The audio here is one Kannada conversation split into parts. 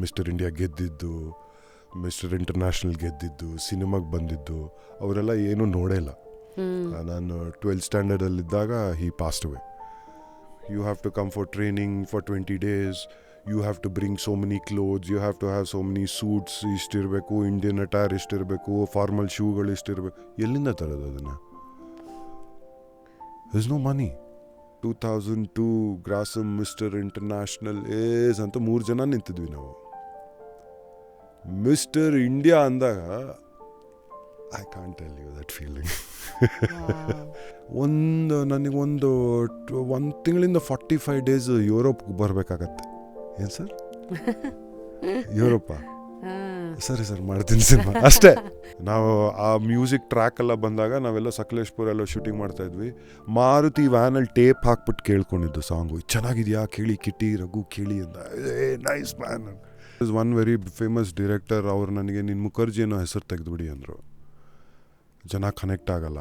ಮಿಸ್ಟರ್ ಇಂಡಿಯಾ ಗೆದ್ದಿದ್ದು, ಮಿಸ್ಟರ್ ಇಂಟರ್ನ್ಯಾಷನಲ್ ಗೆದ್ದಿದ್ದು, ಸಿನಿಮಾಗೆ ಬಂದಿದ್ದು ಅವರೆಲ್ಲ ಏನೂ ನೋಡೇ ಇಲ್ಲ. ನಾನು 12th ಸ್ಟ್ಯಾಂಡರ್ಡಲ್ಲಿದ್ದಾಗ he passed away. You have to come for training for 20 days, you have to bring so many clothes, you have to have so many suits, ಇಷ್ಟಿರಬೇಕು, ಇಂಡಿಯನ್ ಅಟೈರ್ ಇಷ್ಟಿರಬೇಕು, ಫಾರ್ಮಲ್ ಶೂಗಳು ಇಷ್ಟಿರಬೇಕು. ಎಲ್ಲಿಂದ ತರೋದು ಅದನ್ನು? Is no money. 2002 Grasim mister international ಏಸ್ ಅಂತ 3 ಜನ ನಿಂತಿದ್ವಿ ನಾವು. ಮಿಸ್ಟರ್ ಇಂಡಿಯಾ ಅಂದಾಗ I can't tell you that feeling. ನನಗೊಂದು 1 ತಿಂಗಳಿಂದ 45 days ಯುರೋಪ್ಗೆ ಬರಬೇಕಾಗತ್ತೆ. ಏನು ಸರ್? ಯುರೋಪಾ? ಸರಿ ಸರ್, ಮಾಡ್ತೀನಿ ಸಿನಿಮಾ ಅಷ್ಟೇ. ನಾವು ಆ ಮ್ಯೂಸಿಕ್ ಟ್ರ್ಯಾಕ್ ಎಲ್ಲ ಬಂದಾಗ ನಾವೆಲ್ಲ ಸಕಲೇಶ್ಪುರ ಎಲ್ಲ ಶೂಟಿಂಗ್ ಮಾಡ್ತಾಯಿದ್ವಿ. ಮಾರುತಿ ವ್ಯಾನಲ್ಲಿ ಟೇಪ್ ಹಾಕ್ಬಿಟ್ಟು ಕೇಳ್ಕೊಂಡಿದ್ದು ಸಾಂಗು. ಚೆನ್ನಾಗಿದೆಯಾ ಕೇಳಿ ಕಿಟ್ಟಿ, ರಘು ಕೇಳಿ ಅಂತ. Nice man. Is one very famous director, ಅವ್ರು ನನಗೆ ನಿನ್ನ ಮುಖರ್ಜಿ ಅನ್ನೋ ಹೆಸರು ತೆಗೆದುಬಿಡಿ ಅಂದರು. ಜನ ಕನೆಕ್ಟ್ ಆಗಲ್ಲ,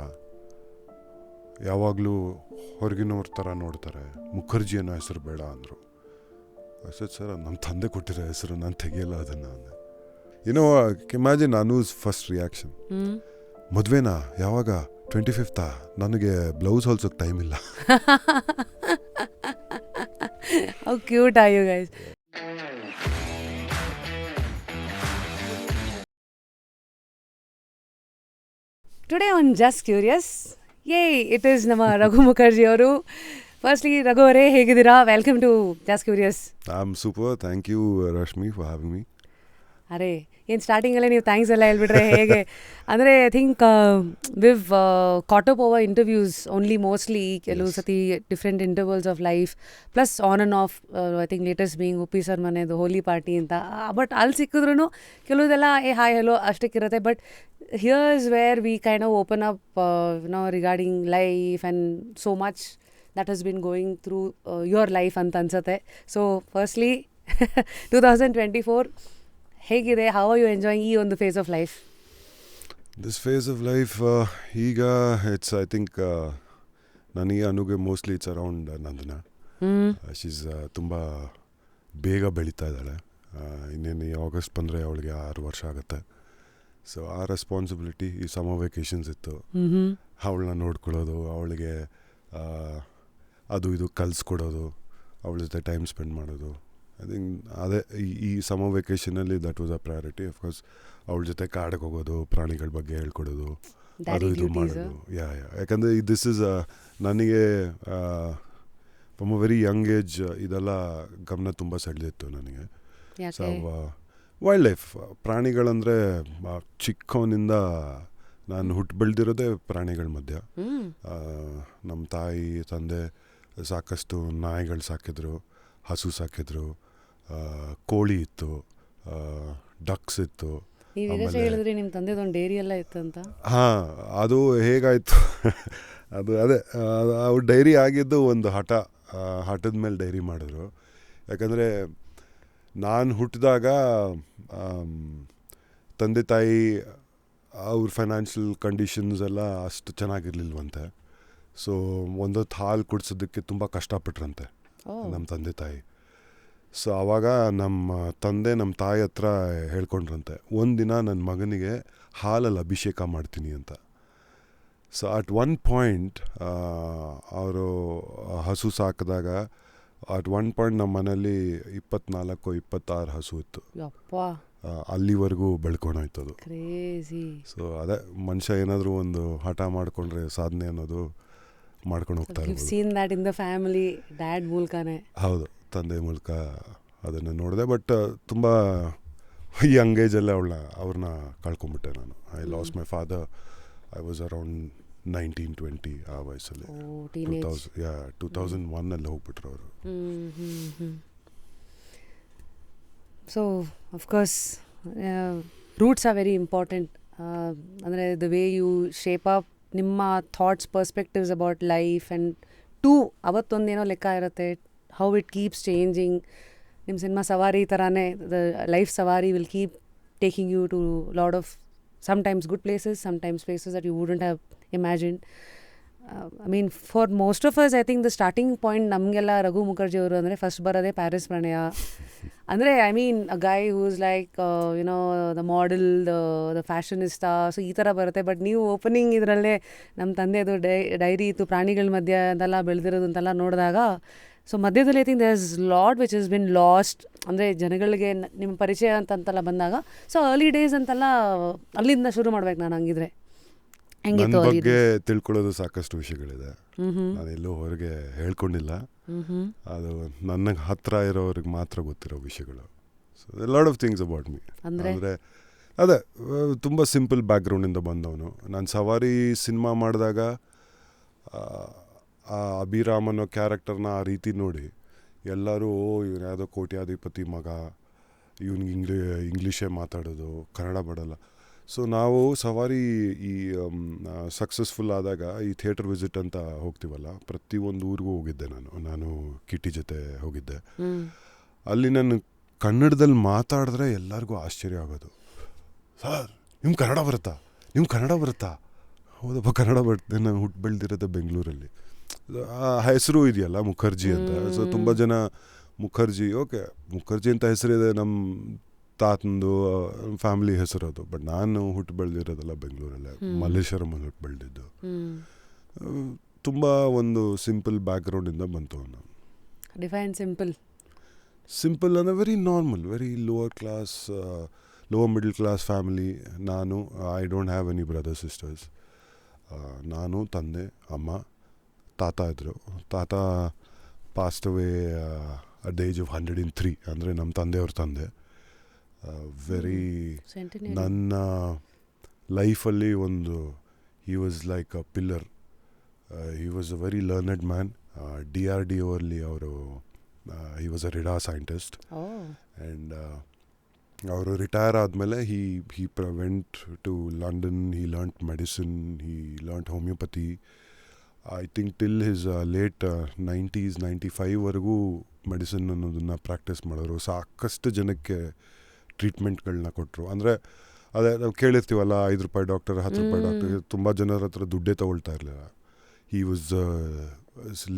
ಯಾವಾಗಲೂ ಹೊರಗಿನವ್ರ ಥರ ನೋಡ್ತಾರೆ, ಮುಖರ್ಜಿ ಅನ್ನೋ ಹೆಸರು ಬೇಡ ಅಂದರು. ಅಷ್ಟೇ ಸರ್, ನಮ್ಮ ತಂದೆ ಕೊಟ್ಟಿರೋ ಹೆಸರು, ನಾನು ತೆಗಿಯಲ್ಲ ಅದನ್ನು ಅಂದೆ. ಏನೋ ಇಮ್ಯಾಜಿನ್ ಅನೂಸ್ ಫಸ್ಟ್ ರಿಯಾಕ್ಷನ್, ಮದುವೆನಾ ಯಾವಾಗ? 25th? ನನಗೆ ಬ್ಲೌಸ್ ಹೊಲ್ಸೋಕ್ಕೆ ಟೈಮ್ ಇಲ್ಲ. How cute are you guys? Today on Just Curious, yay, it is ನಮ್ಮ ರಘು ಮುಖರ್ಜಿ ಅವರು. ಫಸ್ಟ್ಲಿ ರಘು ಅವರೇ, ಹೇಗಿದ್ದೀರಾ? Welcome to just curious. I am super, thank you Rashmi for having me. ಅರೆ ಏನು ಸ್ಟಾರ್ಟಿಂಗಲ್ಲೇ ನೀವು ಥ್ಯಾಂಕ್ಸ್ ಎಲ್ಲ ಹೇಳ್ಬಿಟ್ರೆ ಹೇಗೆ? ಅಂದರೆ I think we've caught up over interviews only mostly. ಕೆಲವು ಸತಿ different intervals of life, plus on and off. I think latest being Uppi sir ಮನೆದು ಹೋಲಿ ಪಾರ್ಟಿ ಅಂತ. ಬಟ್ ಅಲ್ಲಿ ಸಿಕ್ಕಿದ್ರೂ ಕೆಲವುದೆಲ್ಲ ಹಾಯ್ ಹೆಲೋ ಅಷ್ಟಕ್ಕಿರುತ್ತೆ. But here's where we kind of open up regarding life and so much that has been going through your life ಅಂತ ಅನ್ಸುತ್ತೆ. ಸೊ ಫಸ್ಟ್ಲಿ 2024 ಹೇಗಿದೆ? ಹೌ ಆರ್ ಯು ಎಂಜಾಯಿಂಗ್ ಈ ಒಂದು phase of life? This phase of life ಈಗ ಇಟ್ಸ್ ಐ ಥಿಂಕ್ ನನಗೆ ಅನುಗೆ mostly it's around Nandana. She's ತುಂಬ ಬೇಗ ಬೆಳೀತಾ ಇದ್ದಾಳೆ. ಇನ್ನೇನು ಆಗಸ್ಟ್ ಬಂದರೆ ಅವಳಿಗೆ 6 ವರ್ಷ ಆಗುತ್ತೆ. ಸೊ ಆ ರೆಸ್ಪಾನ್ಸಿಬಿಲಿಟಿ, ಈ ಸಮ್ಮರ್ ವೆಕೇಷನ್ಸ್ ಇತ್ತು, ಅವಳನ್ನ ನೋಡ್ಕೊಳ್ಳೋದು, ಅವಳಿಗೆ ಅದು ಇದು ಕಲಿಸ್ಕೊಡೋದು, ಅವಳ ಜೊತೆ ಟೈಮ್ ಸ್ಪೆಂಡ್ ಮಾಡೋದು. ಐ ಥಿಂಕ್ ಅದೇ ಈ ಸಮ್ಮರ್ ವೆಕೇಷನಲ್ಲಿ that was a priority. Of course ಅವಳ ಜೊತೆ ಕಾಡಿಗೆ ಹೋಗೋದು, ಪ್ರಾಣಿಗಳ ಬಗ್ಗೆ ಹೇಳ್ಕೊಡೋದು, ಅದು ಇದು ಮಾಡೋದು. ಯಾಕಂದರೆ ದಿಸ್ ಇಸ್ ನನಗೆ from a very Young age ಇದೆಲ್ಲ ಗಮನ ತುಂಬ ಸೆಳೆದಿತ್ತು ನನಗೆ. ಸೊ ವೈಲ್ಡ್ ಲೈಫ್, ಪ್ರಾಣಿಗಳಂದರೆ ಚಿಕ್ಕವನಿಂದ ನಾನು ಹುಟ್ಟು ಬೆಳೆದಿರೋದೇ ಪ್ರಾಣಿಗಳ ಮಧ್ಯ. ನಮ್ಮ ತಾಯಿ ತಂದೆ ಸಾಕಷ್ಟು ನಾಯಿಗಳು ಸಾಕಿದ್ರು, ಹಸು ಸಾಕಿದ್ರು, ಕೋಳಿ ಇತ್ತು, ಡಕ್ಸ್ ಇತ್ತು. ಹೇಳಿದ್ರಿ ನಿಮ್ಮ ತಂದೆದೊಂದು ಡೈರಿ ಎಲ್ಲ ಇತ್ತು ಅಂತ. ಹಾಂ, ಅದು ಹೇಗಾಯಿತು ಅದು ಅದೇ ಅವ್ರು ಡೈರಿ ಆಗಿದ್ದು ಒಂದು ಹಠದ ಮೇಲೆ ಡೈರಿ ಮಾಡಿದ್ರು. ಯಾಕಂದರೆ ನಾನು ಹುಟ್ಟಿದಾಗ ತಂದೆ ತಾಯಿ ಅವ್ರ ಫೈನಾನ್ಷಿಯಲ್ ಕಂಡೀಷನ್ಸ್ ಎಲ್ಲ ಅಷ್ಟು ಚೆನ್ನಾಗಿರ್ಲಿಲ್ವಂತೆ. ಸೊ ಒಂದೊತ್ತು ಹಾಲು ಕುಡಿಸೋದಕ್ಕೆ ತುಂಬ ಕಷ್ಟಪಟ್ರಂತೆ ನಮ್ಮ ತಂದೆ ತಾಯಿ. ಸೊ ಆವಾಗ ನಮ್ಮ ತಂದೆ ನಮ್ಮ ತಾಯಿ ಹತ್ರ ಹೇಳ್ಕೊಂಡ್ರಂತೆ, ಒಂದಿನ ನನ್ನ ಮಗನಿಗೆ ಹಾಲಲ್ಲಿ ಅಭಿಷೇಕ ಮಾಡ್ತೀನಿ ಅಂತ. ಸೊ ಅಟ್ ಒನ್ ಪಾಯಿಂಟ್ ಅವರು ಹಸು ಸಾಕಿದಾಗ ಅಟ್ ಒನ್ ಪಾಯಿಂಟ್ ನಮ್ಮ ಮನೇಲಿ 24-26 ಹಸು ಇತ್ತು. ಅಲ್ಲಿವರೆಗೂ ಬೆಳ್ಕೊಂಡೋಯ್ತು ಅದು. ಸೊ ಅದೇ ಮನುಷ್ಯ ಏನಾದರೂ ಒಂದು ಹಠ ಮಾಡಿಕೊಂಡ್ರೆ ಸಾಧನೆ ಅನ್ನೋದು ಮಾಡ್ಕೊಂಡು ಹೋಗ್ತಾ ಇರ್ಬೋದು. ಹೌದು, ತಂದೆ ಮೂಲಕ ಅದನ್ನು ನೋಡಿದೆ. ಬಟ್ ತುಂಬ ಯಂಗ್ ಏಜಲ್ಲೇ ಅವ್ರನ್ನ ಕಳ್ಕೊಂಬಿಟ್ಟೆ ನಾನು. I lost my father, I was around 19-20 ಆ ವಯಸ್ಸಲ್ಲಿ. 2001 ಹೋಗ್ಬಿಟ್ರು ಅವರು. So of course roots are very important. ಅಂದರೆ the way you shape up ನಿಮ್ಮ thoughts, perspectives about life and ಅವತ್ತೊಂದೇನೋ ಲೆಕ್ಕ ಇರುತ್ತೆ, ಹೌ ಇಟ್ ಕೀಪ್ಸ್ ಚೇಂಜಿಂಗ್. ನಿಮ್ಮ ಸಿನಿಮಾ ಸವಾರಿ ಥರನೇ, ದ ಲೈಫ್ ಸವಾರಿ will keep taking you to lot of sometimes good places, sometimes places that you wouldn't have imagined. I mean for most of us I think the starting point ನಮಗೆಲ್ಲ ರಘು ಮುಖರ್ಜಿ ಅವರು ಅಂದರೆ ಫಸ್ಟ್ ಬರೋದೇ ಪ್ಯಾರಿಸ್ ಪ್ರಣಯ. ಅಂದರೆ I mean a guy who's like you know the model, the fashionista, so ಈ ಥರ ಬರುತ್ತೆ. ಬಟ್ ನೀವು ಓಪನಿಂಗ್ ಇದರಲ್ಲೇ ನಮ್ಮ ತಂದೆದು ಡೈರಿ ಇತ್ತು, ಪ್ರಾಣಿಗಳ ಮಧ್ಯೆ ಅಂತೆಲ್ಲ ಬೆಳೆದಿರೋದು ಅಂತೆಲ್ಲ ನೋಡಿದಾಗ, ಸೊ ಮಧ್ಯದಲ್ಲಿ I think there is lot which is been lost. ಅಂದರೆ ಜನಗಳಿಗೆ ನಿಮ್ಮ ಪರಿಚಯ ಅಂತೆಲ್ಲ ಬಂದಾಗ, ಸೊ ಅರ್ಲಿ ಡೇಸ್ ಅಂತೆಲ್ಲ ಅಲ್ಲಿಂದ ಶುರು ಮಾಡ್ಬೇಕು ನಾನು ಹಂಗಿದ್ರೆ. ನನ್ನ ಬಗ್ಗೆ ತಿಳ್ಕೊಳ್ಳೋದು ಸಾಕಷ್ಟು ವಿಷಯಗಳಿದೆ. ನಾನೆಲ್ಲೂ ಹೊರಗೆ ಹೇಳ್ಕೊಂಡಿಲ್ಲ, ಅದು ನನಗೆ ಹತ್ರ ಇರೋರಿಗೆ ಮಾತ್ರ ಗೊತ್ತಿರೋ ವಿಷಯಗಳು. So lot of things about me. ಅಂದರೆ ಅದೇ ತುಂಬ ಸಿಂಪಲ್ ಬ್ಯಾಕ್ಗ್ರೌಂಡಿಂದ ಬಂದವನು. ನಾನು ಸವಾರಿ ಸಿನಿಮಾ ಮಾಡಿದಾಗ ಆ ಅಭಿರಾಮ್ ಅನ್ನೋ ಕ್ಯಾರೆಕ್ಟರ್ನ ಆ ರೀತಿ ನೋಡಿ ಎಲ್ಲರೂ ಇವನು ಯಾವುದೋ ಕೋಟ್ಯಾಧಿಪತಿ ಮಗ, ಇವನಿಗೆ ಇಂಗ್ಲೀಷೇ ಮಾತಾಡೋದು, ಕನ್ನಡ ಬಡಲ್ಲ. ಸೊ ನಾವು ಸವಾರಿ ಈ ಸಕ್ಸಸ್ಫುಲ್ ಆದಾಗ ಈ ಥಿಯೇಟರ್ ವಿಸಿಟ್ ಅಂತ ಹೋಗ್ತೀವಲ್ಲ, ಪ್ರತಿಯೊಂದು ಊರಿಗೂ ಹೋಗಿದ್ದೆ ನಾನು ಕಿಟಿ ಜೊತೆ ಹೋಗಿದ್ದೆ. ಅಲ್ಲಿ ನಾನು ಕನ್ನಡದಲ್ಲಿ ಮಾತಾಡಿದ್ರೆ ಎಲ್ಲರಿಗೂ ಆಶ್ಚರ್ಯ ಆಗೋದು. ಸರ್ ನಿಮ್ಗೆ ಕನ್ನಡ ಬರುತ್ತಾ? ಹೌದಪ್ಪ, ಕನ್ನಡ ಬರುತ್ತೆ. ನಾನು ಹುಟ್ಟು ಬೆಳೆದಿರೋದು ಬೆಂಗಳೂರಲ್ಲಿ. ಆ ಹೆಸರು ಇದೆಯಲ್ಲ ಮುಖರ್ಜಿ ಅಂತ. ಸೊ ತುಂಬ ಜನ ಮುಖರ್ಜಿ, ಓಕೆ ಮುಖರ್ಜಿ ಅಂತ ಹೆಸರಿದೆ, ನಮ್ಮ ತಾತಂದು ಫ್ಯಾಮಿಲಿ ಹೆಸರು ಅದು. ಬಟ್ ನಾನು ಹುಟ್ಟು ಬೆಳೆದಿರೋದಲ್ಲ ಬೆಂಗಳೂರಲ್ಲೇ, ಮಲ್ಲೇಶ್ವರಮಲ್ಲಿ ಹುಟ್ಟು ಬೆಳೆದಿದ್ದು. ತುಂಬ ಒಂದು ಸಿಂಪಲ್ ಬ್ಯಾಕ್ಗ್ರೌಂಡಿಂದ ಬಂತು ನಾನು. ಡಿಫೈನ್ ಸಿಂಪಲ್ ಅಂದರೆ very normal, very lower middle class family. ನಾನು I don't have any brother sisters. ನಾನು, ತಂದೆ, ಅಮ್ಮ, ತಾತ ಇದ್ದರು. ತಾತ passed away at the age of 103, ಅಂದರೆ ನಮ್ಮ ತಂದೆಯವ್ರ ತಂದೆ. ವೆರಿ ನನ್ನ ಲೈಫಲ್ಲಿ ಒಂದು he was like a pillar. He was a very learned man. DRDO ಅಲ್ಲಿ ಅವರು he was a reader scientist. And ಅವರು ರಿಟೈರ್ ಆದಮೇಲೆ he went to London. He learnt medicine, he learnt homeopathy. I think till his late 90s 95ವರೆಗೂ ಮೆಡಿಸಿನ್ ಅನ್ನೋದನ್ನು ಪ್ರಾಕ್ಟೀಸ್ ಮಾಡಿದ್ರು. ಸಾಕಷ್ಟು ಜನಕ್ಕೆ ಟ್ರೀಟ್ಮೆಂಟ್ಗಳನ್ನ ಕೊಟ್ಟರು. ಅಂದರೆ ಅದೇ ನಾವು ಕೇಳಿರ್ತೀವಲ್ಲ, ₹5 ಡಾಕ್ಟರ್, ₹10 ಡಾಕ್ಟರ್. ತುಂಬ ಜನರ ಹತ್ರ ದುಡ್ಡೇ ತೊಗೊಳ್ತಾ ಇರಲಿಲ್ಲ. He was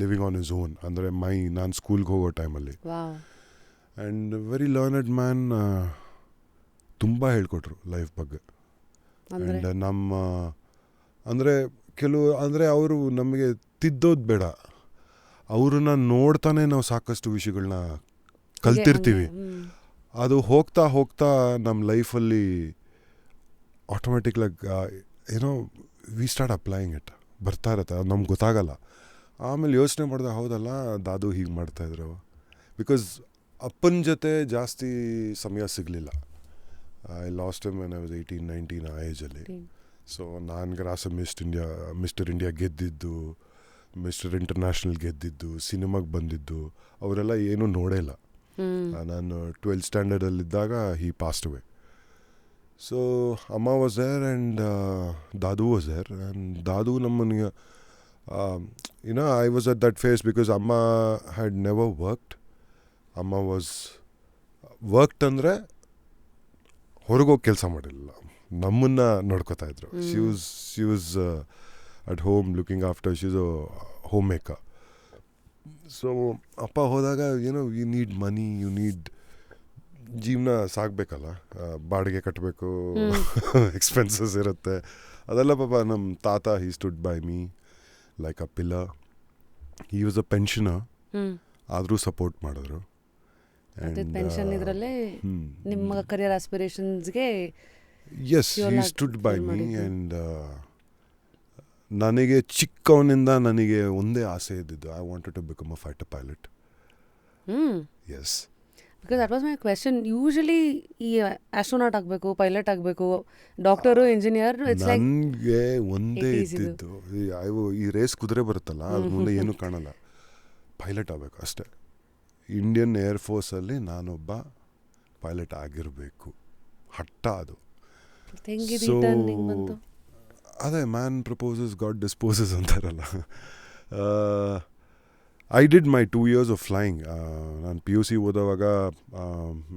living on his own. ಅಂದರೆ ನಾನು ಸ್ಕೂಲ್ಗೆ ಹೋಗೋ ಟೈಮಲ್ಲಿ. And very learned man. ತುಂಬ ಹೇಳ್ಕೊಟ್ರು ಲೈಫ್ ಬಗ್ಗೆ. ಆ್ಯಂಡ್ ನಮ್ಮ ಅಂದರೆ ಅವರು ನಮಗೆ ತಿದ್ದೋದು ಬೇಡ, ಅವ್ರನ್ನ ನೋಡ್ತಾನೆ ನಾವು ಸಾಕಷ್ಟು ವಿಷಯಗಳನ್ನ ಕಲ್ತಿರ್ತೀವಿ. ಅದು ಹೋಗ್ತಾ ಹೋಗ್ತಾ ನಮ್ಮ ಲೈಫಲ್ಲಿ ಆಟೋಮೆಟಿಕ್ಲಾಗಿ ಏನೋ ವಿ ಸ್ಟಾರ್ಟ್ ಅಪ್ಲೈಯಿಂಗ್ ಇಟ್. ಬರ್ತಾ ಇರತ್ತೆ, ಅದು ನಮ್ಗೆ ಗೊತ್ತಾಗಲ್ಲ. ಆಮೇಲೆ ಯೋಚನೆ ಮಾಡಿದೆ, ಹೌದಲ್ಲ ದಾದು ಹೀಗೆ ಮಾಡ್ತಾಯಿದ್ರು. ಬಿಕಾಸ್ ಅಪ್ಪನ ಜೊತೆ ಜಾಸ್ತಿ ಸಮಯ ಸಿಗಲಿಲ್ಲ. I lost time when I was 18-19 ಆ ಏಜಲ್ಲಿ. ಸೊ ನಾನು ಗ್ರಾಸ ಮಿಸ್ಟರ್ ಇಂಡಿಯಾ ಗೆದ್ದಿದ್ದು, ಮಿಸ್ಟರ್ ಇಂಟರ್ನ್ಯಾಷನಲ್ ಗೆದ್ದಿದ್ದು, ಸಿನಿಮಾಗೆ ಬಂದಿದ್ದು, ಅವರೆಲ್ಲ ಏನೂ ನೋಡೇ ಇಲ್ಲ. ನಾನು 12th ಸ್ಟ್ಯಾಂಡರ್ಡಲ್ಲಿದ್ದಾಗ ಹಿ ಪಾಸ್ಟ್ ಅವೇ. ಸೊ ಅಮ್ಮ ವಾಸ್ ದೇರ್ ಆ್ಯಂಡ್ ದಾದು ವಾಸ್ ದೇರ್. ಆ್ಯಂಡ್ ದಾದು ನಮ್ಮನಿಗೆ I was at that phase because ಅಮ್ಮ ಹ್ಯಾಡ್ ನೆವರ್ ವರ್ಕ್ಡ್. ಅಮ್ಮ ವಾಸ್ ವರ್ಕ್ಡ್ ಅಂದರೆ ಹೊರಗೋಗಿ ಕೆಲಸ ಮಾಡಿರಲಿಲ್ಲ, ನಮ್ಮನ್ನು ನೋಡ್ಕೋತಾ ಇದ್ರು. She was at home looking after. She was a home maker. So ಅಪ್ಪ ಹೋದಾಗ you need money, you need ಜೀವನ ಸಾಗಬೇಕಲ್ಲ, ಬಾಡಿಗೆ ಕಟ್ಟಬೇಕು, ಎಕ್ಸ್ಪೆನ್ಸಸ್ ಇರುತ್ತೆ, ಅದೆಲ್ಲ. ಪಾಪ ನಮ್ಮ ತಾತ he stood by me like a pillar. He was a pensioner, ಆದರೂ ಸಪೋರ್ಟ್ ಮಾಡಿದ್ರು. ಪೆನ್ಷನ್ ಇದರಲ್ಲೇ ನಿಮ್ಮ ಕರಿಯರ್ ಆಸ್ಪಿರೇಷನ್ಸ್ಗೆ yes he stood by me. And ನನಗೆ ಚಿಕ್ಕವನಿಂದ ನನಗೆ ಒಂದೇ ಆಸೆ ಇದ್ದಿದ್ದು, I wanted to become a fighter pilot. Yes, because that was my question. Usually ಈ ಆಸ್ಟ್ರೋನಾಟ್ ಆಗಬೇಕು, ಪೈಲಟ್ ಆಗಬೇಕು, ಡಾಕ್ಟರು, ಇಂಜಿನಿಯರ್, ನನಗೆ ಒಂದೇ ಇದ್ದಿದ್ದು, ಈ ರೇಸ್ ಕುದುರೆ ಬರುತ್ತಲ್ಲ, ಅದ್ರ ಮುಂದೆ ಏನೂ ಕಾಣಲ್ಲ, ಪೈಲಟ್ ಆಗಬೇಕು ಅಷ್ಟೇ. ಇಂಡಿಯನ್ ಏರ್ಫೋರ್ಸಲ್ಲಿ ನಾನೊಬ್ಬ ಪೈಲಟ್ ಆಗಿರಬೇಕು, ಹಠ ಅದು. ಸೊ ಅದೇ ಮ್ಯಾನ್ ಪ್ರಪೋಸಸ್ ಗಾಡ್ ಡಿಸ್ಪೋಸಸ್ ಅಂತಾರಲ್ಲ. I did my 2 years of flying. ನಾನು PUC ಓದೋವಾಗ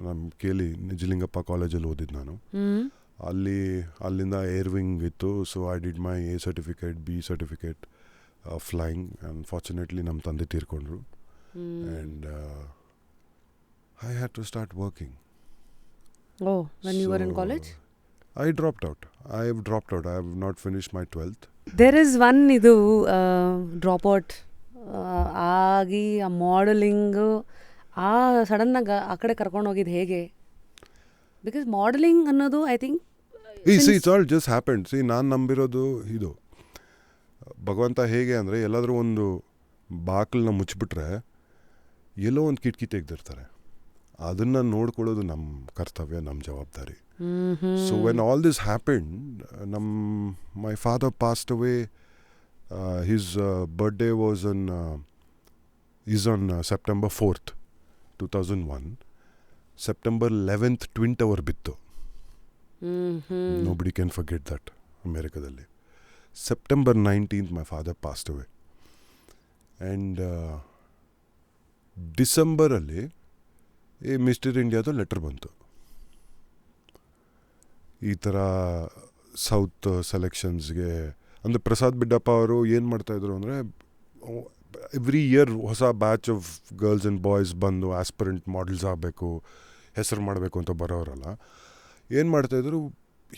ನಮ್ಮ ಕೇಳಿ ನಿಜಲಿಂಗಪ್ಪ ಕಾಲೇಜಲ್ಲಿ ಓದಿದ್ದು ನಾನು. ಅಲ್ಲಿಂದ ಏರ್ ವಿಂಗ್ ಇತ್ತು. So I did my A certificate, B certificate, flying. Unfortunately ನಮ್ಮ ತಂದೆ ತೀರ್ಕೊಂಡ್ರು. And I had to start working. Oh, when you were in college? I dropped out. I have dropped out. I have not finished my 12th. There is one ಇದು ಡ್ರಾಪ್ಔಟ್ ಆಗಿ ಆ ಮಾಡಲಿಂಗ್ ಸಡನ್ನಾಗಿ ಆ ಕಡೆ ಕರ್ಕೊಂಡು ಹೋಗಿದ್ದು ಹೇಗೆ? ಬಿಕಾಸ್ ಮಾಡಲಿಂಗ್ ಅನ್ನೋದು I think See, it's all just happened. See, ನಾನು ನಂಬಿರೋದು ಇದು, ಭಗವಂತ ಹೇಗೆ ಅಂದರೆ ಎಲ್ಲಾದರೂ ಒಂದು ಬಾಗಿಲನ್ನ ಮುಚ್ಚಿಬಿಟ್ರೆ ಎಲ್ಲೋ ಒಂದು ಕಿಟಕಿ ತೆಗೆದಿರ್ತಾರೆ. ಅದನ್ನು ನೋಡ್ಕೊಳ್ಳೋದು ನಮ್ಮ ಕರ್ತವ್ಯ, ನಮ್ಮ ಜವಾಬ್ದಾರಿ. So when all this happened, my father passed away. His birthday is on September 4th, 2001. September 11th, Twin Tower bittu. Nobody can forget that, Americadalli. September 19th, my father passed away. And December alli mister ಇಂಡಿಯಾದು ಲೆಟರ್ ಬಂತು. ಈ ಥರ ಸೌತ್ ಸೆಲೆಕ್ಷನ್ಸ್ಗೆ ಅಂದರೆ ಪ್ರಸಾದ್ ಬಿಡ್ಡಪ್ಪ ಅವರು ಏನು ಮಾಡ್ತಾಯಿದ್ರು ಅಂದರೆ ಎವ್ರಿ ಇಯರ್ ಹೊಸ batch of girls and boys ಬಂದು ಆಸ್ಪರೆಂಟ್ ಮಾಡೆಲ್ಸ್ ಆಗಬೇಕು, ಹೆಸರು ಮಾಡಬೇಕು ಅಂತ ಬರೋರಲ್ಲ. ಏನು ಮಾಡ್ತಾಯಿದ್ರು,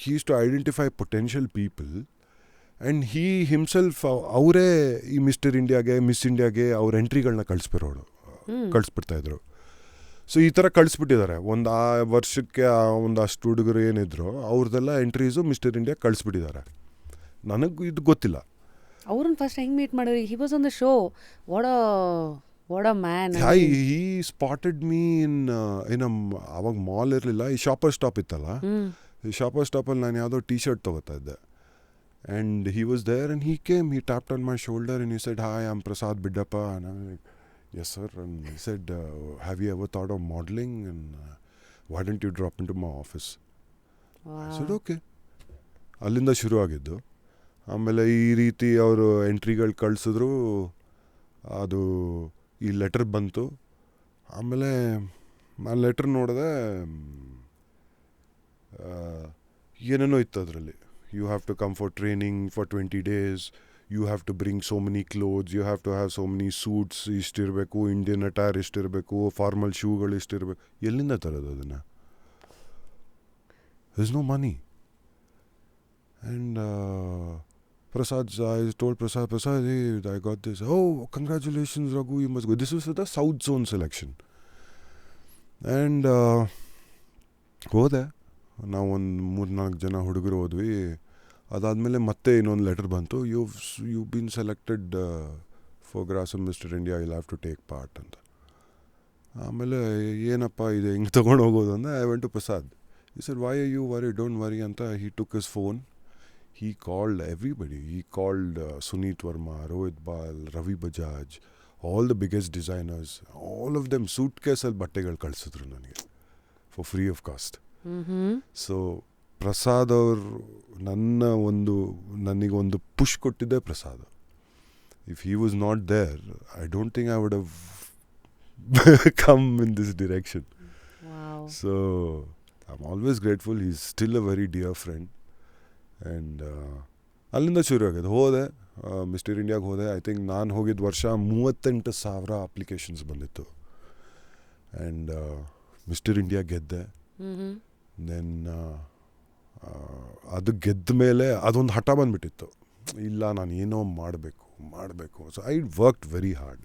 he is to identify potential people and he himself ಅವರೇ ಈ ಮಿಸ್ಟರ್ ಇಂಡಿಯಾಗೆ, ಮಿಸ್ ಇಂಡಿಯಾಗೆ ಅವ್ರ ಎಂಟ್ರಿಗಳನ್ನ ಕಳಿಸ್ಬಿಡ್ತಾಯಿದ್ರು. ಸೊ ಈ ಥರ ಕಳಿಸ್ಬಿಟ್ಟಿದ್ದಾರೆ. ಒಂದು ಆ ವರ್ಷಕ್ಕೆ ಒಂದಷ್ಟು ಹುಡುಗರು ಏನಿದ್ರು ಅವ್ರದ್ದೆಲ್ಲ ಎಂಟ್ರೀಸು ಮಿಸ್ಟರ್ ಇಂಡಿಯಾ ಕಳಿಸ್ಬಿಟ್ಟಿದ್ದಾರೆ. ನನಗೆ ಇದು ಗೊತ್ತಿಲ್ಲ. ಅವ್ರನ್ನ ಫಸ್ಟ್ ಹೆಂಗೆ ಮೀಟ್ ಮಾಡಿದ್ರಿ? He was on the show. What a man. Hi spotted me in ಅವಾಗ ಮಾಲ್ ಇರಲಿಲ್ಲ, ಈ ಶಾಪರ್ ಸ್ಟಾಪ್ ಇತ್ತಲ್ಲ, ಈ ಶಾಪರ್ ಸ್ಟಾಪಲ್ಲಿ ನಾನು ಯಾವುದೋ ಟಿ ಶರ್ಟ್ ತೊಗೋತಾ ಇದ್ದೆ. And he was there and he came, he tapped on my shoulder and he said, hi, I am Prasad Bidapa. Yes sir, and he said, have you ever thought of modeling, and why don't you drop into my office? Wow. I said okay. ಅಲ್ಲಿಂದ ಶುರು ಆಗಿದ್ದು. ಆಮೇಲೆ ಈ ರೀತಿ ಅವರು ಎಂಟ್ರಿಗಳು ಕಳಿಸಿದ್ರು, ಅದು ಈ ಲೆಟರ್ ಬಂತು. ಆಮೇಲೆ ನಾನು ಲೆಟರ್ ನೋಡಿದೆ, ಏನೇನೋ ಇತ್ತು ಅದರಲ್ಲಿ. You have to come for training for 20 days. You have to bring so many clothes, you have to have so many suits, ಇಷ್ಟಿರಬೇಕು, ಇಂಡಿಯನ್ ಅಟೈರ್ ಇಷ್ಟಿರಬೇಕು, ಫಾರ್ಮಲ್ ಶೂಗಳು ಇಷ್ಟಿರಬೇಕು. ಎಲ್ಲಿಂದ ತರೋದು ಅದನ್ನು? There's no money. And I told Prasad, hey, I got this. Oh, congratulations Raghu, you must go. This was the South Zone selection. And ಹೋದೆ. ನಾವು ಒಂದು 3-4 ಜನ ಹುಡುಗರು ಹೋದ್ವಿ. ಅದಾದಮೇಲೆ ಮತ್ತೆ ಇನ್ನೊಂದು ಲೆಟರ್ ಬಂತು, you been selected for Grasim mister India, will have to take part ಅಂತ. ಆಮೇಲೆ ಏನಪ್ಪ ಇದು ಹೆಂಗೆ ತೊಗೊಂಡು ಹೋಗೋದು ಅಂದರೆ, ಐ ವೆಂಟ್ ಟು ಪ್ರಸಾದ್. ಈ sir, why are you worry, don't worry ಅಂತ. He took his phone, he called everybody. He called Suneet Varma, Rohit Bal, Ravi Bajaj, all the biggest designers, all of them suit ಕೇಸಲ್ಲಿ ಬಟ್ಟೆಗಳು ಕಳಿಸಿದ್ರು ನನಗೆ for free of cost. So Prasad ಅವರು ನನಗೊಂದು ಪುಷ್ ಕೊಟ್ಟಿದ್ದೆ Prasad. If he was not there, I don't think I would have come in this direction. So I am always grateful. He is still a very dear friend. And ಅಲ್ಲಿಂದ ಶುರು ಆಗಿದೆ. ಹೋದೆ, ಮಿಸ್ಟರ್ ಇಂಡಿಯಾಗೆ ಹೋದೆ. ಐ ಥಿಂಕ್ ನಾನು ಹೋಗಿದ್ದ ವರ್ಷ 38,000 ಅಪ್ಲಿಕೇಶನ್ಸ್ ಬಂದಿತ್ತು. ಆ್ಯಂಡ್ ಮಿಸ್ಟರ್ ಇಂಡಿಯಾ ಗೆದ್ದೆ. ದೆನ್ ಅದು ಗೆದ್ದ ಮೇಲೆ ಅದೊಂದು ಹಠ ಬಂದುಬಿಟ್ಟಿತ್ತು, ಇಲ್ಲ ನಾನು ಏನೋ ಮಾಡಬೇಕು. So I worked very hard.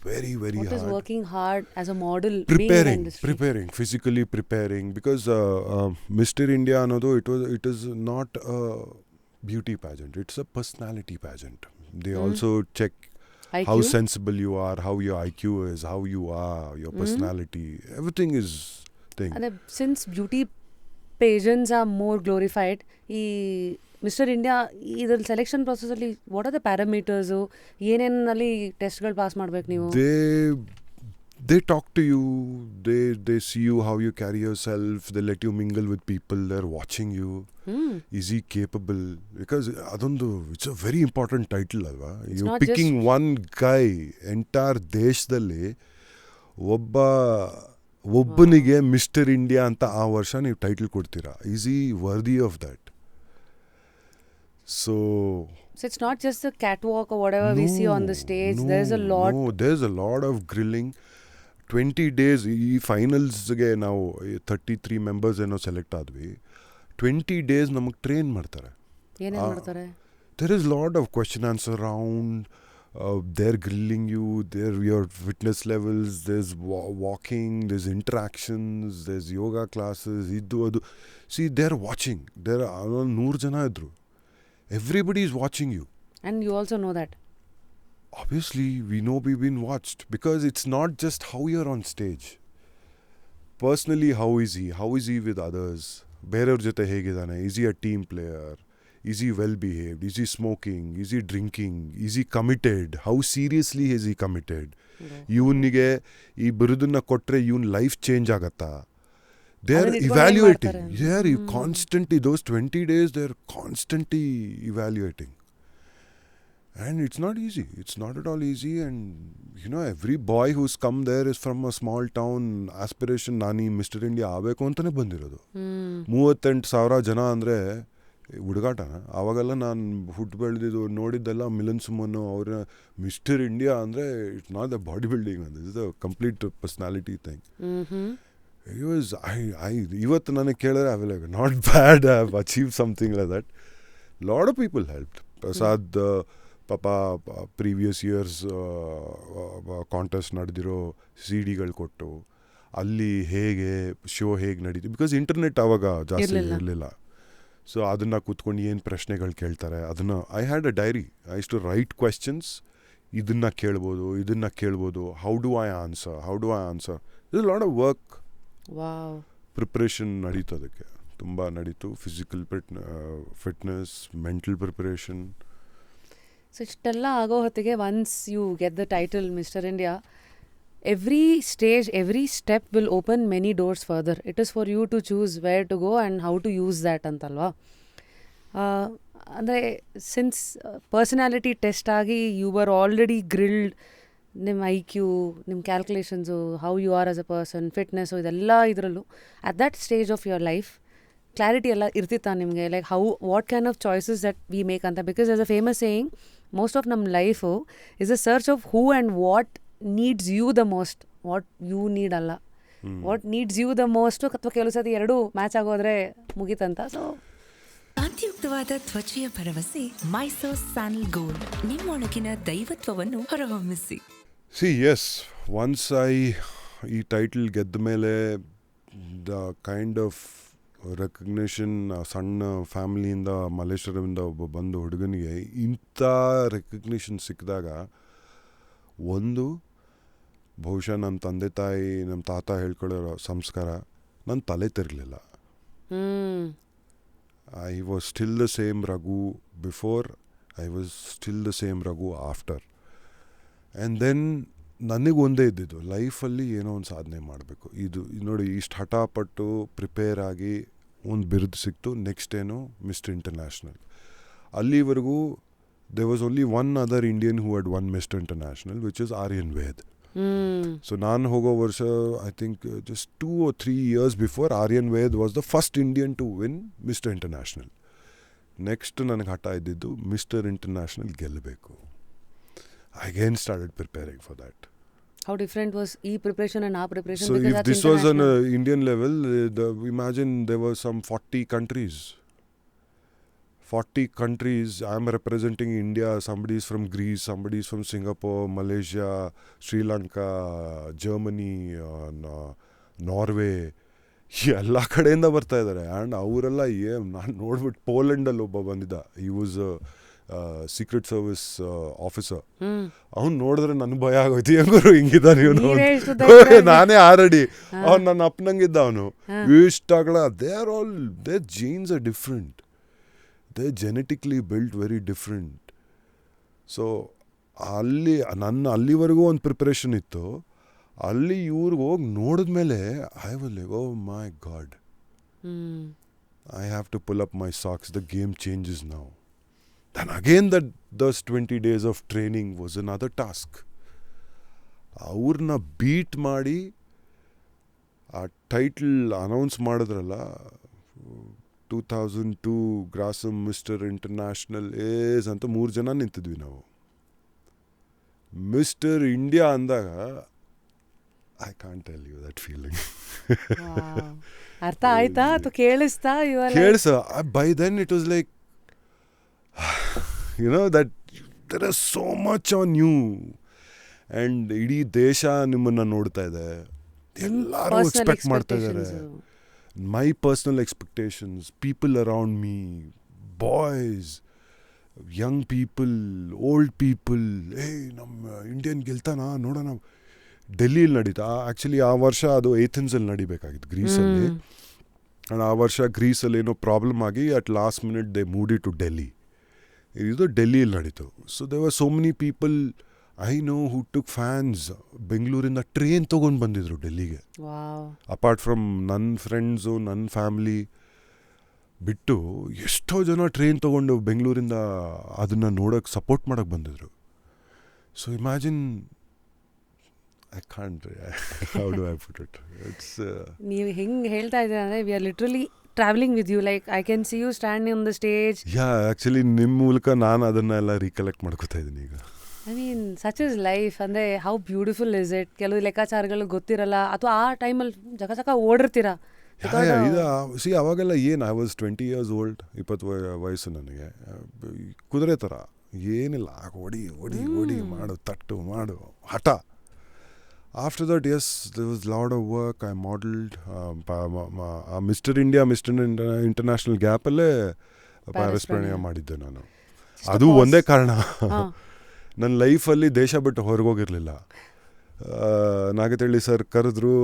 very what hard. Is working hard as a model? Preparing, physically preparing, because Mr. India another, it is not a beauty pageant, it's a personality pageant. They also check IQ? How sensible you are, how your IQ is, how you are, your personality, everything is thing. And since beauty pageants are more glorified, mister India ಇದ್ರಲ್ಲಿ ಸೆಲೆಕ್ಷನ್ ಪ್ರೊಸೆಸಲ್ಲಿ ವಾಟ್ ಆರ್ ದ ಪ್ಯಾರಾಮೀಟರ್ಸು, ಏನೇನಲ್ಲಿ ಟೆಸ್ಟ್ಗಳು ಪಾಸ್ ಮಾಡ್ಬೇಕು ನೀವು? They talk to you, they see you, how you carry yourself, they let you mingle with people, they're watching you. Is he capable? Because adondu, it's a very important title alva. You're picking one guy entire ದೇಶದಲ್ಲಿ ಒಬ್ಬನಿಗೆ ಮಿಸ್ಟರ್ ಇಂಡಿಯಾ ಅಂತ ಆ ವರ್ಷ ನೀವು ಟೈಟಲ್ ಕೊಡ್ತೀರಾ. Is he worthy of that? So it's not just the catwalk or whatever we see on the stage. There's a lot. No, there's a lot of grilling. 20 days ಈ ಫೈನಲ್ಸ್ಗೆ ನಾವು 33 ಮೆಂಬರ್ಸ್ ಏನೋ ಸೆಲೆಕ್ಟ್ ಆದ್ವಿ. 20 ಡೇಸ್ ನಮಗೆ ಟ್ರೈನ್ ಮಾಡ್ತಾರೆ. ಏನೇನು ಮಾಡ್ತಾರೆ? There is a lot of question answer round. They're grilling you. Your fitness levels. There's walking. There's interactions. There's yoga classes. Iddu adu. See, they're watching. There are 100 jana idru. Everybody is watching you. And you also know that. Obviously, we know we've been watched because it's not just how you're on stage. Personally, how is he? How is he with others? ಬೇರೆಯವ್ರ ಜೊತೆ ಹೇಗಿದ್ದಾನೆ? Is he a team player? Is he well behaved? Is he smoking? Is he drinking? Is he committed? How seriously is he committed? ಇವನಿಗೆ ಈ ಬಿರುದನ್ನ ಕೊಟ್ರೆ ಇವನ್ ಲೈಫ್ ಚೇಂಜ್ ಆಗತ್ತಾ? They are evaluating. They are constantly, those 20 days, they are constantly evaluating. And it's not easy. It's not at all easy. And, every boy who's come there is from a small town. Aspiration, Nani, Mr. India, ಆಗಬೇಕು ಅಂತಲೇ ಬಂದಿರೋದು. 38,000 ಜನ ಅಂದರೆ ಹುಡುಗಾಟನ. ಆವಾಗೆಲ್ಲ ನಾನು ಹುಟ್ಟು ಬೆಳೆದಿದ್ದು ನೋಡಿದ್ದೆಲ್ಲ ಮಿಲನ್ ಸುಮನ್ನು ಅವರ ಮಿಸ್ಟರ್ ಇಂಡಿಯಾ ಅಂದರೆ it's not the body building ಅಂತ, it's the complete personality thing. ಇವತ್ತು ನನಗೆ ಕೇಳಿದ್ರೆ I will not bad, I have achieve something like that. Lot of people helped. Prasad ಪಾಪ ಪ್ರೀವಿಯಸ್ ಇಯರ್ಸ್ ಕಾಂಟೆಸ್ಟ್ ನಡೆದಿರೋ ಸಿಡಿಗಳು ಕೊಟ್ಟು ಅಲ್ಲಿ ಹೇಗೆ ಶೋ ಹೇಗೆ ನಡೀತು, ಬಿಕಾಸ್ ಇಂಟರ್ನೆಟ್ ಆವಾಗ ಜಾಸ್ತಿ ಇರಲಿಲ್ಲ. ಸೊ ಅದನ್ನು ಕೂತ್ಕೊಂಡು ಏನು ಪ್ರಶ್ನೆಗಳು ಕೇಳ್ತಾರೆ ಅದನ್ನು I had a diary. I use to write questions. ಇದನ್ನು ಕೇಳ್ಬೋದು, how do I answer is lot of work. Preparation ನಡೀತು, ಅದಕ್ಕೆ ತುಂಬ ನಡೀತು. Physical fitness, mental preparation. So ಇಷ್ಟೆಲ್ಲ ಆಗೋ ಹೊತ್ತಿಗೆ once you get the title mister India, every stage, every step will open many doors further. It is for you to choose where to go and how to use that ಅಂತಲ್ವಾ. ಅಂದರೆ ಸಿನ್ಸ್ ಪರ್ಸನಾಲಿಟಿ ಟೆಸ್ಟ್ ಆಗಿ ಯು ವರ್ ಆಲ್ರೆಡಿ ಗ್ರಿಲ್ಡ್, ನಿಮ್ಮ IQ, ನಿಮ್ಮ calculations, how you are as a person, fitness, ಇದೆಲ್ಲ ಇದರಲ್ಲೂ at that stage of your life clarity ಎಲ್ಲ ಇರ್ತಿತ್ತಾ ನಿಮಗೆ? Like what kind of choices that we make ಅಂತ. Because as a famous saying, most of ನಮ್ಮ life is a search of who and what needs you the most, what you need ಅಲ್ಲ, what needs you the most. ಅಥವಾ ಕೆಲವು ಸತಿ ಎರಡು ಮ್ಯಾಚ್ ಆಗೋದ್ರೆ ಮುಗೀತಂತ. ಸೊ ಕಾಂತಿಯುಕ್ತವಾದ ತ್ವಚೆಯ ಭರವಸೆ ಮೈಸೂರ್ ಸ್ಯಾನಲ್ ಗೋಲ್ಡ್, ನಿಮ್ಮೊಳಗಿನ ದೈವತ್ವವನ್ನು ಹೊರಹೊಮ್ಮಿಸಿ. ಎಸ್, ಒನ್ಸ್ ಈ ಟೈಟಲ್ ಗೆದ್ದ ಮೇಲೆ ದ ಕೈಂಡ್ ಆಫ್ ರೆಕಗ್ನೇಷನ್, ಸಣ್ಣ ಫ್ಯಾಮಿಲಿಯಿಂದ ಮಲ್ಲೇಶ್ವರದಿಂದ ಒಬ್ಬ ಬಂದು ಹುಡುಗನಿಗೆ ಇಂಥ ರೆಕಗ್ನೇಷನ್ ಸಿಕ್ಕಿದಾಗ, ಒಂದು ಬಹುಶಃ ನಮ್ಮ ತಂದೆ ತಾಯಿ, ನಮ್ಮ ತಾತ ಹೇಳ್ಕೊಳ್ಳೋ ಸಂಸ್ಕಾರ ನನ್ನ ತಲೆ ತಿರ್ಗಲಿಲ್ಲ. I was still the same Raghu before, I was still the same Raghu after. And then ನನಗೊಂದೇ ಇದ್ದಿದ್ದು ಲೈಫಲ್ಲಿ ಏನೋ ಒಂದು ಸಾಧನೆ ಮಾಡಬೇಕು. ಇದು ನೋಡಿ, ಇಷ್ಟು ಹಠಪಟ್ಟು ಪ್ರಿಪೇರ್ ಆಗಿ ಒಂದು ಬಿರುದು ಸಿಕ್ತು. ನೆಕ್ಸ್ಟ್ ಏನು ಮಿಸ್ಟರ್ ಇಂಟರ್ನ್ಯಾಷನಲ್. ಅಲ್ಲಿವರೆಗೂ there was only one other Indian who had won Mr. International, which is Aryan Ved. So ನಾನು ಹೋಗೋ ವರ್ಷ, I think just 2 or 3 years before, Aryan Ved was the first Indian to win Mr. International. Next ನನಗೆ ಹಠ ಇದ್ದಿದ್ದು ಮಿಸ್ಟರ್ ಇಂಟರ್ನ್ಯಾಷನಲ್ ಗೆಲ್ಲಬೇಕು. I again started preparing for that. How different was ಈ preparation and our preparation? So if this was on Indian level, imagine there were some 40 countries. 40 countries. I'm representing India. Somebody is from Greece, somebody is from Singapore, Malaysia, Sri Lanka, Germany, Norway. ಎಲ್ಲ ಕಡೆಯಿಂದ ಬರ್ತಾ ಇದ್ದಾರೆ. ಆ್ಯಂಡ್ ಅವರೆಲ್ಲ ನಾನು ನೋಡ್ಬಿಟ್ಟು ಪೋಲೆಂಡಲ್ಲಿ ಒಬ್ಬ ಬಂದಿದ್ದ. ಈ ವಾಸ್ ಸೀಕ್ರೆಟ್ ಸರ್ವಿಸ್ ಆಫೀಸರ್. ಅವ್ನು ನೋಡಿದ್ರೆ ನನಗೆ ಭಯ ಆಗೋಯ್ತು, ಹೆಂಗರು ಹಿಂಗಿದ್ದಾನೆ ಇವನು, ನಾನೇ ಆಲ್ರೆಡಿ ಅವ್ನು ನನ್ನ ಅಪ್ಪನಂಗಿದ್ದ. ಅವನು ಇಷ್ಟಾಗಲ their genes are different. They're genetically built very different. So ಅಲ್ಲಿವರೆಗೂ ಒಂದು ಪ್ರಿಪ್ರೇಷನ್ ಇತ್ತು. ಅಲ್ಲಿ ಇವ್ರಿಗೆ ಹೋಗಿ ನೋಡಿದ್ಮೇಲೆ I was like, oh my God, I have to pull up my socks, the game changes now. Then again thus 20 days of training was another task. ಅವ್ರನ್ನ ಬೀಟ್ ಮಾಡಿ ಆ ಟೈಟಲ್ ಅನೌನ್ಸ್ ಮಾಡಿದ್ರಲ್ಲ, 2002 ಗ್ರಾಸಮ್ ಮಿಸ್ಟರ್ ಇಂಟರ್ನ್ಯಾಷನಲ್ ಏಸ್ ಅಂತ 3 ಜನ ನಿಂತಿದ್ವಿ ನಾವು. ಮಿಸ್ಟರ್ ಇಂಡಿಯಾ ಅಂದಾಗ I can't tell you that feeling. ಅರ್ಥ ಆಯ್ತಾ ಅಥವಾ ಕೇಳಿಸ್ತಾ? ಕೇಳಿಸ by then it was like that there is so much on you and ಇಡೀ ದೇಶ ನಿಮ್ಮನ್ನು ನೋಡ್ತಾ ಇದೆ, ಎಲ್ಲರೂ ಎಕ್ಸ್ಪೆಕ್ಟ್ ಮಾಡ್ತಾ ಇದ್ದಾರೆ. My personal expectations, people around me, boys, Young people, old people, ನಮ್ಮ ಇಂಡಿಯನ್ ಗೆಲ್ತಾನ ನೋಡೋಣ. ಡೆಲ್ಲಿಲಿ ನಡೀತಾ ಆ್ಯಕ್ಚುಲಿ ಆ ವರ್ಷ ಅದು ಏಥೆನ್ಸಲ್ಲಿ ನಡಿಬೇಕಾಗಿತ್ತು, ಗ್ರೀಸಲ್ಲಿ. ಆ್ಯಂಡ್ ಆ ವರ್ಷ ಗ್ರೀಸಲ್ಲಿ ಏನೋ ಪ್ರಾಬ್ಲಮ್ ಆಗಿ at last minute they moved it to Delhi. ಇದು ಡೆಲ್ಲಿಯಲ್ಲಿ ನಡೀತು. So they were so many people I know who took pains. ಬೆಂಗಳೂರಿಂದ ಟ್ರೈನ್ ತೊಗೊಂಡು ಬಂದಿದ್ರು ಡೆಲ್ಲಿಗೆ. ಅಪಾರ್ಟ್ ಫ್ರಮ್ ನನ್ನ ಫ್ರೆಂಡ್ಸು, ನನ್ನ ಫ್ಯಾಮ್ಲಿ ಬಿಟ್ಟು ಎಷ್ಟೋ ಜನ ಟ್ರೈನ್ ತೊಗೊಂಡು ಬೆಂಗಳೂರಿಂದ ಅದನ್ನು ನೋಡೋಕ್ಕೆ, ಸಪೋರ್ಟ್ ಮಾಡೋಕ್ಕೆ ಬಂದಿದ್ರು. So imagine, I can't, how do I put it. It's ನೀವು ಹೆಂಗೆ ಹೇಳ್ತಾ ಇದ್ದೀರಾ ಅಂದರೆ we are literally traveling with you, like I can see you standing on the stage. Actually ನಿಮ್ಮ ಮೂಲಕ ನಾನು ಅದನ್ನೆಲ್ಲ ರೀಕಲೆಕ್ಟ್ ಮಾಡ್ಕೋತಾ ಇದ್ದೀನಿ ಈಗ. I mean such is life. ಅಂದರೆ ಹೌ ಬ್ಯೂಟಿಫುಲ್ ಇಸ್ ಇಟ್. ಕೆಲವು ಲೆಕ್ಕಾಚಾರಗಳು ಗೊತ್ತಿರಲ್ಲ, ಅಥವಾ ಆ ಟೈಮಲ್ಲಿ ಜಕ ಓಡಿರ್ತೀರಾ. ಸಿ ಅವಾಗೆಲ್ಲ ಏನು, ಐ ವಾಸ್ 20 years old, 20 ವಯಸ್ಸು ನನಗೆ. ಕುದುರೆ ಥರ ಏನಿಲ್ಲ, ಓಡಿ ಓಡಿ ಓಡಿ ಮಾಡು, ತಟ್ಟು ಮಾಡು, ಹಠ. After that, yes, there was a lot of work. I modeled Mr. India, Mr. International ಗ್ಯಾಪಲ್ಲೇ ಪ್ಯಾರಿಸ್ ಪ್ರಣಯ ಮಾಡಿದ್ದೆ ನಾನು. ಅದು ಒಂದೇ ಕಾರಣ, ನನ್ನ ಲೈಫಲ್ಲಿ ದೇಶ ಬಿಟ್ಟು ಹೊರಗೋಗಿರಲಿಲ್ಲ. ನಾಗತಳ್ಳಿ ಸರ್ ಕರೆದ್ರು,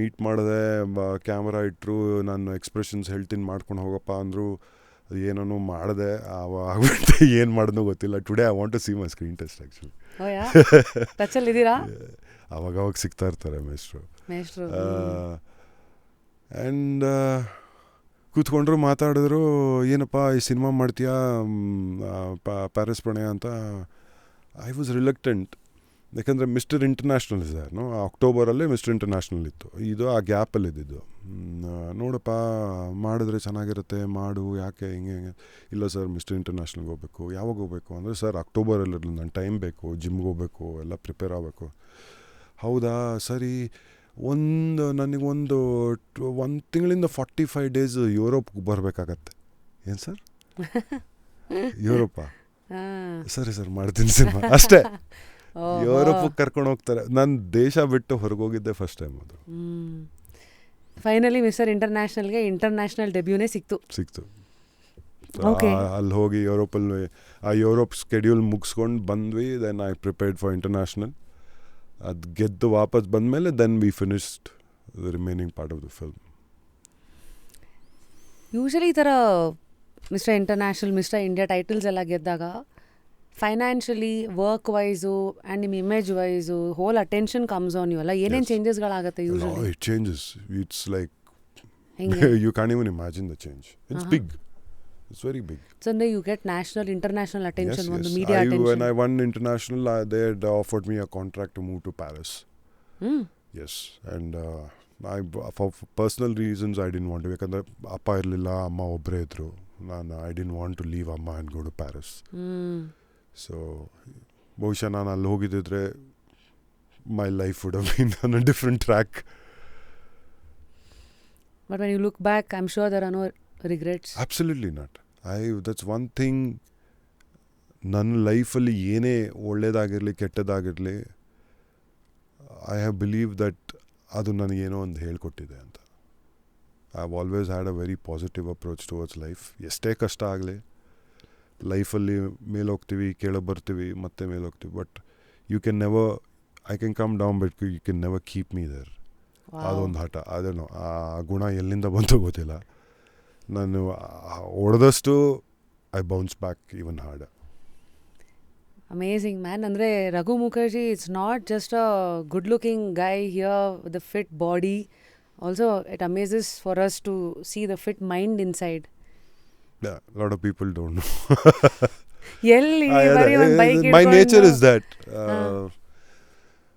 ಮೀಟ್ ಮಾಡಿದೆ, ಕ್ಯಾಮ್ರಾ ಇಟ್ಟರು, ನಾನು ಎಕ್ಸ್ಪ್ರೆಷನ್ಸ್ ಹೇಳ್ತೀನಿ ಮಾಡ್ಕೊಂಡು ಹೋಗಪ್ಪ ಅಂದರು. ಏನೋ ಮಾಡಿದೆ, ಆಗ್ಬಿಟ್ಟು ಏನು ಮಾಡಿದ್ನೋ ಗೊತ್ತಿಲ್ಲ. Today I want to see my screen test actually. ಅವಾಗ ಸಿಗ್ತಾ ಇರ್ತಾರೆ ಮೇಷ್ಟ್ರು. ಆ್ಯಂಡ್ ಕೂತ್ಕೊಂಡ್ರು, ಮಾತಾಡಿದ್ರು, ಏನಪ್ಪ ಈ ಸಿನಿಮಾ ಮಾಡ್ತೀಯಾ ಪ್ಯಾರಿಸ್ ಪ್ರಣಯ ಅಂತ. ಐ ವಾಸ್ ರಿಲಕ್ಟೆಂಟ್, ಯಾಕಂದರೆ ಮಿಸ್ಟರ್ ಇಂಟರ್ನ್ಯಾಷನಲ್ ಇದೆ, ಅಕ್ಟೋಬರಲ್ಲೇ ಮಿಸ್ಟರ್ ಇಂಟರ್ನ್ಯಾಷನಲ್ ಇತ್ತು. ಇದು ಆ ಗ್ಯಾಪಲ್ಲಿ ಇದ್ದಿದ್ದು. ನೋಡಪ್ಪ ಮಾಡಿದ್ರೆ ಚೆನ್ನಾಗಿರುತ್ತೆ, ಮಾಡು, ಯಾಕೆ ಹಿಂಗೆ ಇಲ್ಲ ಸರ್ ಮಿಸ್ಟರ್ ಇಂಟರ್ನ್ಯಾಷನಲ್ಗೆ ಹೋಗ್ಬೇಕು. ಯಾವಾಗ ಹೋಗ್ಬೇಕು ಅಂದರೆ, ಸರ್ ಅಕ್ಟೋಬರಲ್ಲಿ ನನ್ನ ಟೈಮ್ ಬೇಕು, ಜಿಮ್ಗೆ ಹೋಗ್ಬೇಕು, ಎಲ್ಲ ಪ್ರಿಪೇರ್ ಆಗಬೇಕು. ಹೌದಾ, ಸರಿ, ನನಗೊಂದು 1 ತಿಂಗಳಿಂದ 45 days ಯುರೋಪ್ಗೆ ಬರಬೇಕಾಗತ್ತೆ. ಏನು ಸರ್ ಯುರೋಪಾ? ಸರಿ ಸರ್ ಮಾಡ್ತೀನಿ ಸಿನಿಮಾ, ಅಷ್ಟೇ. ಯುರೋಪಿಗೆ ಕರ್ಕೊಂಡು ಹೋಗ್ತಾರೆ. ನಾನು ದೇಶ ಬಿಟ್ಟು ಹೊರಗೋಗಿದ್ದೆ ಫಸ್ಟ್ ಟೈಮ್. ಅದು ಫೈನಲಿ ಮಿಸ್ಟರ್ ಇಂಟರ್ನ್ಯಾಷನಲ್ಗೆ ಇಂಟರ್ನ್ಯಾಷನಲ್ ಡೆಬ್ಯೂನೇ ಸಿಕ್ತು. ಅಲ್ಲಿ ಹೋಗಿ ಯುರೋಪಲ್ಲಿ ಆ ಯುರೋಪ್ ಸ್ಕೆಡ್ಯೂಲ್ ಮುಗಿಸ್ಕೊಂಡು ಬಂದ್ವಿ. Then I prepared for international. ಅದು ಗೆದ್ದು ವಾಪಸ್ ಬಂದಮೇಲೆ then we finished the remaining part of the film. Usually ಈ ಥರ mister international, mister India titles ಎಲ್ಲ ಗೆದ್ದಾಗ ಫೈನಾನ್ಷಿಯಲಿ, ವರ್ಕ್ ವೈಸು ಆ್ಯಂಡ್ ನಿಮ್ಮ image wise hole attention comes on you ಅಲ್ಲ. ಏನೇನು ಚೇಂಜಸ್ಗಳಾಗುತ್ತೆ usually? It changes. It's like you can even imagine the change. It's big. It's very big. So then you get national, international attention, one media attention. When I won international, they had offered me a contract to move to Paris. Yes, and for personal reasons I didn't want to. Because appa irlilla, amma obbre idru. I didn't want to leave amma and go to Paris. So ಬಹುಶಃ ನಾನು ಅಲ್ಲಿ ಹೋಗಿದ್ದಿದ್ರೆ my life would have been on a different track. But when you look back, I'm sure there are no regrets. Absolutely not. That's one thing. ನನ್ನ ಲೈಫಲ್ಲಿ ಏನೇ ಒಳ್ಳೇದಾಗಿರಲಿ ಕೆಟ್ಟದಾಗಿರಲಿ, ಐ ಹ್ಯಾವ್ ಬಿಲೀವ್ ದಟ್ ಅದು ನನಗೇನೋ ಒಂದು ಹೇಳ್ಕೊಟ್ಟಿದೆ ಅಂತ. I have always had a very positive approach towards life. ಎಷ್ಟೇ ಕಷ್ಟ ಆಗಲಿ ಲೈಫಲ್ಲಿ ಮೇಲೋಗ್ತೀವಿ, ಕೆಳಗೆ ಬರ್ತೀವಿ, ಮತ್ತೆ ಮೇಲೋಗ್ತೀವಿ. But you can never, I can come down but you can never keep me there. ಅದೊಂದು ಹಠ, ಅದೇನೋ ಆ ಗುಣ ಎಲ್ಲಿಂದ ಬಂತು ಗೊತ್ತಿಲ್ಲ. ನಾನು ಹೊಡೆದಷ್ಟು I bounce back even hard. Amazing man. ಅಂದರೆ Raghu Mukherjee it's not just a good looking guy here with the fit body. Also it amazes for us to see the fit mind inside. Yeah, a lot of people don't know. ಎಲ್ಲಿ ಬರೀ ಒಂದು bike my nature is that.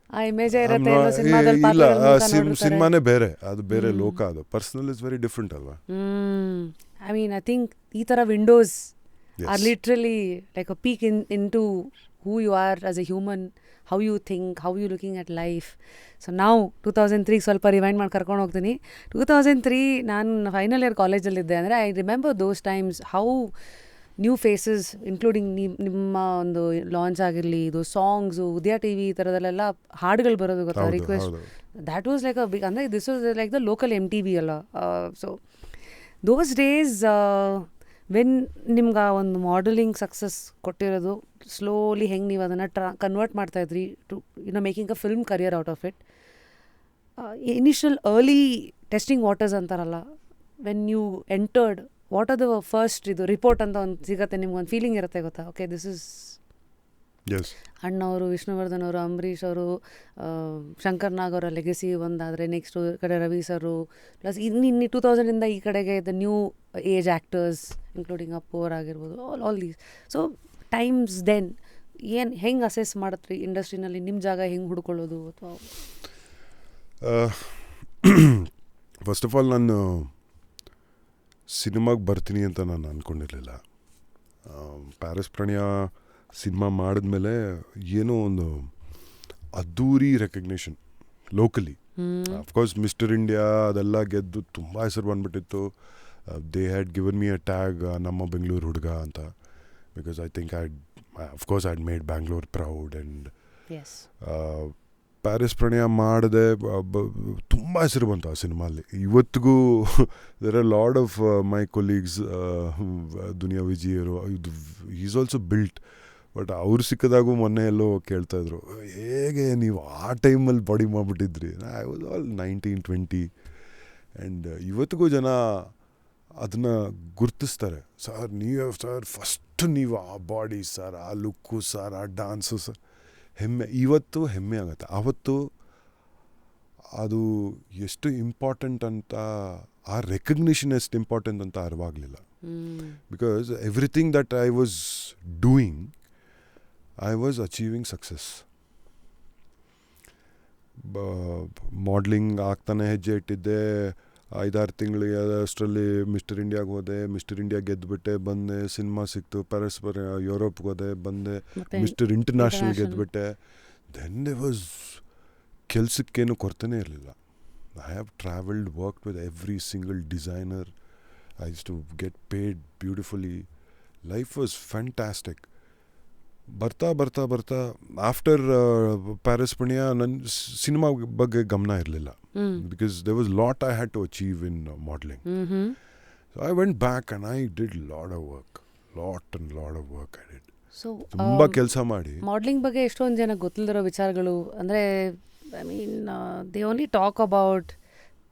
ಆ ಇಮೇಜೇ ಇರುತ್ತೆ ಎಲ್ಲೋ ಸಿನಿಮಾದಲ್ಲಿ ಇಲ್ಲ ಪಾತ್ರಗಳನ್ನ ಸಿನಿಮಾನೇ ಬೇರೆ, ಅದು ಬೇರೆ ಲೋಕ, ಅದು ಪರ್ಸನಲ್ ಇಸ್ ವೆರಿ ಡಿಫ್ರೆಂಟ್ ಅಲ್ವಾ. ಐ ಮೀನ್ ಐ ಥಿಂಕ್ ಈ ಥರ windows Yes. Are literally like a peek into who you are as a human, how you think, how you looking at life. So ನಾವು 2003 ಸ್ವಲ್ಪ ರಿವೈಂಡ್ ಮಾಡಿ ಕರ್ಕೊಂಡು ಹೋಗ್ತೀನಿ. 2003 ನಾನು ಫೈನಲ್ ಇಯರ್ ಕಾಲೇಜಲ್ಲಿದ್ದೆ. ಅಂದರೆ I remember those times how new faces including ನಿಮ್ಮ ಒಂದು ಲಾಂಚ್ ಆಗಿರಲಿ, ಇದು ಸಾಂಗ್ಸು, ಉದಯ ಟಿ ವಿ ಈ ಥರದಲ್ಲೆಲ್ಲ ಹಾಡುಗಳು ಬರೋದು ಗೊತ್ತಾ, request. That was like a big, ಅಂದರೆ this was like the local MTV ಅಲ್ಲ. ಸೊ ದೋಸ್ ಡೇಸ್ ವೆನ್ ನಿಮ್ಗೆ ಆ ಒಂದು ಮಾಡಲಿಂಗ್ ಸಕ್ಸಸ್ ಕೊಟ್ಟಿರೋದು, ಸ್ಲೋಲಿ ಹೆಂಗೆ ನೀವು ಅದನ್ನು ಕನ್ವರ್ಟ್ ಮಾಡ್ತಾಯಿದ್ರಿ to making a film career out of it. Initial early testing waters ಅಂತಾರಲ್ಲ, when you entered, what are the first ಇದು ರಿಪೋರ್ಟ್ ಅಂತ ಒಂದು ಸಿಗುತ್ತೆ, ನಿಮ್ಗೊಂದು ಫೀಲಿಂಗ್ ಇರುತ್ತೆ ಗೊತ್ತಾ, ಓಕೆ ದಿಸ್ ಇಸ್ ಅಣ್ಣವರು, ವಿಷ್ಣುವರ್ಧನ್ ಅವರು, ಅಂಬರೀಷ್ ಅವರು, ಶಂಕರ್ ನಾಗ್ ಅವರ ಲೆಗಸಿ ಒಂದಾದರೆ, ನೆಕ್ಸ್ಟು ಕಡೆ ರವಿ ಸರು, ಪ್ಲಸ್ ಇನ್ನು 2000 ಈ ಕಡೆಗೆ the new age actors including Appu ಅವರಾಗಿರ್ಬೋದು, all these. So times then ಹೆಂಗೆ ಅಸೆಸ್ ಮಾಡತ್ರಿ ಇಂಡಸ್ಟ್ರಿನಲ್ಲಿ ನಿಮ್ಮ ಜಾಗ ಹೆಂಗೆ ಹುಡ್ಕೊಳ್ಳೋದು ಅಥವಾ? ಫಸ್ಟ್ ಆಫ್ ಆಲ್ ನಾನು ಸಿನಿಮಾಗೆ ಬರ್ತೀನಿ ಅಂತ ನಾನು ಅಂದ್ಕೊಂಡಿರಲಿಲ್ಲ. ಪ್ಯಾರಿಸ್ ಪ್ರಣಯ ಸಿನಿಮಾ ಮಾಡಿದ್ಮೇಲೆ ಏನೋ ಒಂದು ಅದ್ದೂರಿ recognition locally. Of course mister India ಅದೆಲ್ಲ ಗೆದ್ದು ತುಂಬ ಹೆಸರು ಬಂದ್ಬಿಟ್ಟಿತ್ತು. They had given me a tag ನಮ್ಮ ಬೆಂಗಳೂರು ಹುಡುಗ ಅಂತ, because I think of course I had made Bangalore proud. And Paris Pranaya ಮಾಡಿದೆ, ತುಂಬ ಹೆಸರು ಬಂತು ಆ ಸಿನಿಮಾಲಿ. ಇವತ್ತಿಗೂ there are lot of my colleagues, Duniya ವಿಜಯರು, ಇದು ಈಸ್ ಆಲ್ಸೋ ಬಿಲ್ಟ್. ಬಟ್ ಅವ್ರು ಸಿಕ್ಕಿದಾಗೂ ಮೊನ್ನೆ ಎಲ್ಲೋ ಕೇಳ್ತಾಯಿದ್ರು, ಹೇಗೆ ನೀವು ಆ ಟೈಮಲ್ಲಿ ಬಾಡಿ ಮಾಡಿಬಿಟ್ಟಿದ್ರಿ. I was all 19-20. ಆ್ಯಂಡ್ ಇವತ್ತಿಗೂ ಜನ ಅದನ್ನು ಗುರ್ತಿಸ್ತಾರೆ. ಸರ್ ನೀವು ಸರ್ ಫಸ್ಟ್ ನೀವು ಆ ಬಾಡಿ ಸರ್, ಆ ಲುಕ್ಕು ಸರ್, ಆ ಡ್ಯಾನ್ಸು ಸರ್, ಹೆಮ್ಮೆ. ಇವತ್ತು ಹೆಮ್ಮೆ ಆಗುತ್ತೆ. ಆವತ್ತು ಅದು ಎಷ್ಟು ಇಂಪಾರ್ಟೆಂಟ್ ಅಂತ, ಆ ರೆಕಗ್ನಿಷನ್ ಎಷ್ಟು ಇಂಪಾರ್ಟೆಂಟ್ ಅಂತ ಅರಿವಾಗಲಿಲ್ಲ. Because everything that I was doing, I was achieving success. Modelling ಆಗ್ತಾನೆ ಹೆಜ್ಜೆ ಇಟ್ಟಿದ್ದೆ. 5-6 ತಿಂಗಳಿಗೆ ಅಷ್ಟರಲ್ಲಿ ಮಿಸ್ಟರ್ ಇಂಡಿಯಾಗೆ ಹೋದೆ, ಮಿಸ್ಟರ್ ಇಂಡಿಯಾ ಗೆದ್ದುಬಿಟ್ಟೆ, ಬಂದೆ, ಸಿನಿಮಾ ಸಿಕ್ತು, ಪರಸ್ಪರ ಯುರೋಪ್ಗೆ ಹೋದೆ, ಬಂದೆ, ಮಿಸ್ಟರ್ ಇಂಟರ್ನ್ಯಾಷನಲ್ ಗೆದ್ದುಬಿಟ್ಟೆ. ದೆನ್ ದೆ ವಾಸ್ ಕೆಲಸಕ್ಕೇನು ಕೊರತೆನೇ ಇರಲಿಲ್ಲ. I have travelled, worked with every single designer. I use to get paid beautifully. Life was fantastic. ಬರ್ತಾ ಬರ್ತಾ ಬರ್ತಾ ಆಫ್ಟರ್ ಪ್ಯಾರಿಸ್ ಪುಣ್ಯ ನನ್ನ ಸಿನಿಮಾ ಬಗ್ಗೆ ಗಮನ ಇರಲಿಲ್ಲ, because there was lot I had to achieve in modelling. So I went back and I did lot of work I did. So ತುಂಬ ಕೆಲಸ ಮಾಡಿ. ಮಾಡಲಿಂಗ್ ಬಗ್ಗೆ ಎಷ್ಟೊಂದು ಜನ ಗೊತ್ತಿಲ್ಲದಿರೋ ವಿಚಾರಗಳು ಅಂದರೆ, I mean they only talk about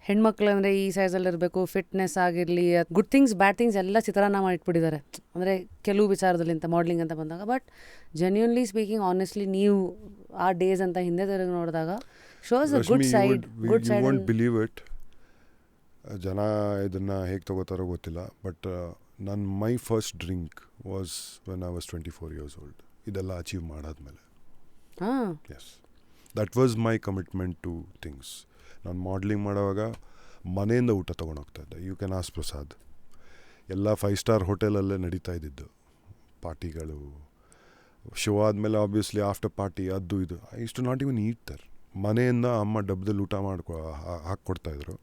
ಹೆಣ್ಮಕ್ಳು ಅಂದರೆ ಈ ಸೈಜಲ್ಲಿ ಇರಬೇಕು, ಫಿಟ್ನೆಸ್ ಆಗಿರಲಿ, ಗುಡ್ ಥಿಂಗ್ಸ್ ಬ್ಯಾಡ್ ಥಿಂಗ್ಸ್ ಎಲ್ಲ ಚಿತ್ರಾನ್ನ ಮಾಡಿಟ್ಬಿಟ್ಟಿದ್ದಾರೆ ಅಂದರೆ ಕೆಲವು ವಿಚಾರದಲ್ಲಿ ಅಂತ ಮಾಡಲಿಂಗ್ ಅಂತ ಬಂದಾಗ. ಬಟ್ ಜೆನ್ಯೂನ್ಲಿ ಸ್ಪೀಕಿಂಗ್, ಆನೆಸ್ಟ್ಲಿ ನೀವು ಆ ಡೇಸ್ ಅಂತ ಹಿಂದೆ ತಿರುಗಿ ನೋಡಿದಾಗ shows a good side. You won't believe it. ಜನ ಇದನ್ನು ಹೇಗೆ ತಗೋತಾರೋ ಗೊತ್ತಿಲ್ಲ, but my first drink was when I was 24 years old. ಇದೆಲ್ಲ ಅಚೀವ್ ಮಾಡಾದ್ಮೇಲೆ. Yes, that was my commitment to things. ನಾನು ಮಾಡಲಿಂಗ್ ಮಾಡೋವಾಗ ಮನೆಯಿಂದ ಊಟ ತೊಗೊಂಡೋಗ್ತಾಯಿದ್ದೆ. You can ask Prasad. ಎಲ್ಲ 5 star ಹೋಟೆಲಲ್ಲೇ ನಡೀತಾ ಇದ್ದಿದ್ದು ಪಾರ್ಟಿಗಳು. ಶೋ ಆದಮೇಲೆ ಆಬ್ವಿಯಸ್ಲಿ ಆಫ್ಟರ್ ಪಾರ್ಟಿ ಅದು ಇದು. I use to not even eat there. ಮನೆಯಿಂದ ಅಮ್ಮ ಡಬ್ಬದಲ್ಲಿ ಊಟ ಹಾಕ್ಕೊಡ್ತಾಯಿದ್ರು.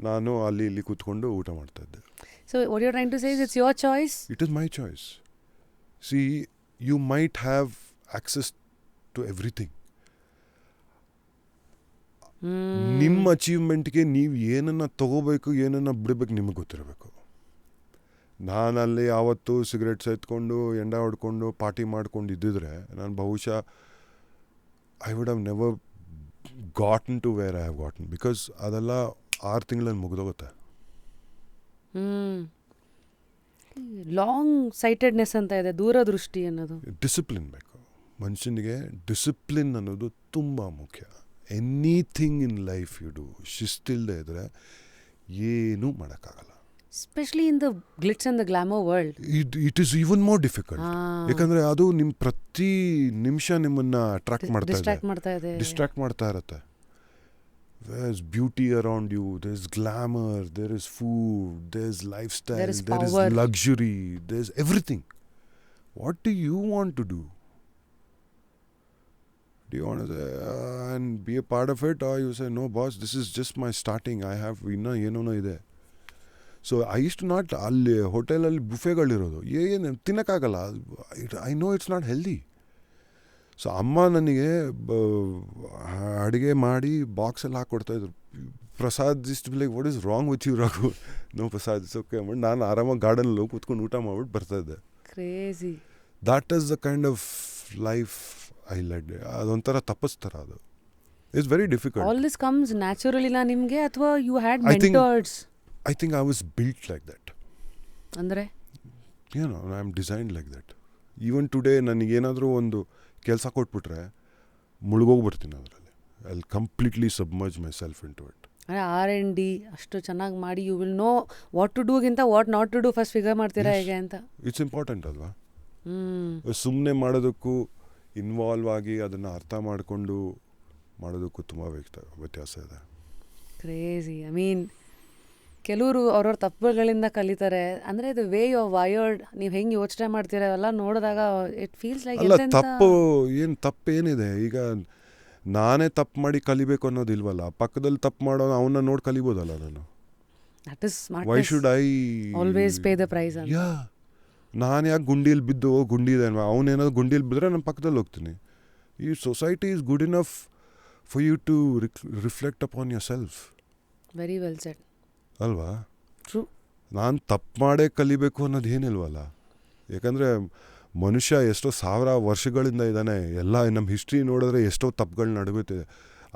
ನಾನು ಅಲ್ಲಿ ಇಲ್ಲಿ ಕೂತ್ಕೊಂಡು ಊಟ ಮಾಡ್ತಾಯಿದ್ದೆ. So what you are trying to say is it's your choice? It is my choice. See, you might have access to everything. ನಿಮ್ಮ ಅಚೀವ್ಮೆಂಟ್ಗೆ ನೀವು ಏನನ್ನು ತೊಗೋಬೇಕು, ಏನನ್ನು ಬಿಡಬೇಕು ನಿಮಗೆ ಗೊತ್ತಿರಬೇಕು. ನಾನಲ್ಲಿ ಯಾವತ್ತೂ ಸಿಗರೇಟ್ ಸೇತ್ಕೊಂಡು ಎಂಡ ಹೊಡ್ಕೊಂಡು ಪಾರ್ಟಿ ಮಾಡ್ಕೊಂಡು ಇದ್ದಿದ್ರೆ ನಾನು ಬಹುಶಃ I would have never gotten to where I have gotten. Because ಅದೆಲ್ಲ 6 ತಿಂಗಳಲ್ಲಿ ಮುಗಿದೋಗುತ್ತೆ. ಲಾಂಗ್ ಸೈಟೆಡ್ನೆಸ್ ಅಂತ ಇದೆ, ದೂರದೃಷ್ಟಿ ಅನ್ನೋದು. ಡಿಸಿಪ್ಲಿನ್ ಬೇಕು ಮನುಷ್ಯನಿಗೆ. ಡಿಸಿಪ್ಲಿನ್ ಅನ್ನೋದು ತುಂಬ ಮುಖ್ಯ. Anything in life you do ಶಿಸ್ತಿಲ್ಲದೆ ಇದ್ದರೆ ಏನೂ ಮಾಡೋಕ್ಕಾಗಲ್ಲ. Especially in the glitz and the glamour world. It is even more difficult. ಯಾಕಂದರೆ ಅದು ನಿಮ್ಮ ಪ್ರತಿ ನಿಮಿಷ ನಿಮ್ಮನ್ನು ಡಿಸ್ಟ್ರಾಕ್ಟ್ ಮಾಡ್ತಾ ಇರುತ್ತೆ. There's beauty around you, there's glamour, there is food, there's lifestyle, there is luxury, there's everything. What do you want to do? Do you want to say, and be a part of it, or you say, no boss, this is just my starting, I have ಏನೋ ಇದೆ. So I use to not, ಅಲ್ಲಿ ಹೋಟೆಲಲ್ಲಿ ಬುಫೆಗಳಿರೋದು ಏನು ತಿನ್ನೋಕ್ಕಾಗಲ್ಲ. I know it's not healthy. So ಅಮ್ಮ ನನಗೆ ಅಡುಗೆ ಮಾಡಿ ಬಾಕ್ಸಲ್ಲಿ ಹಾಕ್ಕೊಡ್ತಾಯಿದ್ರು. ಪ್ರಸಾದ್ ಇಷ್ಟು like what is wrong with you Raghu, no Prasad it's okay ಅಂದ್ಬಿಟ್ಟು ನಾನು ಆರಾಮಾಗಿ ಗಾರ್ಡನಲ್ಲಿ ಹೋಗಿ ಕೂತ್ಕೊಂಡು ಊಟ ಮಾಡ್ಬಿಟ್ಟು ಬರ್ತಾಯಿದ್ದೆ. Crazy. That is the kind of life I led. ಅದೊಂಥರ ತಪಸ್ತರ. ಅದು it's very difficult. All this comes ನ್ಯಾಚುರಲಿನಾ ನಿಮಗೆ, ಅಥವಾ you had mentors? I think I was built like that. ಅಂದರೆ I am designed like that. Even today ನನಗೇನಾದರೂ ಒಂದು ಕೆಲಸ ಕೊಟ್ಬಿಟ್ರೆ ಮುಳುಗೋಗ್ಬಿಡ್ತೀನಿ ಅದರಲ್ಲಿ. I will completely submerge myself into it. R&D ಅಷ್ಟು ಚೆನ್ನಾಗಿ ಮಾಡಿ you will know what to ಡೂಗಿಂತ what not to do first figure ಮಾಡ್ತೀರಾ ಹೇಗೆ ಅಂತ. ಇಟ್ಸ್ ಇಂಪಾರ್ಟೆಂಟ್ ಅಲ್ವಾ? ಸುಮ್ಮನೆ ಮಾಡೋದಕ್ಕೂ ಇನ್ವಾಲ್ವ್ ಆಗಿ ಅದನ್ನು ಅರ್ಥ ಮಾಡಿಕೊಂಡು ಮಾಡೋದಕ್ಕೂ ತುಂಬ ವ್ಯತ್ಯಾಸ ಇದೆ. ಕ್ರೇಜಿ. ಐ ಮೀನ್ ಕೆಲವರು ಅವ್ರವ್ರ ತಪ್ಪುಗಳಿಂದ ಕಲಿತಾರೆ. ಅಂದರೆ ಇದು ವೇ ಯು ಆರ್ ವಯರ್ಡ್, ನೀವು ಹೆಂಗೆ ಯೋಚನೆ ಮಾಡ್ತೀರ ಎಲ್ಲ ನೋಡಿದಾಗ ಇಟ್ ಫೀಲ್ಸ್ ಲೈಕ್. ಅಲ್ಲ, ತಪ್ಪೇನಿದೆ? ಈಗ ನಾನೇ ತಪ್ಪು ಮಾಡಿ ಕಲಿಬೇಕು ಅನ್ನೋದಿಲ್ವಲ್ಲ. ಪಕ್ಕದಲ್ಲಿ ತಪ್ಪು ಮಾಡೋ ಅವನ್ನ ನೋಡಿ ಕಲಿಬೋದಲ್ಲ ನಾನು. That is smart. Why should I always pay the price? Yeah, ನಾನು ಯಾಕೆ ಗುಂಡೀಲಿ ಬಿದ್ದು ಗುಂಡಿ ಇದೆ ಅವನೇನಾದ್ರು ಗುಂಡೀಲಿ ಬಿದ್ದರೆ ನಾನು ಪಕ್ಕದಲ್ಲಿ ಹೋಗ್ತೀನಿ. ಈ society is good enough for you to reflect upon your self. Very well said. ಅಲ್ವಾ? ಟ್ರೂ. ನಾನು ತಪ್ಪು ಮಾಡೇ ಕಲಿಬೇಕು ಅನ್ನೋದು ಏನಿಲ್ವಲ್ಲ. ಯಾಕಂದರೆ ಮನುಷ್ಯ ಎಷ್ಟೋ ಸಾವಿರ ವರ್ಷಗಳಿಂದ ಇದ್ದಾನೆ. ಎಲ್ಲ ನಮ್ಮ ಹಿಸ್ಟ್ರಿ ನೋಡಿದ್ರೆ ಎಷ್ಟೋ ತಪ್ಪುಗಳು ನಡಗುತ್ತಿದೆ.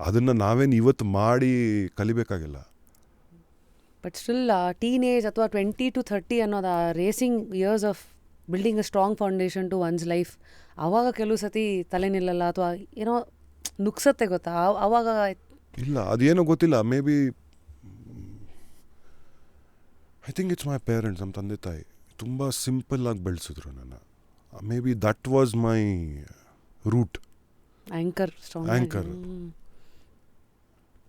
ಅದನ್ನು ನಾವೇನು ಇವತ್ತು ಮಾಡಿ ಕಲಿಬೇಕಾಗಿಲ್ಲ. ಬಟ್ ಸ್ಟಿಲ್ ಟೀನೇಜ್ ಅಥವಾ 20 to 30 ಅನ್ನೋದು racing years of building a strong foundation to one's life. ಆವಾಗ ಕೆಲವು ಸತಿ ತಲೆ ನಿಲ್ಲಲ್ಲ ಅಥವಾ ಏನೋ ನುಗ್ಸತ್ತೆ, ಗೊತ್ತಾ? ಆವಾಗ ಇಲ್ಲ, ಅದೇನೋ ಗೊತ್ತಿಲ್ಲ. Maybe I think it's my parents, ನಮ್ಮ ತಂದೆ ತಾಯಿ ತುಂಬ ಸಿಂಪಲ್ಲಾಗಿ ಬೆಳೆಸಿದ್ರು ನನ್ನ. Maybe that was my root, anchor.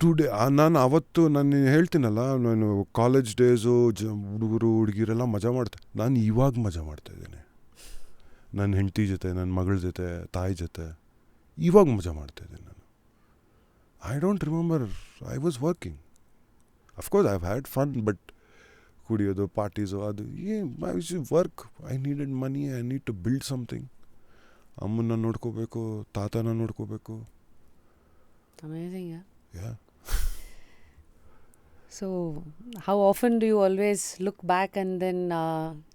Today ನಾನು ಅವತ್ತು ನಾನು ಹೇಳ್ತೀನಲ್ಲ, ನಾನು ಕಾಲೇಜ್ ಡೇಸು ಹುಡುಗರು ಹುಡುಗಿರೆಲ್ಲ ಮಜಾ ಮಾಡ್ತಾರೆ. ನಾನು ಇವಾಗ ಮಜಾ ಮಾಡ್ತಾಯಿದ್ದೇನೆ. ನನ್ನ ಹೆಂಡತಿ ಜೊತೆ, ನನ್ನ ಮಗಳ ಜೊತೆ, ತಾಯಿ ಜೊತೆ ಇವಾಗ ಮಜಾ ಮಾಡ್ತಾಯಿದ್ದೇನೆ ನಾನು. I don't remember I was working. Of course I have had fun, but ಕುಡಿಯೋದು, ಪಾರ್ಟೀಸು, ಅದು work. I needed money, I need to build something. ಅಮ್ಮನ್ನ ನೋಡ್ಕೋಬೇಕು, ತಾತನ ನೋಡ್ಕೋಬೇಕು. Amazing. Yeah. So how often do you always look back and then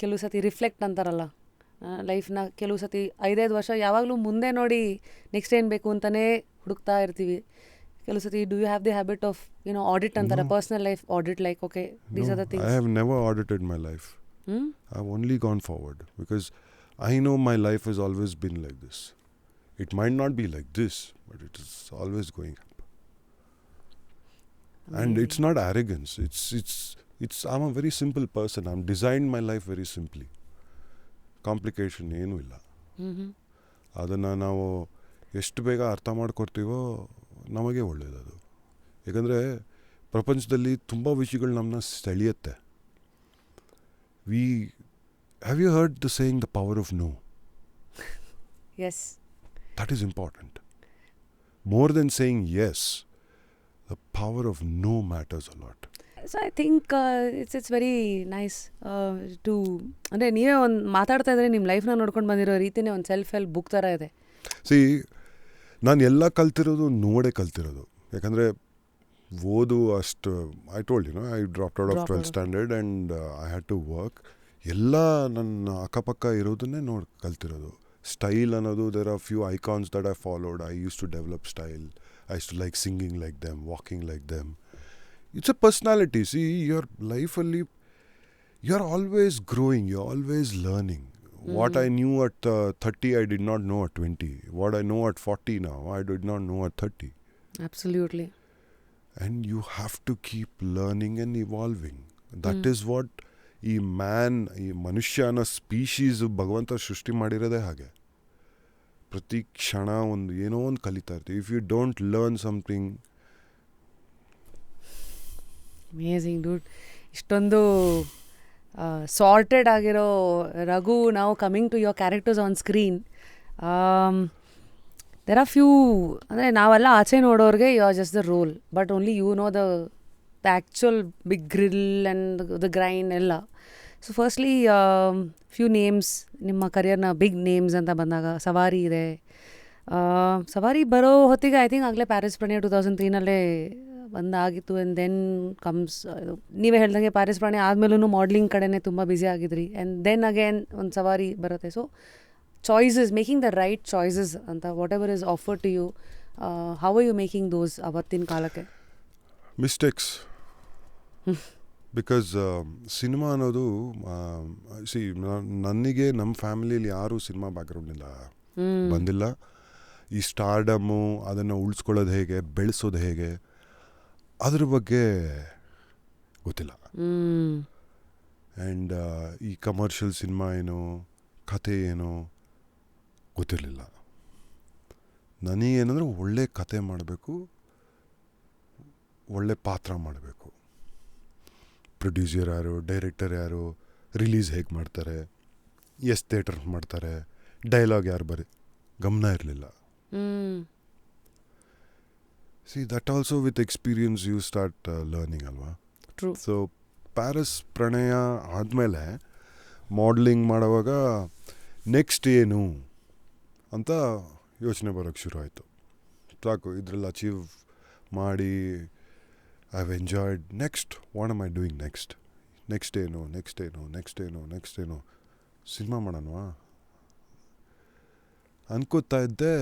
ಕೆಲವು ಸತಿ ರಿಫ್ಲೆಕ್ಟ್ ಅಂತಾರಲ್ಲ ಲೈಫ್ನ? ಕೆಲವು ಸತಿ 5-5 ವರ್ಷ ಯಾವಾಗಲೂ ಮುಂದೆ ನೋಡಿ ನೆಕ್ಸ್ಟ್ ಏನು ಬೇಕು ಅಂತಲೇ ಹುಡುಕ್ತಾ ಇರ್ತೀವಿ. ಕೆಲವು ಸತಿ do you have the habit of audit ಅಂತಾರೆ, personal life audit, like okay these are the things? I have never audited my life. I've only gone forward because I know my life has always been like this. It might not be like this, but it is always going up. And it's not arrogance. It's I'm a very simple person. I'm designed my life very simply. Complication ಏನೂ ಇಲ್ಲ. ಅದನ್ನು ನಾವು ಎಷ್ಟು ಬೇಗ ಅರ್ಥ ಮಾಡ್ಕೊಡ್ತೀವೋ ನಮಗೆ ಒಳ್ಳೆಯದದು. ಯಾಕಂದರೆ ಪ್ರಪಂಚದಲ್ಲಿ ತುಂಬ ವಿಷಯಗಳು ನಮ್ಮನ್ನ ಸೆಳೆಯುತ್ತೆ. Have you heard the saying the power of no? Yes. That is important. More than saying yes, the power of no matters a lot. So I think it's very nice to ಅಂದರೆ ನೀವೇ ಒಂದು ಮಾತಾಡ್ತಾ ಇದ್ರೆ ನಿಮ್ಮ ಲೈಫ್ನ ನೋಡ್ಕೊಂಡು ಬಂದಿರೋ ರೀತಿನೇ ಒಂದು ಸೆಲ್ಫ್ ಹೆಲ್ಪ್ ಬುಕ್ ಥರ ಇದೆ. ನಾನು ಎಲ್ಲ ಕಲ್ತಿರೋದು ನೋಡೇ ಕಲ್ತಿರೋದು. ಯಾಕಂದರೆ ಓದು ಅಷ್ಟು I told I dropped out of 12th standard and I had to work. ಎಲ್ಲ ನನ್ನ ಅಕ್ಕಪಕ್ಕ ಇರೋದನ್ನೇ ನೋಡಿ ಕಲ್ತಿರೋದು. ಸ್ಟೈಲ್ ಅನ್ನೋದು, there are few icons that I followed. I use to develop style. I use to like singing like them, walking like them. It's a personality. See, your ಲೈಫಲ್ಲಿ you are always growing, you are always learning. What I knew at 30, I did not know at 20. What I know at 40 now, I did not know at 30. Absolutely. And you have to keep learning and evolving. That is what ಈ ಮನುಷ್ಯ ಅನ್ನೋ ಸ್ಪೀಶೀಸು ಭಗವಂತ ಸೃಷ್ಟಿ ಮಾಡಿರೋದೇ ಹಾಗೆ. ಪ್ರತಿ ಕ್ಷಣ ಏನೋ ಒಂದು ಕಲಿತಾ ಇರ್ತೀವಿ. If you don't learn something. Amazing dude. ಇಷ್ಟೊಂದು ಸಾರ್ಟೆಡ್ ಆಗಿರೋ ರಘು, ನಾವು coming to your characters on screen, there are few, ಅಂದರೆ ನಾವೆಲ್ಲ ಆಚೆ ನೋಡೋರಿಗೆ you are just the role, but only you know the actual big grill and the grind ಎಲ್ಲ. ಸೊ ಫಸ್ಟ್ಲಿ ಫ್ಯೂ ನೇಮ್ಸ್, ನಿಮ್ಮ ಕರಿಯರ್ನ ಬಿಗ್ ನೇಮ್ಸ್ ಅಂತ ಬಂದಾಗ ಸವಾರಿ ಇದೆ. ಸವಾರಿ ಬರೋ ಹೊತ್ತಿಗೆ ಐ ಥಿಂಕ್ ಆಗಲೇ ಪ್ಯಾರಿಸ್ ಪ್ರಣಯ 2003ನಲ್ಲೇ ಬಂದಾಗಿತ್ತು. ಆ್ಯಂಡ್ ದೆನ್ ಕಮ್ಸ್, ನೀವೇ ಹೇಳ್ದಂಗೆ ಪ್ಯಾರಿಸ್ ಪ್ರಣಯ ಆದಮೇಲೂ ಮಾಡಲಿಂಗ್ ಕಡೆನೇ ತುಂಬ ಬ್ಯುಸಿ ಆಗಿದ್ರಿ. ಆ್ಯಂಡ್ ದೆನ್ ಅಗೇನ್ ಒಂದು ಸವಾರಿ ಬರುತ್ತೆ. So choices, making the right choices ಅಂತ whatever is offered to you, how are you making those ಅವತ್ತಿನ ಕಾಲಕ್ಕೆ? ಮಿಸ್ಟೇಕ್ಸ್. ಬಿಕಾಸ್ ಸಿನಿಮಾ ಅನ್ನೋದು ನನಗೆ ನಮ್ಮ ಫ್ಯಾಮಿಲಿಯಲ್ಲಿ ಯಾರೂ ಸಿನಿಮಾ ಬ್ಯಾಕ್ಗ್ರೌಂಡಿಂದ ಬಂದಿಲ್ಲ. ಈ ಸ್ಟಾರ್ಡಮ್ಮು ಅದನ್ನು ಉಳಿಸ್ಕೊಳ್ಳೋದು ಹೇಗೆ, ಬೆಳೆಸೋದು ಹೇಗೆ, ಅದ್ರ ಬಗ್ಗೆ ಗೊತ್ತಿಲ್ಲ. ಆ್ಯಂಡ್ ಈ ಕಮರ್ಷಿಯಲ್ ಸಿನಿಮಾ ಏನು, ಕಥೆ ಏನು ಗೊತ್ತಿರಲಿಲ್ಲ. ನನಗೇನಂದ್ರೆ ಒಳ್ಳೆ ಕತೆ ಮಾಡಬೇಕು, ಒಳ್ಳೆ ಪಾತ್ರ ಮಾಡಬೇಕು. ಪ್ರೊಡ್ಯೂಸರ್ ಯಾರು, ಡೈರೆಕ್ಟರ್ ಯಾರು, ರಿಲೀಸ್ ಹೇಗೆ ಮಾಡ್ತಾರೆ, ಎಷ್ಟು ಥಿಯೇಟರ್ ಮಾಡ್ತಾರೆ, ಡೈಲಾಗ್ ಯಾರು ಗಮನ ಇರಲಿಲ್ಲ. See that also with experience you start learning ಅಲ್ವಾ. ಸೊ ಪ್ಯಾರಿಸ್ ಪ್ರಣಯ ಆದಮೇಲೆ ಮಾಡಲಿಂಗ್ ಮಾಡುವಾಗ ನೆಕ್ಸ್ಟ್ ಏನು ಅಂತ ಯೋಚನೆ ಬರೋಕ್ಕೆ ಶುರು ಆಯಿತು. ಸಾಕು, ಇದರಲ್ಲಿ ಅಚೀವ್ ಮಾಡಿ I have enjoyed. Next what am I doing next ಏನು ಸಿನಿಮಾ ಮಾಡೋಣವಾ ಅನ್ಕೋತಾ ಇದ್ದೆ.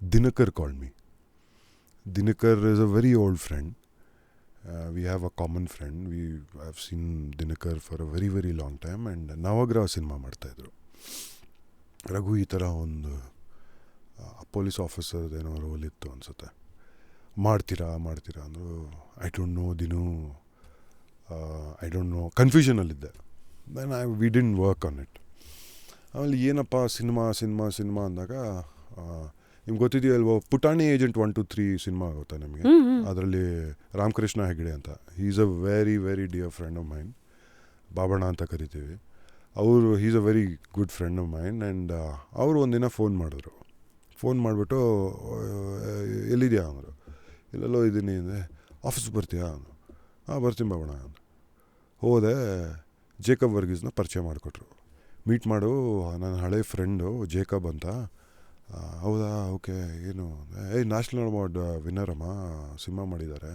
Dinakar called me. Dinakar is a very old friend. We have a common friend. We have seen Dinakar for a very very long time. And Navagraha cinema ಮಾಡ್ತಾಯಿದ್ರು. ರಘು ಈ ಥರ ಒಂದು ಪೊಲೀಸ್ ಆಫೀಸರ್ದೇನೋ ರೋಲ್ ಇತ್ತು ಅನಿಸುತ್ತೆ. ಮಾಡ್ತೀರಾ ಅಂದರು. ಐ ಡೋಂಟ್ ನೋ ಕನ್ಫ್ಯೂಷನಲ್ಲಿದ್ದೆ. Then we didn't work on it. ಆಮೇಲೆ ಏನಪ್ಪ ಸಿನಿಮಾ ಅಂದಾಗ, ನಿಮ್ಗೆ ಗೊತ್ತಿದೆಯಲ್ವೋ ಪುಟಾಣಿ ಏಜೆಂಟ್ 1, 2, 3 ಸಿನಿಮಾ ಗೊತ್ತಾ ನಿಮಗೆ? ಅದರಲ್ಲಿ ರಾಮಕೃಷ್ಣ ಹೆಗಡೆ ಅಂತ, he is a very very dear friend of mine. Babanna ಅಂತ ಕರಿತೀವಿ. He's a very good friend of mine. And ಅವರು ಒಂದಿನ ಫೋನ್ ಮಾಡಿಬಿಟ್ಟು ಎಲ್ಲಿದೆಯಾ ಅಂದರು. ಇಲ್ಲೆಲ್ಲೋ ಇದ್ದೀನಿ ಅಂದರೆ, ಆಫೀಸ್ಗೆ ಬರ್ತೀಯಾ ಅಂದರು. ಬರ್ತೀನಿ ಬಾಬಣ್ಣ ಅಂದರು. ಹೋದೆ. ಜೇಕಬ್ ವರ್ಗೀಸ್ನ ಪರಿಚಯ ಮಾಡಿಕೊಟ್ರು. ಮೀಟ್ ಮಾಡು, ನನ್ನ ಹಳೆ ಫ್ರೆಂಡು ಜೇಕಬ್ ಅಂತ. ಹೌದಾ, ಓಕೆ, ಏನು ನ್ಯಾಷನಲ್ ಅವಾರ್ಡ್ ವಿನ್ನರಮ್ಮ, ಸಿನಿಮಾ ಮಾಡಿದ್ದಾರೆ.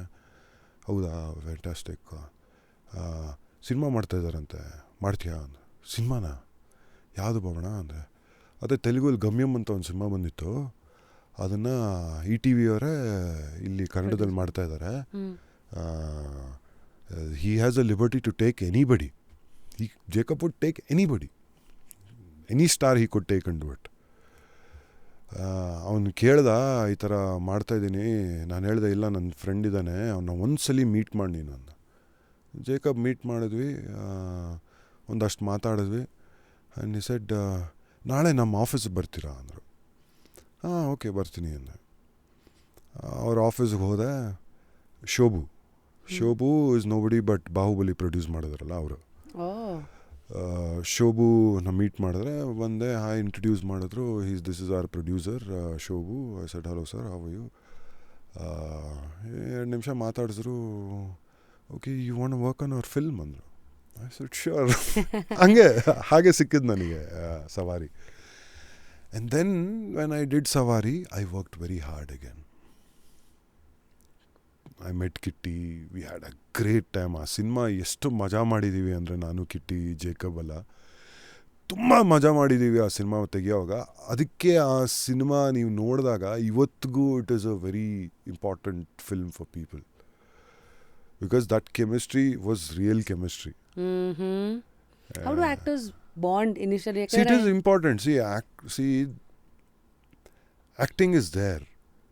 ಹೌದಾ, ಫ್ಯಾಂಟಾಸ್ಟಿಕ್. ಸಿನಿಮಾ ಮಾಡ್ತಾಯಿದ್ದಾರಂತೆ, ಮಾಡ್ತೀಯಾ ಅಂದ. ಸಿನಿಮಾನ ಯಾವುದು ಬಾಬಣ್ಣ ಅಂದರೆ, ಅದೇ ತೆಲುಗಲ್ಲಿ ಗಮ್ಯಮ್ ಅಂತ ಒಂದು ಸಿನಿಮಾ ಬಂದಿತ್ತು, ಅದನ್ನು ETV ಅವರೇ ಇಲ್ಲಿ ಕನ್ನಡದಲ್ಲಿ ಮಾಡ್ತಾಯಿದ್ದಾರೆ. He has a liberty to take anybody. Jacob would take anybody, any star he could take and do it. ಅವನು ಕೇಳ್ದ, ಈ ಥರ ಮಾಡ್ತಾಯಿದ್ದೀನಿ. ನಾನು ಹೇಳ್ದೆ, ಇಲ್ಲ ನನ್ನ ಫ್ರೆಂಡ್ ಇದ್ದಾನೆ, ಅವನ್ನ ಒಂದ್ಸಲಿ ಮೀಟ್ ಮಾಡಿ ನೀನು ಅಂದ. ಜೇಕಬ್ ಮೀಟ್ ಮಾಡಿದ್ವಿ, ಒಂದಷ್ಟು ಮಾತಾಡಿದ್ವಿ. ಆ್ಯಂಡ್ ಹಿ ಸೆಡ್, ನಾಳೆ ನಮ್ಮ ಆಫೀಸಿಗೆ ಬರ್ತೀರಾ ಅಂದರು. ಓಕೆ ಬರ್ತೀನಿ ಅಂದೆ. ಅವ್ರ ಆಫೀಸ್ಗೆ ಹೋದೆ. Shobu is nobody but Baahubali produce ಮಾಡಿದ್ರಲ್ಲ ಅವರು. ಶೋಭುನ ಮೀಟ್ ಮಾಡಿದ್ರೆ ಬಂದೆ. ಇಂಟ್ರೊಡ್ಯೂಸ್ ಮಾಡಿದ್ರು. This is our producer Shobu. I said hello sir, how are you. 2 ನಿಮಿಷ ಮಾತಾಡಿದ್ರು. Okay, you want work on our film ಅಂದರು. I said sure. ಹಾಗೆ ಸಿಕ್ಕಿದ್ದು ನನಗೆ Savaari. And then when I did Savaari, I worked very hard again. I met Kitty. We had a great time. ಆ ಸಿನಿಮಾ ಎಷ್ಟು ಮಜಾ ಮಾಡಿದ್ದೀವಿ ಅಂದರೆ, ನಾನು, ಕಿಟ್ಟಿ, ಜೇಕಬ್ ಎಲ್ಲ ತುಂಬ ಮಜಾ ಮಾಡಿದ್ದೀವಿ ಆ ಸಿನಿಮಾ ತೆಗಿಯೋವಾಗ. ಅದಕ್ಕೆ ಆ ಸಿನಿಮಾ ನೀವು ನೋಡಿದಾಗ ಇವತ್ತಿಗೂ it is a very important film for people, because that chemistry was real chemistry. How do actors bond initially? See, it is important. See, acting is there,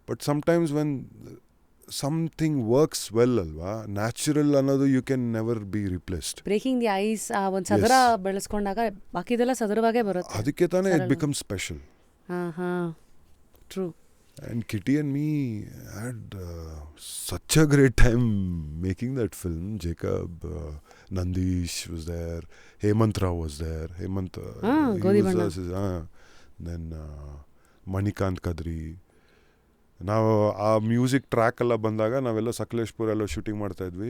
but sometimes when something works well ಅಲ್ವಾ. ನ್ಯಾಚುರಲ್ ಅನ್ನೋದು you can never be replaced. Breaking the ice ಒಂದು ಸದರ ಬೆಳೆಸ್ಕೊಂಡಾಗ ಬಾಕಿದೆಲ್ಲ ಸದರವಾಗೇ ಬರುತ್ತೆ. ಅದಕ್ಕೆ ತಾನೇ ಇಟ್ ಬಿಕಮ್ ಸ್ಪೆಷಲ್. ಹಾಂ true. And Kitty and me had such a great time making that film. Jacob, Nandish was there, Hemant Rao was there. Hemant, then Manikant Kadri. ನಾವು ಆ ಮ್ಯೂಸಿಕ್ ಟ್ರ್ಯಾಕ್ ಎಲ್ಲ ಬಂದಾಗ ನಾವೆಲ್ಲ ಸಕಲೇಶ್ಪುರ ಎಲ್ಲ ಶೂಟಿಂಗ್ ಮಾಡ್ತಾ ಇದ್ವಿ.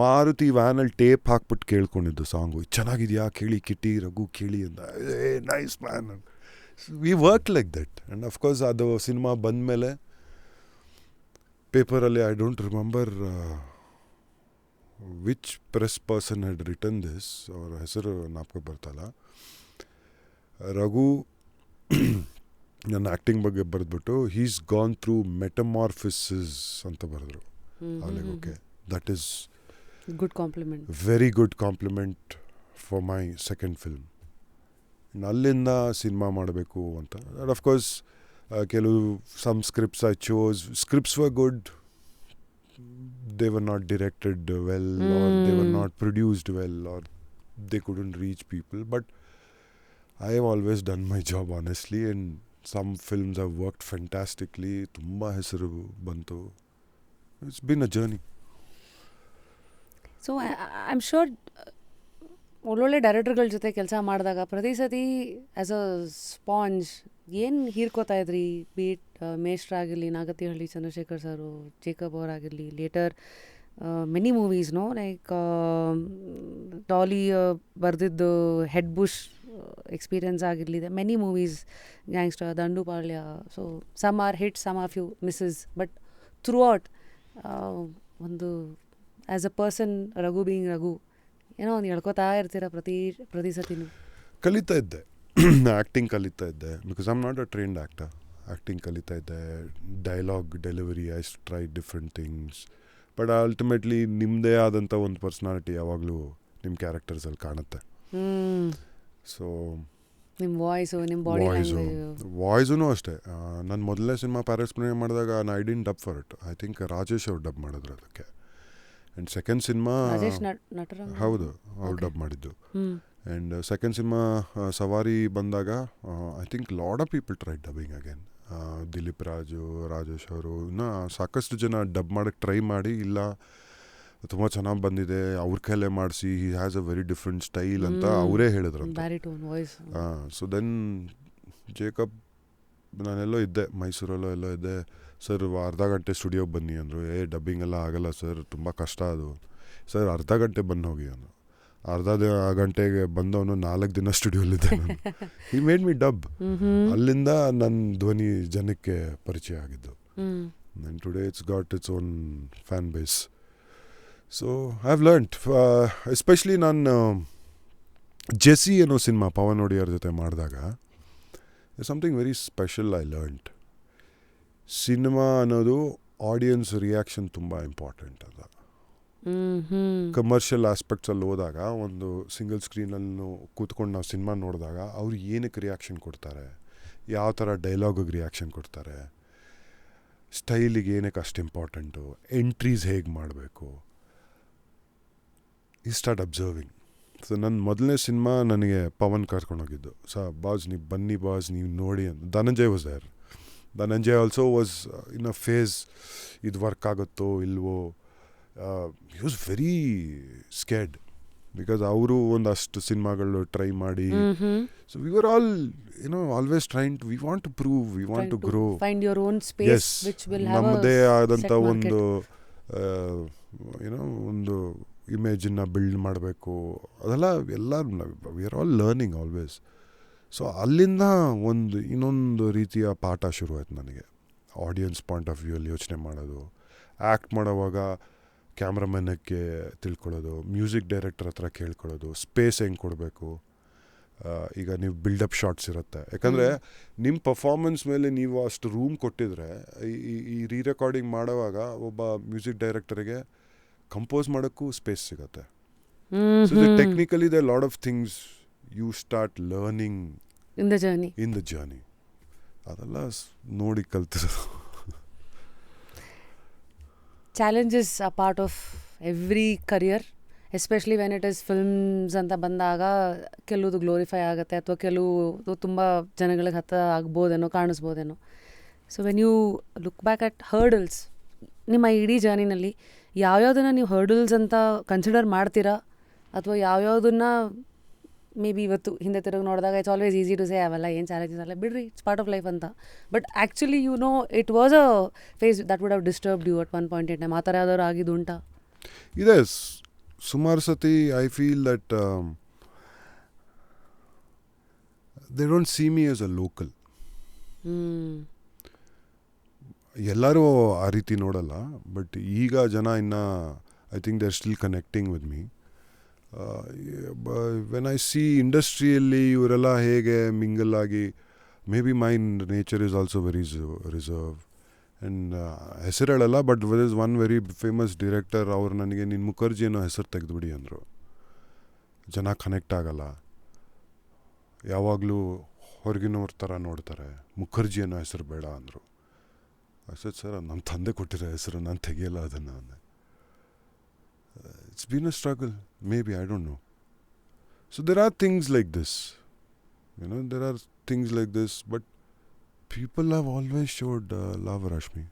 ಮಾರುತಿ ವ್ಯಾನಲ್ಲಿ ಟೇಪ್ ಹಾಕ್ಬಿಟ್ಟು ಕೇಳ್ಕೊಂಡಿದ್ದು ಸಾಂಗು, ಚೆನ್ನಾಗಿದೆಯಾ ಕೇಳಿ ಕಿಟ್ಟಿ ರಘು ಕೇಳಿ ಅಂತ. Nice man. We work like that. And of course ಅದು ಸಿನಿಮಾ ಬಂದಮೇಲೆ ಪೇಪರಲ್ಲಿ I don't remember which press person had written this, ಅವರ ಹೆಸರು ಜ್ಞಾಪಕ ಬರ್ತಲ್ಲ. ರಘು ನನ್ನ ಆ್ಯಕ್ಟಿಂಗ್ ಬಗ್ಗೆ ಬರೆದ್ಬಿಟ್ಟು ಹೀಸ್ ಗಾನ್ ಥ್ರೂ ಮೆಟಮಾರ್ಫಿಸಿಸ್ ಅಂತ ಬರೆದ್ರು. Okay, that is good compliment, very good compliment for my second film. ಅಲ್ಲಿಂದ ಸಿನಿಮಾ ಮಾಡಬೇಕು ಅಂತ. ಆ್ಯಂಡ್ ಅಫ್ಕೋರ್ಸ್ ಕೆಲವು some scripts I chose, scripts were good, they were not directed well, are they were not produced well, are they couldn't reach people. But I have always done my job honestly, and some films have worked fantastically. ತುಂಬ ಹೆಸರು ಬಂತು. It's been a journey. So I am sure ಒಳ್ಳೊಳ್ಳೆ ಡೈರೆಕ್ಟರ್ಗಳ ಜೊತೆ ಕೆಲಸ ಮಾಡಿದಾಗ ಪ್ರತಿ ಸತಿ ಆ್ಯಸ್ ಅ ಸ್ಪಾಂಜ್ ಏನು ಹೀರ್ಕೋತಾ ಇದ್ರಿ? ಬೀಟ್ ಮೇಷ್ಟ್ರಾಗಿರಲಿ, ನಾಗತಿಹಳ್ಳಿ ಚಂದ್ರಶೇಖರ್ ಸರು, ಜೇಕಬ್ ಅವರಾಗಿರಲಿ, later many movies like Daali ಬರೆದಿದ್ದು ಹೆಡ್ ಬುಷ್ ಎಕ್ಸ್ಪೀರಿಯನ್ಸ್ ಆಗಿರಲಿ, many movies, gangster, Dandupalya. So some are hit, some are few misses, but throughout ಒಂದು as a person Raghu being Raghu ಏನೋ ಒಂದು ಹೇಳ್ಕೊತಾ ಇರ್ತೀರ ಪ್ರತಿ ಸತಿನೂ. ಕಲಿತಾ ಇದ್ದೆ, ಆ್ಯಕ್ಟಿಂಗ್ ಕಲಿತಾ ಇದ್ದೆ, because I am not a trained actor. Acting ಕಲಿತಾ ಇದ್ದೆ, dialogue delivery, I try different things. But ultimately ನಿಮ್ಮದೇ ಆದಂಥ ಒಂದು ಪರ್ಸ್ನಾಲಿಟಿ ಯಾವಾಗಲೂ ನಿಮ್ಮ ಕ್ಯಾರೆಕ್ಟರ್ಸಲ್ಲಿ ಕಾಣುತ್ತೆ. ಸೊ ನಿಮ್ಮ ವಾಯ್ಸು, ನಿಮ್ಮ ಬಾಡಿ ಲ್ಯಾಂಗ್ವೇಜ್, ವಾಯ್ಸೂ ಅಷ್ಟೇ. ನನ್ನ ಮೊದಲನೇ ಸಿನಿಮಾ ಪ್ಯಾರಿಸ್ ಪ್ರೇಮಿ ಮಾಡಿದಾಗ I didn't dub for it. I think Rajesh ಅವ್ರು ಡಬ್ ಮಾಡಿದ್ರು ಅದಕ್ಕೆ. ಆ್ಯಂಡ್ ಸೆಕೆಂಡ್ ಸಿನಿಮಾ ಹೌದು, ಅವ್ರು ಡಬ್ ಮಾಡಿದ್ದು. ಆ್ಯಂಡ್ ಸೆಕೆಂಡ್ ಸಿನಿಮಾ ಸವಾರಿ ಬಂದಾಗ I think lot of people try dubbing again. Dileep Raju, Rajesh ಅವರು, ಇನ್ನೂ ಸಾಕಷ್ಟು ಜನ ಡಬ್ ಮಾಡೋಕ್ಕೆ ಟ್ರೈ ಮಾಡಿ, ಇಲ್ಲ ತುಂಬ ಚೆನ್ನಾಗಿ ಬಂದಿದೆ, ಅವ್ರ ಕೈಲೇ ಮಾಡಿಸಿ, ಹಿ has a very different style ಅಂತ ಅವರೇ ಹೇಳಿದ್ರು. ಸೊ ದೆನ್ ಜೇಕಬ್, ನಾನೆಲ್ಲೋ ಇದ್ದೆ, ಮೈಸೂರಲ್ಲೋ ಎಲ್ಲೋ ಇದ್ದೆ. ಸರ್ ಅರ್ಧ ಗಂಟೆ ಸ್ಟುಡಿಯೋಗೆ ಬನ್ನಿ ಅಂದರು. ಡಬ್ಬಿಂಗ್ ಎಲ್ಲ ಆಗಲ್ಲ ಸರ್, ತುಂಬ ಕಷ್ಟ ಅದು. ಸರ್ ಅರ್ಧ ಗಂಟೆ ಬಂದು ಹೋಗಿ ಅಂದರು. ಅರ್ಧ ಗಂಟೆಗೆ ಬಂದವನು 4 ದಿನ ಸ್ಟುಡಿಯೋಲಿದ್ದೆ ನಾನು. He made me dub. ಅಲ್ಲಿಂದ ನನ್ನ ಧ್ವನಿ ಜನಕ್ಕೆ ಪರಿಚಯ ಆಗಿದ್ದು. And today it's got its own fan base. So I have learned, especially ನಾನು ಜೆಸಿ ಅನ್ನೋ ಸಿನಿಮಾ ಪವನ್ ಒಡಿಯರ್ ಜೊತೆ ಮಾಡಿದಾಗ something very special I learned. Cinema ಅನ್ನೋದು ಆಡಿಯನ್ಸ್ ರಿಯಾಕ್ಷನ್ ತುಂಬ ಇಂಪಾರ್ಟೆಂಟ್ ಅದ. ಕಮರ್ಷಿಯಲ್ ಆಸ್ಪೆಕ್ಟ್ಸಲ್ಲಿ ಹೋದಾಗ, ಒಂದು ಸಿಂಗಲ್ ಸ್ಕ್ರೀನಲ್ಲಿ ಕೂತ್ಕೊಂಡು ನಾವು ಸಿನಿಮಾ ನೋಡಿದಾಗ ಅವ್ರು ಏನಕ್ಕೆ ರಿಯಾಕ್ಷನ್ ಕೊಡ್ತಾರೆ, ಯಾವ ಥರ ಡೈಲಾಗಿಗೆ ರಿಯಾಕ್ಷನ್ ಕೊಡ್ತಾರೆ, ಸ್ಟೈಲಿಗೆ ಏನಕ್ಕೆ ಅಷ್ಟು ಇಂಪಾರ್ಟೆಂಟು, ಎಂಟ್ರೀಸ್ ಹೇಗೆ ಮಾಡಬೇಕು, ಈ ಸ್ಟಾರ್ಟ್ ಅಬ್ಸರ್ವಿಂಗ್. ಸೊ ನನ್ನ ಮೊದಲನೇ ಸಿನಿಮಾ ನನಗೆ ಪವನ್ ಕರ್ಕೊಂಡೋಗಿದ್ದು. ಬಾಸ್ ನೀವು ಬನ್ನಿ ಬಾಸ್, ನೀವು ನೋಡಿ ಅಂತ. Dhananjay was there. Dhananjay also was in a phase, ಇದು ವರ್ಕ್ ಆಗುತ್ತೋ ಇಲ್ವೋ. He was very scared, because ಅವರು ಒಂದಷ್ಟು ಸಿನಿಮಾಗಳು ಟ್ರೈ ಮಾಡಿ. So we were all always trying to, we want to prove, we want to grow, find your own space, which will have ನಮ್ಮದೇ ಆದಂಥ ಒಂದು ಒಂದು ಇಮೇಜನ್ನು ಬಿಲ್ಡ್ ಮಾಡಬೇಕು. ಅದೆಲ್ಲ ಎಲ್ಲ we are all learning always. So ಅಲ್ಲಿಂದ ಇನ್ನೊಂದು ರೀತಿಯ ಪಾಠ ಶುರುವಾಯ್ತು ನನಗೆ. ಆಡಿಯನ್ಸ್ ಪಾಯಿಂಟ್ ಆಫ್ ವ್ಯೂಯಲ್ಲಿ ಯೋಚನೆ ಮಾಡೋದು, ಆ್ಯಕ್ಟ್ ಮಾಡೋವಾಗ ಕ್ಯಾಮ್ರಾಮನ್ನಕ್ಕೆ ತಿಳ್ಕೊಳ್ಳೋದು, ಮ್ಯೂಸಿಕ್ ಡೈರೆಕ್ಟರ್ ಹತ್ರ ಕೇಳ್ಕೊಳ್ಳೋದು, ಸ್ಪೇಸ್ ಹೆಂಗೆ ಕೊಡಬೇಕು. ಈಗ ನೀವು ಬಿಲ್ಡಪ್ ಶಾಟ್ಸ್ ಇರುತ್ತೆ, ಯಾಕಂದರೆ ನಿಮ್ಮ ಪರ್ಫಾರ್ಮೆನ್ಸ್ ಮೇಲೆ ನೀವು ಅಷ್ಟು ರೂಮ್ ಕೊಟ್ಟಿದ್ರೆ ಈ ರೀ ರೆಕಾರ್ಡಿಂಗ್ ಮಾಡೋವಾಗ ಒಬ್ಬ ಮ್ಯೂಸಿಕ್ ಡೈರೆಕ್ಟರಿಗೆ ಕಂಪೋಸ್ ಮಾಡೋಕ್ಕೂ ಸ್ಪೇಸ್ ಸಿಗುತ್ತೆ. So technically the lot of things you start learning in the journey. ಅದೆಲ್ಲ ನೋಡಿ ಕಲ್ತಿರೋದು. challenges are part of every career, especially when it is films ಅಂತ ಬಂದಾಗ ಕೆಲವುದು ಗ್ಲೋರಿಫೈ ಆಗುತ್ತೆ ಅಥವಾ ಕೆಲವು ತುಂಬ ಜನಗಳಿಗೆ ಹತ್ತ ಆಗ್ಬೋದೇನೋ ಕಾಣಿಸ್ಬೋದೇನೋ. So when you look back at hurdles ನಿಮ್ಮ ಇಡೀ ಜರ್ನಿನಲ್ಲಿ ಯಾವ್ಯಾವುದನ್ನು ನೀವು ಹರ್ಡಲ್ಸ್ ಅಂತ ಕನ್ಸಿಡರ್ ಮಾಡ್ತೀರಾ ಅಥವಾ ಯಾವ್ಯಾವುದನ್ನು ಮೇ ಬಿ ಇವತ್ತು ಹಿಂದೆ ತಿರುಗಿ ನೋಡಿದಾಗ it's always easy to say ಅವೆಲ್ಲ ಏನು ಚಾಲೆಂಜಸ್ ಅಲ್ಲ ಬಿಡ್ರಿ, ಇಟ್ಸ್ ಪಾರ್ಟ್ ಆಫ್ ಲೈಫ್ ಅಂತ. But actually you know it was a phase that would have disturbed you at one point in time. ಆ ಥರ ಯಾವ್ದಾದ್ರು ಆಗಿದ್ದು ಉಂಟಾ? ಇದೆ ಸುಮಾರು ಸತಿ. I feel that they don't see me as a local. ಎಲ್ಲರೂ ಆ ರೀತಿ ನೋಡಲ್ಲ, ಬಟ್ ಈಗ ಜನ ಇನ್ನು I think they are still connecting with me. When I see ಇಂಡಸ್ಟ್ರಿಯಲ್ಲಿ ಇವರೆಲ್ಲ ಹೇಗೆ ಮಿಂಗಲ್ ಆಗಿ, maybe my nature is also very reserve and ಹೆಸರು ಹೇಳಲ್ಲ, but there is one very famous director, ಅವ್ರು ನನಗೆ ನಿನ್ನ ಮುಖರ್ಜಿ ಅನ್ನೋ ಹೆಸರು ತೆಗೆದುಬಿಡಿ ಅಂದರು. ಜನ ಕನೆಕ್ಟ್ ಆಗಲ್ಲ, ಯಾವಾಗಲೂ ಹೊರಗಿನವ್ರ ಥರ ನೋಡ್ತಾರೆ, ಮುಖರ್ಜಿ ಅನ್ನೋ ಹೆಸರು ಬೇಡ ಅಂದರು. ಸರ್ ನಮ್ಮ ತಂದೆ ಕೊಟ್ಟಿರೋ ಹೆಸರು ನಾನು ತೆಗಿಯಲ್ಲ ಅದನ್ನು. It's been a struggle, maybe, I don't know. So there are things like this, there are things like this, but people have always showed love, Rashmi.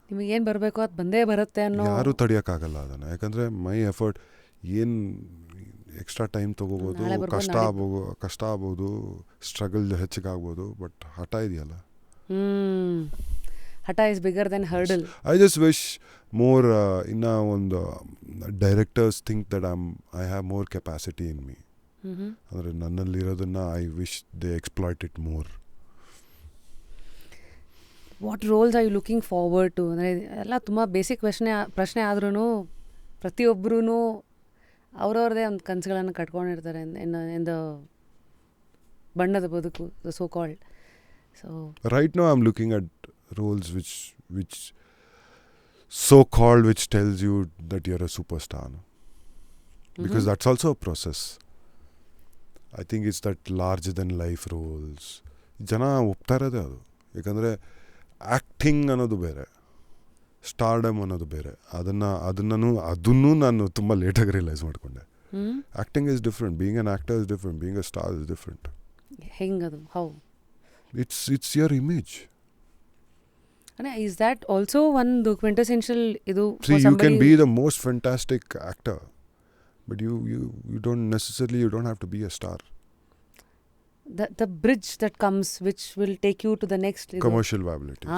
ನಿಮಗೇನು ಬರಬೇಕು ಅದು ಬಂದೇ ಬರುತ್ತೆ ಅನ್ನೋ ಯಾರೂ ತಡೆಯೋಕ್ಕಾಗಲ್ಲ ಅದನ್ನು. ಯಾಕಂದರೆ ಮೈ ಎಫರ್ಟ್ ಏನು ಎಕ್ಸ್ಟ್ರಾ ಟೈಮ್ ತೊಗೋಬೋದು, ಕಷ್ಟ ಆಗ್ಬೋದು, ಸ್ಟ್ರಗಲ್ ಹೆಚ್ಚಿಗಾಗ್ಬೋದು, ಬಟ್ ಹಠ ಇದೆಯಲ್ಲ, ಹಠ is bigger than hurdle. I just wish more in ಒಂದು directors think that I have more capacity in me. ಅಂದರೆ ನನ್ನಲ್ಲಿರೋದನ್ನು I wish they exploit it more. What roles are you looking forward to? ಅಂದರೆ ಎಲ್ಲ ತುಂಬ ಬೇಸಿಕ್ ಪ್ರಶ್ನೆ ಆದ್ರೂ ಪ್ರತಿಯೊಬ್ಬರೂ ಅವ್ರವ್ರದೇ ಒಂದು ಕನಸುಗಳನ್ನು ಕಟ್ಕೊಂಡಿರ್ತಾರೆ ಇನ್ ದ ಬಣ್ಣದ ಬದುಕು, the so called. So right now I am looking at roles which so-called, which tells you that you're a superstar, no? Because that's also a process. I think it's that larger than life roles. ಜನ ಒಪ್ತಾ ಇರೋದೇ ಅದು. ಯಾಕಂದರೆ ಆ್ಯಕ್ಟಿಂಗ್ ಅನ್ನೋದು ಬೇರೆ, ಸ್ಟಾರ್ಡಮ್ ಅನ್ನೋದು ಬೇರೆ. ಅದನ್ನು ನಾನು ತುಂಬ ಲೇಟಾಗಿ ರಿಯಲೈಸ್ ಮಾಡಿಕೊಂಡೆ. Acting is different, being an actor is different, being a star is different. ಹೆಂಗದು? How? It's your image. Is that also one the quintessential idu? See, you can be the most fantastic actor, but you don't have to be a star. The bridge that comes, which will take you to the next commercial viabilities,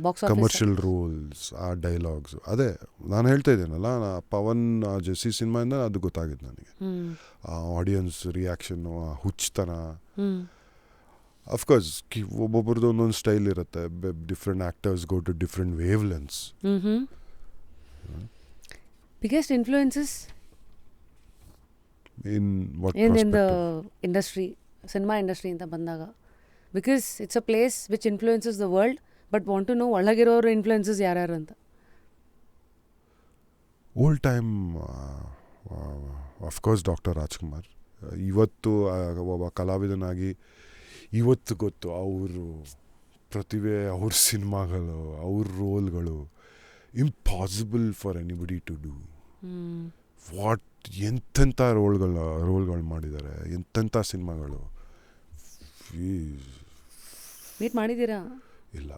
box office, commercial roles, dialogues. ಅದೇ ನಾನು ಹೇಳ್ತಾ ಇದ್ದೀನಲ್ಲ, ಪವನ್ ಜೆಸ್ಸಿ ಸಿನಿಮಾಯಿಂದ ಅದು ಗೊತ್ತಾಗಿದ್ದು ನನಗೆ. ಆಡಿಯನ್ಸ್ ರಿಯಾಕ್ಷನ್, ಹುಚ್ಚತನ. Of course, ಒಬ್ಬೊಬ್ರದ್ದು ಒಂದೊಂದು ಸ್ಟೈಲ್ ಇರುತ್ತೆ. Different actors go to different wavelengths. Biggest influences in what in the industry, cinema industry ಅಂತ ಬಂದಾಗ, because it's a place which influences the world, but want to know ಒಳಗಿರೋರು ಇನ್ಫ್ಲೂಯೆನ್ಸಸ್ ಯಾರ್ಯಾರು ಅಂತ. Old time of course doctor Rajkumar. ಇವತ್ತು ಒಬ್ಬ ಕಲಾವಿದನಾಗಿ ಇವತ್ತು ಗೊತ್ತು ಅವರು ಪ್ರತಿಭೆ, ಅವ್ರ ಸಿನಿಮಾಗಳು, ಅವ್ರ ರೋಲ್ಗಳು impossible for anybody to do. What ಎಂತೆಂಥ ರೋಲ್ಗಳು ಮಾಡಿದ್ದಾರೆ, ಎಂತೆಂಥ ಸಿನಿಮಾಗಳು. ಮೀಟ್ ಮಾಡಿದ್ದೀರಾ? ಇಲ್ಲ,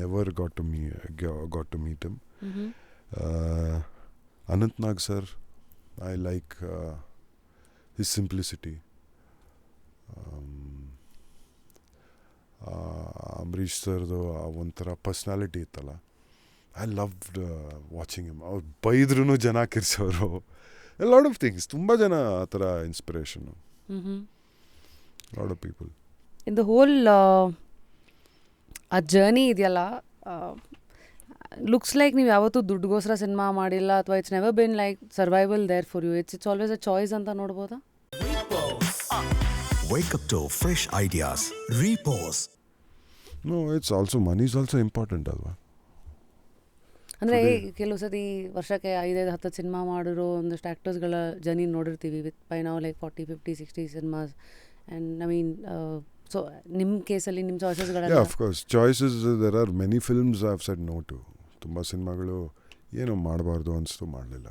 never got to meet him. Anant Nag sir, I like his simplicity. Ambareesh ಸರ್ದು ಒಂಥರ ಪರ್ಸ್ನಾಲಿಟಿ ಇತ್ತಲ್ಲ, ಐ ಲವ್ಡ್ ವಾಚಿಂಗ್ ಹಿಮ್. ಅವ್ರು ಬೈದ್ರೂ ಜನ ಕಿರ್ಸೋರು, ಲಾಟ್ ಆಫ್ ಥಿಂಗ್ಸ್. ತುಂಬ ಜನ ಆ ಥರ inspiration, lot of people. In the whole ಆ ಜರ್ನಿ ಇದೆಯಲ್ಲ, ಲುಕ್ಸ್ ಲೈಕ್ ನೀವು ಯಾವತ್ತೂ ದುಡ್ಡುಗೋಸ್ಕರ ಸಿನಿಮಾ ಮಾಡಿಲ್ಲ, ಅಥವಾ it's never been like survival there for you. It's always a choice ಅಂತ ನೋಡ್ಬೋದಾ? Wake up to fresh ideas. Repose. No, it's also, money is also important ಅಲ್ವಾ? ಅಂದರೆ ಕೆಲವು ಸತಿ ವರ್ಷಕ್ಕೆ 5-10 ಸಿನಿಮಾ ಮಾಡಿರೋ ಒಂದಷ್ಟು ಆ್ಯಕ್ಟರ್ಸ್ಗಳ ಜರ್ನಿ ನೋಡಿರ್ತೀವಿ, ವಿತ್ ಬೈ ನಾವು like 40-50-60 cinemas. And I mean, so ನಿಮ್ಮ ಕೇಸಲ್ಲಿ ನಿಮ್ಮ ಚಾಯ್ಸಸ್ಗಳೆಲ್ಲ? Yeah, of course. Choices, there are many films I have said no to. ತುಂಬ ಸಿನಿಮಾಗಳು ಏನೋ ಮಾಡಬಾರ್ದು ಅನಿಸ್ತು, ಮಾಡಲಿಲ್ಲ.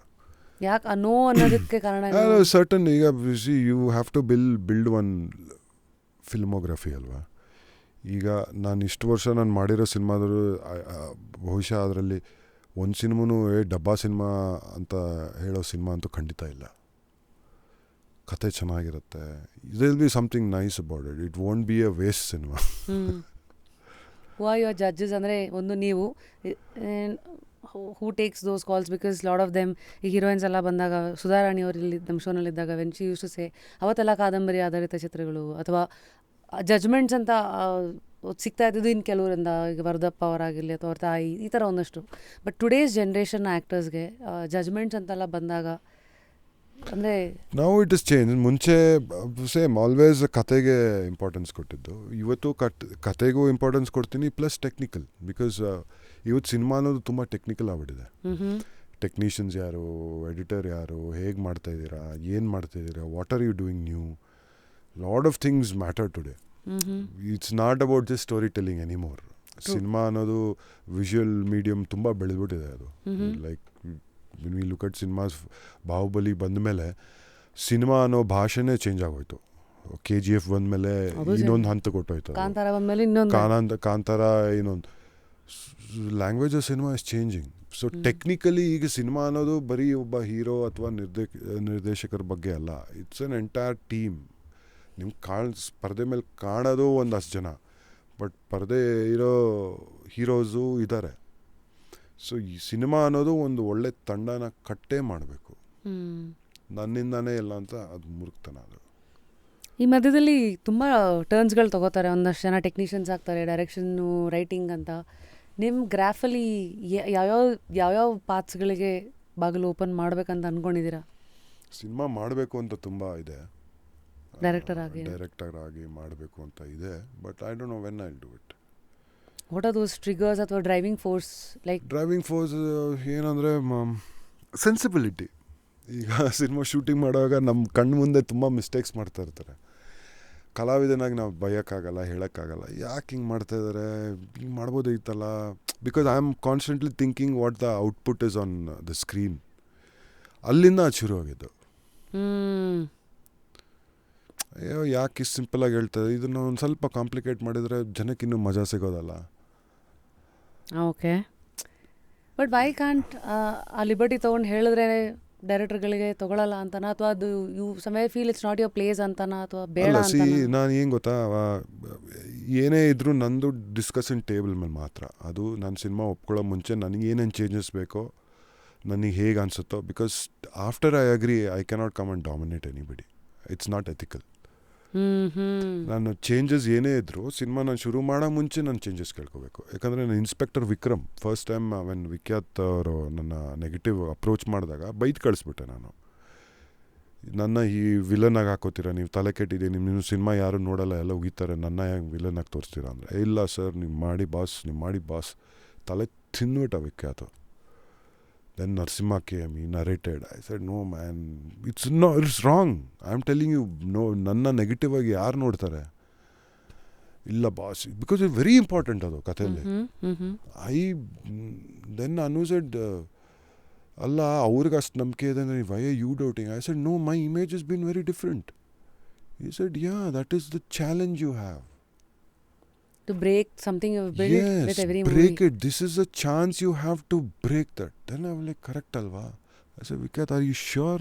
ಯಾಕೆ ನೋ ಅನ್ನೋದಕ್ಕೆ ಕಾರಣ ಸರ್ಟನ್ ಈಗ you have to build one filmography ಅಲ್ವಾ. ಈಗ ನಾನು ಇಷ್ಟು ವರ್ಷ ನಾನು ಮಾಡಿರೋ ಸಿನಿಮಾದರು ಬಹುಶಃ ಅದರಲ್ಲಿ ಒಂದು ಸಿನಿಮಾನೂ ಡಬ್ಬಾ ಸಿನಿಮಾ ಅಂತ ಹೇಳೋ ಸಿನಿಮಾ ಅಂತೂ ಖಂಡಿತ ಇಲ್ಲ. ಕತೆ ಚೆನ್ನಾಗಿರುತ್ತೆ, will be something nice about it, it won't be a waste cinema. Who are your judges ಅಂದರೆ ಒಂದು ನೀವು who takes those calls, because lot of them ಈ ಹೀರೋಯಿನ್ಸ್ ಎಲ್ಲ ಬಂದಾಗ ಸುಧಾರಾಣಿ ಅವರು ಇಲ್ಲಿ ನಮ್ಮ ಶೋನಲ್ಲಿದ್ದಾಗ when she used to say ಅವತ್ತೆಲ್ಲ ಕಾದಂಬರಿ ಆಧಾರಿತ ಚಿತ್ರಗಳು ಅಥವಾ ಜಜ್ಮೆಂಟ್ಸ್ ಅಂತ ಸಿಗ್ತಾ ಇದ್ದಿದ್ದು ಇನ್ನು ಕೆಲವರಿಂದ, ಈಗ ವರದಪ್ಪ ಅವರಾಗಿರಲಿ ಅಥವಾ ಅವ್ರ ತಾಯಿ, ಈ ಥರ ಒಂದಷ್ಟು. ಬಟ್ ಟುಡೇಸ್ ಜನ್ರೇಷನ್ ಆ್ಯಕ್ಟರ್ಸ್ಗೆ ಜಜ್ಮೆಂಟ್ಸ್ ಅಂತೆಲ್ಲ ಬಂದಾಗ ಅಂದರೆ ನಾವು ಇಟ್ ಇಸ್ ಚೇಂಜ್. ಮುಂಚೆ ಸೇಮ್ ಆಲ್ವೇಸ್ ಕತೆಗೆ ಇಂಪಾರ್ಟೆನ್ಸ್ ಕೊಟ್ಟಿದ್ದು, ಇವತ್ತು ಕತೆಗೂ ಇಂಪಾರ್ಟೆನ್ಸ್ ಕೊಡ್ತೀನಿ, ಪ್ಲಸ್ ಟೆಕ್ನಿಕಲ್. ಬಿಕಾಸ್ ಇವತ್ತು ಸಿನಿಮಾ ಅನ್ನೋದು ತುಂಬ ಟೆಕ್ನಿಕಲ್ ಆಗ್ಬಿಟ್ಟಿದೆ. ಟೆಕ್ನಿಷಿಯನ್ಸ್ ಯಾರು, ಎಡಿಟರ್ ಯಾರು, ಹೇಗೆ ಮಾಡ್ತಾಯಿದ್ದೀರಾ, ಏನು ಮಾಡ್ತಾಯಿದ್ದೀರಾ, what are you doing new, lot of things matter today. It's not about just story telling anymore. Cinema ಅನ್ನೋದು ವಿಜುವಲ್ ಮೀಡಿಯಮ್ ತುಂಬ ಬೆಳೆದ್ಬಿಟ್ಟಿದೆ. ಅದು like we look at cinemas, Baahubali ಬಂದ ಮೇಲೆ ಸಿನಿಮಾ ಅನ್ನೋ ಭಾಷೆನೇ ಚೇಂಜ್ ಆಗೋಯ್ತು. KGF ಬಂದಮೇಲೆ ಇನ್ನೊಂದು ಹಂತ ಕೊಟ್ಟೋಯ್ತು, ಕಾಂತಾರ ಬಂದಮೇಲೆ ಇನ್ನೊಂದು ಕಾಂತಾರ ಇನ್ನೊಂದು language of cinema is changing. So technically ಈಗ ಸಿನಿಮಾ ಅನ್ನೋದು ಬರೀ ಒಬ್ಬ ಹೀರೋ ಅಥವಾ ನಿರ್ದೇಶಕರ ಬಗ್ಗೆ ಅಲ್ಲ, ಇಟ್ಸ್ ಅನ್ ಎಂಟೈರ್ ಟೀಮ್. ನಿಮ್ಗೆ ಪರದೆ ಮೇಲೆ ಕಾಣೋದು ಒಂದಷ್ಟು ಜನ, ಬಟ್ ಪರದೆ ಇರೋ ಹೀರೋಸು ಇದ್ದಾರೆ. ಸೊ ಈ ಸಿನಿಮಾ ಅನ್ನೋದು ಒಂದು ಒಳ್ಳೆ ತಂಡನ ಕಟ್ಟೇ ಮಾಡಬೇಕು, ನನ್ನಿಂದಾನೇ ಎಲ್ಲ ಅಂತ ಅದು ಮುರುಕ್ತನ. ಅದು ಈ ಮಧ್ಯದಲ್ಲಿ ತುಂಬ ಟರ್ನ್ಸ್ಗಳು ತೊಗೋತಾರೆ, ಒಂದಷ್ಟು ಜನ ಟೆಕ್ನಿಷಿಯನ್ಸ್ ಆಗ್ತಾರೆ, ಡೈರೆಕ್ಷನ್ನು, ರೈಟಿಂಗ್ ಅಂತ. ನಿಮ್ಮ ಗ್ರಾಫಲ್ಲಿ ಯಾವ್ಯಾವ ಪಾರ್ಟ್ಸ್ಗಳಿಗೆ ಬಾಗಿಲು ಓಪನ್ ಮಾಡಬೇಕಂತ ಅಂದ್ಕೊಂಡಿದ್ದೀರಾ? ಸಿನಿಮಾ ಮಾಡಬೇಕು ಅಂತ ತುಂಬ ಇದೆ, ಡೈರೆಕ್ಟರ್ ಆಗಿ ಮಾಡಬೇಕು ಅಂತ ಇದೆ, but I don't know when I will do it. What are those triggers ಅಥವಾ driving force? Like driving force ಏನಂದರೆ ಸೆನ್ಸಿಬಿಲಿಟಿ. ಈಗ ಸಿನಿಮಾ ಶೂಟಿಂಗ್ ಮಾಡುವಾಗ ನಮ್ಮ ಕಣ್ಣು ಮುಂದೆ ತುಂಬ ಮಿಸ್ಟೇಕ್ಸ್ ಮಾಡ್ತಾ ಇರ್ತಾರೆ. ಕಲಾವಿದನಾಗಿ ನಾವು ಬೈಯೋಕ್ಕಾಗಲ್ಲ, ಹೇಳೋಕ್ಕಾಗಲ್ಲ, ಯಾಕೆ ಹಿಂಗೆ ಮಾಡ್ತಾಯಿದ್ದಾರೆ, ಹಿಂಗೆ ಮಾಡ್ಬೋದಿತ್ತಲ್ಲ. Because I am constantly thinking what the output is on the screen. ಅಲ್ಲಿಂದ ಅದು ಶುರು ಆಗಿದ್ದು. ಅಯ್ಯೋ ಯಾಕೆ ಇಷ್ಟು ಸಿಂಪಲಾಗಿ ಹೇಳ್ತಾರೆ, ಇದನ್ನು ಒಂದು ಸ್ವಲ್ಪ ಕಾಂಪ್ಲಿಕೇಟ್ ಮಾಡಿದರೆ ಜನಕ್ಕೆ ಇನ್ನೂ ಮಜಾ ಸಿಗೋದಲ್ಲ. ಓಕೆ, ಬಟ್ ವೈ ಕಾಂಟ್ ಆ ಲಿಬರ್ಟಿ ತೊಗೊಂಡು ಹೇಳಿದ್ರೆ ಡೈರೆಕ್ಟರ್ಗಳಿಗೆ ತೊಗೊಳಲ್ಲ ಅಂತನ, ಅಥವಾ ಅದು ಯು ಸಮಯ feel it's not your place ಅಂತನ, ಅಥವಾ ಬೇಡ ಅಂತ? ನಾನು ಏನು ಗೊತ್ತಾ, ಏನೇ ಇದ್ರೂ ನಂದು ಡಿಸ್ಕಷನ್ ಟೇಬಲ್ ಮೇಲೆ ಮಾತ್ರ. ಅದು ನಾನು ಸಿನಿಮಾ ಒಪ್ಕೊಳ್ಳೋ ಮುಂಚೆ ನನಗೆ ಏನೇನು ಚೇಂಜಸ್ ಬೇಕೋ, ನನಗೆ ಹೇಗೆ ಅನಿಸುತ್ತೋ. Because after I agree I cannot come and dominate anybody. It's not ethical. ನಾನು ಚೇಂಜಸ್ ಏನೇ ಇದ್ದರೂ ಸಿನಿಮಾ ನಾನು ಶುರು ಮಾಡೋ ಮುಂಚೆ ನಾನು ಚೇಂಜಸ್ ಕೇಳ್ಕೋಬೇಕು. ಯಾಕಂದರೆ ನಾನು inspector Vikram first time when Vikhyath ಅವರು ನನ್ನ ನೆಗೆಟಿವ್ ಅಪ್ರೋಚ್ ಮಾಡಿದಾಗ ಬೈದು ಕಳಿಸ್ಬಿಟ್ಟೆ ನಾನು. ನನ್ನ ಈ ವಿಲನ್ನಾಗಿ ಹಾಕೋತೀರಾ, ನೀವು ತಲೆ ಕೆಟ್ಟಿದ್ದೀರಿ, ನಿಮ್ಮ ಸಿನಿಮಾ ಯಾರು ನೋಡಲ್ಲ, ಎಲ್ಲ ಉಗಿತಾರೆ, ನನ್ನ ಹೆಂಗೆ ವಿಲನ್ನಾಗಿ ತೋರಿಸ್ತೀರಾ ಅಂದರೆ, ಇಲ್ಲ ಸರ್ ನೀವು ಮಾಡಿ ಬಾಸ್ ತಲೆ ತಿನ್ಬಿಟ್ಟ ವಿಖ್ಯಾತ. Then Narsimha came, he narrated. I said, no man, it's wrong. I'm telling you, no, ನನ್ನ ನೆಗೆಟಿವ್ ಆಗಿ ಯಾರು ನೋಡ್ತಾರೆ? ಇಲ್ಲ boss, because it very important ಅದು ಕಥೆಯಲ್ಲಿ. ದೆನ್ ಅನು ಸೆಡ್, ಅಲ್ಲ ಅವ್ರಿಗೆ ಅಷ್ಟು ನಂಬಿಕೆ ಇದೆ ಅಂದರೆ why are you doubting? I said, no, my image is been very different. He said, yeah, that is the challenge you have. To break something you've built with every movie. Break it. This is a chance you have to break that. Then I was like, correct alva? I said, Vikat, are you sure?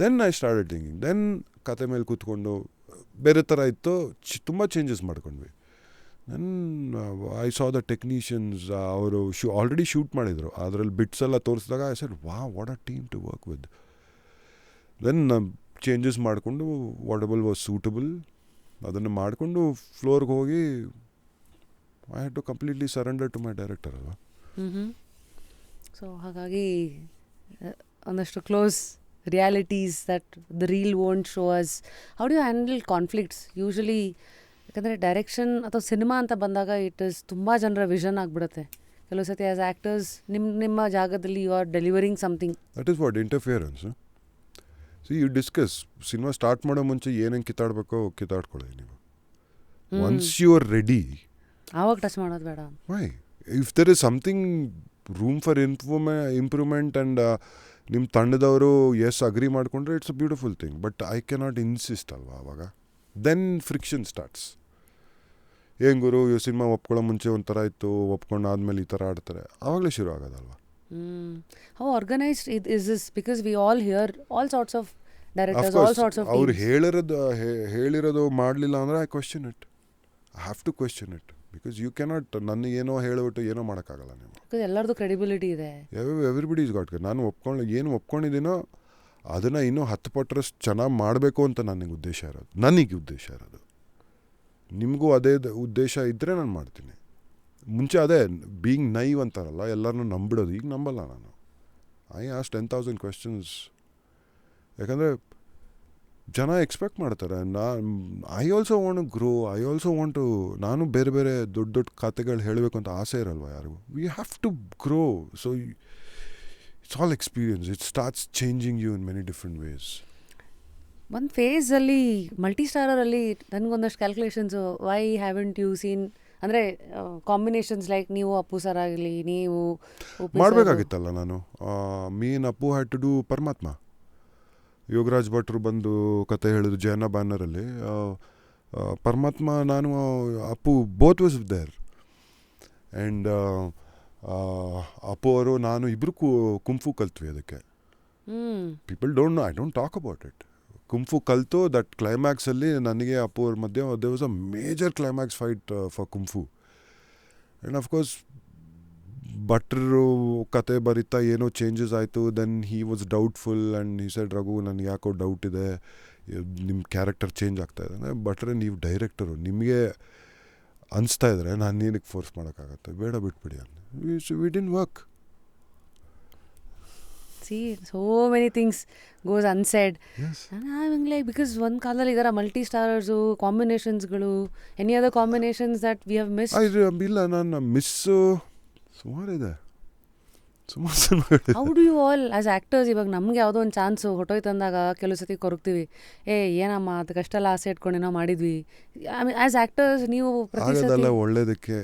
Then I started thinking. Then ಕತೆ ಮೇಲೆ ಕೂತ್ಕೊಂಡು ಬೇರೆ ಥರ ಇತ್ತು, ತುಂಬ ಚೇಂಜಸ್ ಮಾಡ್ಕೊಂಡ್ವಿ. Then I saw the technicians, ಅವರು ಆಲ್ರೆಡಿ ಶೂಟ್ ಮಾಡಿದರು, ಅದರಲ್ಲಿ ಬಿಟ್ಸ್ ಎಲ್ಲ ತೋರಿಸಿದಾಗ I said, what a team to work with. Then changes ಮಾಡಿಕೊಂಡು ವಾಟೆಬಲ್ ವಾಸ್ ಸೂಟಬಲ್ ಅದನ್ನು ಮಾಡಿಕೊಂಡು ಫ್ಲೋರ್ಗೆ ಹೋಗಿ I had to completely surrender to my director ಅಲ್ವಾ. ಸೊ ಹಾಗಾಗಿ ಒಂದಷ್ಟು close realities that the reel won't show us. How do you handle conflicts usually? ಯಾಕಂದರೆ ಡೈರೆಕ್ಷನ್ ಅಥವಾ ಸಿನಿಮಾ ಅಂತ ಬಂದಾಗ ಇಟ್ ಇಸ್ ತುಂಬ ಜನರ ವಿಷನ್ ಆಗಿಬಿಡುತ್ತೆ. ಕೆಲವು ಸತಿ ಆ್ಯಸ್ ಆ್ಯಕ್ಟರ್ಸ್ ನಿಮ್ಮ ಜಾಗದಲ್ಲಿ you are delivering something. That is what interference. So you discuss cinema start ಮಾಡೋ ಮುಂಚೆ ಏನೇನು ಕಿತ್ತಾಡಬೇಕೋ ಕಿತ್ತಾಡ್ಕೊಳ್ಳಿ ನೀವು. ಒನ್ಸ್ ಯು ಆರ್ ರೆಡಿ ಆವಾಗ ಟಚ್ ಮಾಡೋದು ಬೇಡ. Why if there is something room for improvement and ನಿಮ್ಮ ತಂಡದವರು ಅಗ್ರಿ ಮಾಡಿಕೊಂಡ್ರೆ it's a beautiful thing. But I cannot insist ಅಲ್ವಾ ಅವಾಗ. Then friction starts. ಏನು ಗುರು ಈ ಸಿನಿಮಾ ಒಪ್ಕೊಳ್ಳೋ ಮುಂಚೆ ಒಂಥರ ಇತ್ತು, ಒಪ್ಕೊಂಡು ಆದಮೇಲೆ ಈ ಥರ ಆಡ್ತಾರೆ, ಆವಾಗಲೇ ಶುರು ಆಗೋದಲ್ವಾ. How organized is this? Because we all hear all sorts of directors, all sorts of ಅವ್ರು teams. ಹೇಳಿರೋದು ಮಾಡಲಿಲ್ಲ ಅಂದರೆ I question it. I have to question it. Because you cannot ನನಗೇನೋ ಹೇಳ್ಬಿಟ್ಟು ಏನೋ ಮಾಡೋಕ್ಕಾಗಲ್ಲ ನೀವು. Because ಎಲ್ಲರದು ಕ್ರೆಡಿಬಿಲಿಟಿ ಇದೆ. Everybody is got. ನಾನು ಏನು ಒಪ್ಕೊಂಡಿದ್ದೀನೋ ಅದನ್ನು ಇನ್ನೂ 10 ಪಟ್ಟರಷ್ಟು ಚೆನ್ನಾಗಿ ಮಾಡಬೇಕು ಅಂತ ನನಗೆ ಉದ್ದೇಶ ಇರೋದು. ನಿಮಗೂ ಅದೇ ಉದ್ದೇಶ ಇದ್ದರೆ ನಾನು ಮಾಡ್ತೀನಿ. ಮುಂಚೆ ಅದೇ ಬೀಯಿಂಗ್ ನೈವ್ ಅಂತಾರಲ್ಲ, ಎಲ್ಲರನ್ನೂ ನಂಬಿಡೋದು. ಈಗ ನಂಬಲ್ಲ ನಾನು. I asked 10,000 questions. ಯಾಕಂದರೆ ಜನ ಎಕ್ಸ್ಪೆಕ್ಟ್ ಮಾಡ್ತಾರೆ. I also want to grow. I also want to, ನಾನು ಬೇರೆ ಬೇರೆ ದೊಡ್ಡ ದೊಡ್ಡ ಕಥೆಗಳು ಹೇಳಬೇಕು ಅಂತ ಆಸೆ ಇರಲ್ವ ಯಾರಿಗೂ. We have to grow. So it's all experience. It starts changing you in many different ways. ಒಂದು ಫೇಸಲ್ಲಿ ಮಲ್ಟಿಸ್ಟಾರಲ್ಲಿ ನನಗೊಂದಷ್ಟು calculations. Why haven't you seen ಅಂದರೆ ಕಾಂಬಿನೇಷನ್ಸ್ ಲೈಕ್ ನೀವು ಅಪ್ಪು ಸರ್ ಆಗಲಿ, ನೀವು ಮಾಡಬೇಕಾಗಿತ್ತಲ್ಲ. ನಾನು mean Appu had to do Paramathma. Yogaraj ಭಟ್ರು ಬಂದು ಕತೆ ಹೇಳಿದ್ರು ಜಯನ ಬ್ಯಾನರಲ್ಲಿ. ಪರಮಾತ್ಮ ನಾನು Appu both was there. And Appu ಅವರು ನಾನು ಇಬ್ಬರು ಕುಂಫು ಕಲ್ತ್ವಿ. ಅದಕ್ಕೆ people I don't talk about it. Kung fu ಕಲ್ತು ದಟ್ ಕ್ಲೈಮ್ಯಾಕ್ಸಲ್ಲಿ ನನಗೆ ಅಪ್ಪು ಅವ್ರ ಮಧ್ಯೆ they was a major climax fight for kung fu. And of course ಭಟ್ರು ಕತೆ ಬರೀತಾ ಏನೋ ಚೇಂಜಸ್ ಆಯಿತು. Then he was doubtful and he said Raghu ನನಗೆ ಯಾಕೋ ಡೌಟ್ ಇದೆ, ನಿಮ್ಮ ಕ್ಯಾರೆಕ್ಟರ್ ಚೇಂಜ್ ಆಗ್ತಾಯಿದೆ. ಅಂದರೆ ಭಟ್ರೆ ನೀವು ಡೈರೆಕ್ಟರು, ನಿಮಗೆ ಅನಿಸ್ತಾ ಇದ್ರೆ ನಾನು ಏನಕ್ಕೆ ಫೋರ್ಸ್ ಮಾಡೋಕ್ಕಾಗತ್ತೆ, ಬೇಡ ಬಿಟ್ಬಿಡಿ ಅಂತ. We didn't work. See, so many things goes unsaid. Yes. And I'm like, because one ಕಾಲದಲ್ಲಿ ಇದರ ಮಲ್ಟಿ ಸ್ಟಾರರ್ಸು, ಕಾಂಬಿನೇಷನ್ಸ್ಗಳು, any other combinations that we have miss? ಇಲ್ಲ, ನಾನು ಮಿಸ್ಸು ಸುಮಾರಿದೆ. ಸುಮಾರು. How do you all as actors, ಇವಾಗ ನಮ್ಗೆ ಯಾವುದೋ ಒಂದು ಚಾನ್ಸು ಹೊಟ್ಟೋಯ್ತಂದಾಗ ಕೆಲವು ಸತಿ ಕೊರಗ್ತೀವಿ, ಏನಮ್ಮ ಅದಕ್ಕಷ್ಟೆಲ್ಲ ಆಸೆ ಇಟ್ಕೊಂಡೇನೋ ಮಾಡಿದ್ವಿ. ಆ್ಯಸ್ ಆ್ಯಕ್ಟರ್ಸ್ ನೀವು ಆಗೋದಲ್ಲ ಒಳ್ಳೇದಕ್ಕೆ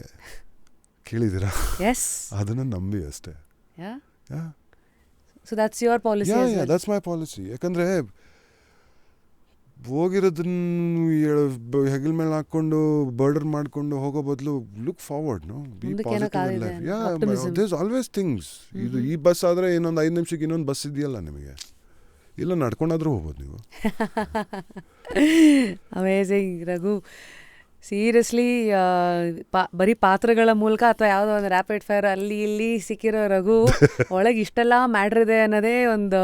ಕೇಳಿದ್ದೀರಾ? ಎಸ್, ಅದನ್ನು ನಂಬಿ ಅಷ್ಟೇ. Yeah. Yeah. So that's your policy? Yeah, that's my policy. ಯಾಕಂದರೆ ಹೋಗಿರೋದನ್ನ ಹೆಗಲ ಮೇಲೆ ಹಾಕ್ಕೊಂಡು ಬರ್ಡರ್ ಮಾಡಿಕೊಂಡು ಹೋಗೋ ಬದಲು look forward. Be positive in life. Yeah, there is always things. ಇದು ಈ ಬಸ್ ಆದರೆ ಇನ್ನೊಂದು 5 ನಿಮಿಷಕ್ಕೆ ಇನ್ನೊಂದು ಬಸ್ ಇದೆಯಲ್ಲ ನಿಮಗೆ, ಇಲ್ಲ ನಡ್ಕೊಂಡಾದ್ರೂ ಹೋಗ್ಬೋದು ನೀವು. ಅಮೇಝಿಂಗ್ ರಘು. ಸೀರಿಯಸ್ಲಿ ಬರೀ ಪಾತ್ರಗಳ ಮೂಲಕ ಅಥವಾ ಯಾವುದೋ ಒಂದು ರ್ಯಾಪಿಡ್ ಫೈರ್ ಅಲ್ಲಿ ಇಲ್ಲಿ ಸಿಕ್ಕಿರೋ ರಘು ಒಳಗೆ ಇಷ್ಟೆಲ್ಲ ಮ್ಯಾಟ್ರ್ ಇದೆ ಅನ್ನೋದೇ ಒಂದು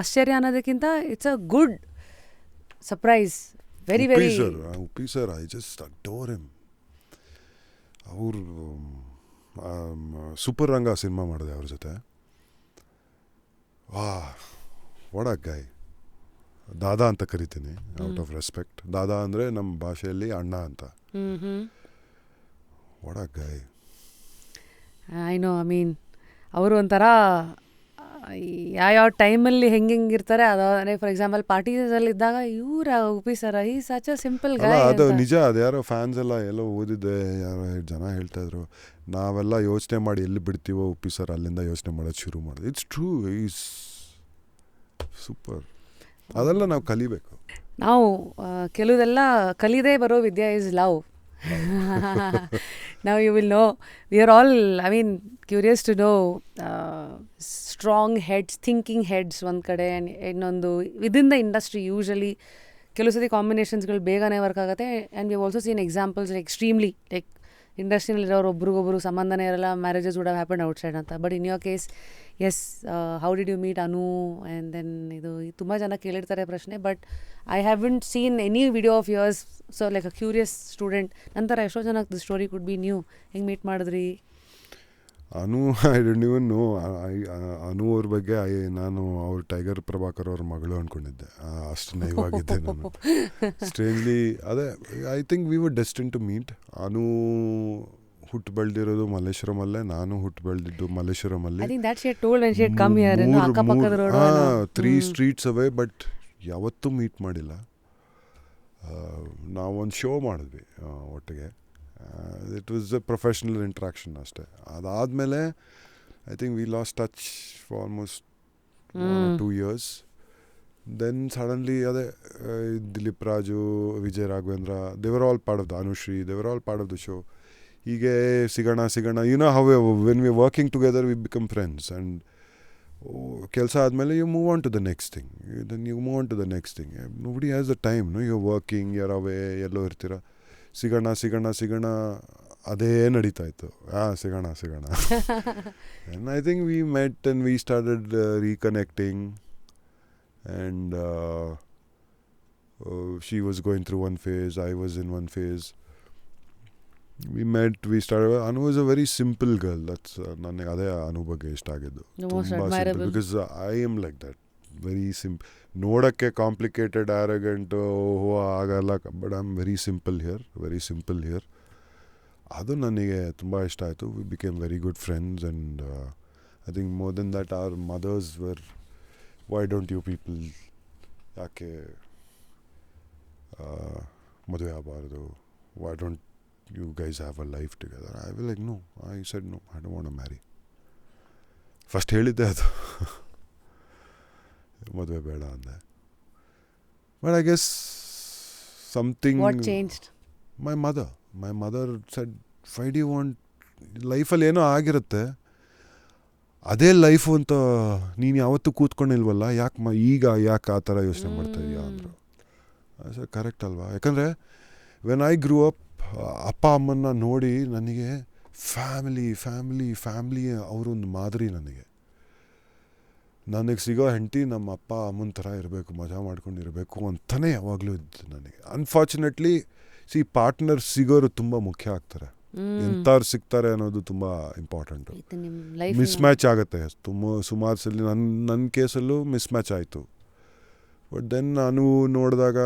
ಆಶ್ಚರ್ಯ ಅನ್ನೋದಕ್ಕಿಂತ it's a good surprise. Very very. Uppi sir, I just adore him. ಅವರು ಸೂಪರ್ ರಂಗ ಸಿನಿಮಾ ಮಾಡಿದೆ ಅವ್ರ ಜೊತೆ. ವಾಟ್ ಅ ಗೈ. ದಾದಾ ಅಂತ ಕರಿತೀನಿ ಔಟ್ ಆಫ್ ರೆಸ್ಪೆಕ್ಟ್. ದಾದಾ ಅಂದರೆ ನಮ್ಮ ಭಾಷೆಯಲ್ಲಿ ಅಣ್ಣ ಅಂತ. What a Guy. I know. I mean ಅವರು ಒಂಥರ ಯಾವ ಟೈಮಲ್ಲಿ ಹೆಂಗಿರ್ತಾರೆ ಅದೇ. ಫಾರ್ ಎಕ್ಸಾಂಪಲ್ ಪಾರ್ಟೀಸಲ್ಲಿ ಇದ್ದಾಗ ಇವರ ಉಪ್ಪಿ ಸರ ಈ ಸಚ್ ಅ ಸಿಂಪಲ್ ಗಾಯ್. ಅದು ನಿಜ. ಅದು ಯಾರೋ ಫ್ಯಾನ್ಸ್ ಎಲ್ಲೋ ಓದಿದ್ದೆ, ಯಾರೋ ಜನ ಹೇಳ್ತಾಯಿದ್ರು, ನಾವೆಲ್ಲ ಯೋಚನೆ ಮಾಡಿ ಎಲ್ಲಿ ಬಿಡ್ತೀವೋ ಉಪ್ಪಿ ಸರ್ ಅಲ್ಲಿಂದ ಯೋಚನೆ ಮಾಡೋದು ಶುರು ಮಾಡೋದು. It's true. Is super. ಅದೆಲ್ಲ ನಾವು ಕಲಿಬೇಕು. ನಾವು ಕೆಲವುದೆಲ್ಲ ಕಲಿದೇ ಬರೋ ವಿದ್ಯೆ is love. Now you will know. We are all, I mean, curious to know strong heads, thinking heads ಒಂದು ಕಡೆ, ಇನ್ನೊಂದು ವಿದಿನ್ ದ ಇಂಡಸ್ಟ್ರಿ. ಯೂಶಲಿ ಕೆಲವು ಸತಿ ಕಾಂಬಿನೇಷನ್ಸ್ಗಳು ಬೇಗನೆ ವರ್ಕ್ ಆಗುತ್ತೆ. And we also seen examples like extremely like ಇಂಡಸ್ಟ್ರಿನಲ್ಲಿರೋರು ಒಬ್ರಿಗೊಬ್ರು ಸಂಬಂಧನೇ ಇರಲ್ಲ, marriages would have happened outside ಅಂತ. But in your case yes, how did you meet Anu? And then ಇದು ತುಂಬ ಜನ ಕೇಳಿರ್ತಾರೆ ಪ್ರಶ್ನೆ, but I haven't seen any video of yours. So like a curious student. ನಂತರ ಎಷ್ಟೋ ಜನಕ್ಕೆ the story could be new. ಹೆಂಗೆ ಮೀಟ್ ಮಾಡಿದ್ರಿ? Anu, I don't even know. Anu ಅವ್ರ ಬಗ್ಗೆ ನಾನು ಅವ್ರ ಟೈಗರ್ ಪ್ರಭಾಕರ್ ಅವ್ರ ಮಗಳು ಅಂದ್ಕೊಂಡಿದ್ದೆ. ಅಷ್ಟು ನೈವಾಗಿದ್ದೆ ನಾನು. ಸ್ಟ್ರೇಂಜ್ಲಿ ಅದೇ, I think we were destined to meet. Anu ಹುಟ್ಟು ಬೆಳೆದಿರೋದು ಮಲ್ಲೇಶ್ವರಮಲ್ಲೇ, ನಾನು ಹುಟ್ಟು ಬೆಳೆದಿದ್ದು ಮಲ್ಲೇಶ್ವರಮಲ್ಲಿ. 3 ಸ್ಟ್ರೀಟ್ಸ್ ಅವೇ. ಬಟ್ ಯಾವತ್ತೂ ಮೀಟ್ ಮಾಡಿಲ್ಲ. ನಾವೊಂದು ಶೋ ಮಾಡಿದ್ವಿ ಒಟ್ಟಿಗೆ. It was a professional interaction ಅಷ್ಟೇ. ಅದಾದಮೇಲೆ I think we lost touch for almost 1 or 2 years. Then suddenly Dilip Raju, Vijay Raghavendra, they were all part of the Anushri, they were all part of the show. ಹೀಗೆ ಸಿಗೋಣ you know how when we're working together we become friends, and ಕೆಲಸ ಆದಮೇಲೆ you move on to the next thing, then you move on to the next thing. Nobody has the time, no? You're working, you're away, ಎಲ್ಲೋ ಇರ್ತೀರ, ಸಿಗೋಣ ಅದೇ ನಡೀತಾ ಇತ್ತು. ಸಿಗೋಣ and I think we met and we started reconnecting, and she was going through one phase, I was in one phase. We met, we started. Anu was a very simple girl. That's ನನಗೆ ಅದೇ ಅನು ಬಗ್ಗೆ ಇಷ್ಟ ಆಗಿದ್ದು. ತುಂಬ simple, because I am like that. Very simple. ನೋಡೋಕ್ಕೆ ಕಾಂಪ್ಲಿಕೇಟೆಡ್, ಆ್ಯರಗೆಂಟ್, ಆಗಲ್ಲ, but I am very simple here. ಅದು ನನಗೆ ತುಂಬ ಇಷ್ಟ ಆಯಿತು. We became very good friends, and I think more than that our mothers were, why don't you people, ಯಾಕೆ ಮದುವೆ ಆಗಬಾರ್ದು, why don't you guys have a life together? I was like, no. I said, no, I don't want to marry. First ಹೇಳಿದ್ದೆ ಅದು, ಮದುವೆ ಬೇಡ ಅಂದೆ. But I guess something... What changed? My mother said, why do you want... ಲೈಫಲ್ಲಿ ಏನೋ ಆಗಿರುತ್ತೆ, ಅದೇ ಲೈಫು ಅಂತ ನೀನು ಯಾವತ್ತೂ ಕೂತ್ಕೊಂಡಿಲ್ವಲ್ಲ, ಯಾಕೆ ಆ ಥರ ಯೋಚನೆ ಮಾಡ್ತಾ ಇದೀಯಾ ಅಂದರು. ಸರ್ ಕರೆಕ್ಟ್ ಅಲ್ವಾ? ಯಾಕಂದರೆ ವೆನ್ ಐ ಗ್ರೂ ಅಪ್, ಅಪ್ಪ ಅಮ್ಮನ್ನ ನೋಡಿ ನನಗೆ ಫ್ಯಾಮಿಲಿ ಅವರೊಂದು ಮಾದರಿ. ನನಗೆ ಸಿಗೋ ಹೆಂಡತಿ ನಮ್ಮ ಅಪ್ಪ ಅಮ್ಮನ ಥರ ಇರಬೇಕು, ಮಜಾ ಮಾಡ್ಕೊಂಡಿರಬೇಕು ಅಂತಲೇ ಯಾವಾಗಲೂ ಇದ್ದು ನನಗೆ. ಅನ್ಫಾರ್ಚುನೇಟ್ಲಿ ಪಾರ್ಟ್ನರ್ ಸಿಗೋರು ತುಂಬ ಮುಖ್ಯ ಆಗ್ತಾರೆ. ಎಂಥವ್ರು ಸಿಗ್ತಾರೆ ಅನ್ನೋದು ತುಂಬ ಇಂಪಾರ್ಟೆಂಟು. ಮಿಸ್ ಮ್ಯಾಚ್ ಆಗುತ್ತೆ ಸುಮಾರು ಸಲ. ನನ್ನ ಕೇಸಲ್ಲೂ ಮಿಸ್ ಮ್ಯಾಚ್ ಆಯಿತು. ಬಟ್ ದೆನ್ ನಾನು ನೋಡಿದಾಗ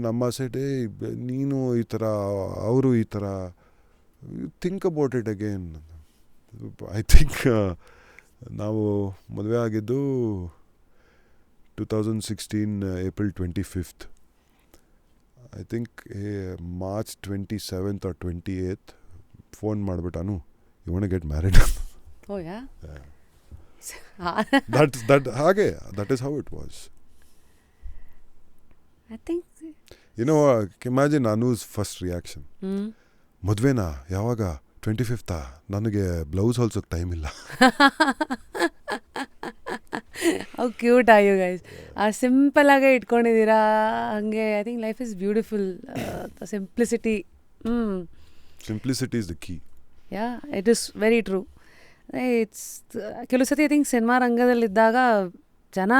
ನಮ್ಮ ಸೈಡ್, ನೀನು ಈ ಥರ, ಅವರು ಈ ಥರ, think about it again. I think ನಾವು ಮದುವೆ ಆಗಿದ್ದು 2016 April 25th. ಐ ಥಿಂಕ್ March 27th or 28th phone ಮಾಡಿಬಿಟ್ಟು, Anu you want to get married. Oh yeah? ಹಾಗೆ, that is how it was. I think... You know, imagine Anu's first reaction. ಮದುವೆನಾ ಯಾವಾಗ? 25th. ನನಗೆ ಬ್ಲೌಸ್ ಹೊಲ್ಸೋಕ್ಕೆ ಟೈಮ್ ಇಲ್ಲ. How cute are you guys. Simple ಆಗೇ ಇಟ್ಕೊಂಡಿದ್ದೀರಾ ಹಂಗೆ. I think life is beautiful. Simplicity. Simplicity is the key. Yeah, it is very true. It's ಕೆಲವು ಸತಿ ಐ ಥಿಂಕ್ ಸಿನಿಮಾ ರಂಗದಲ್ಲಿದ್ದಾಗ ಜನ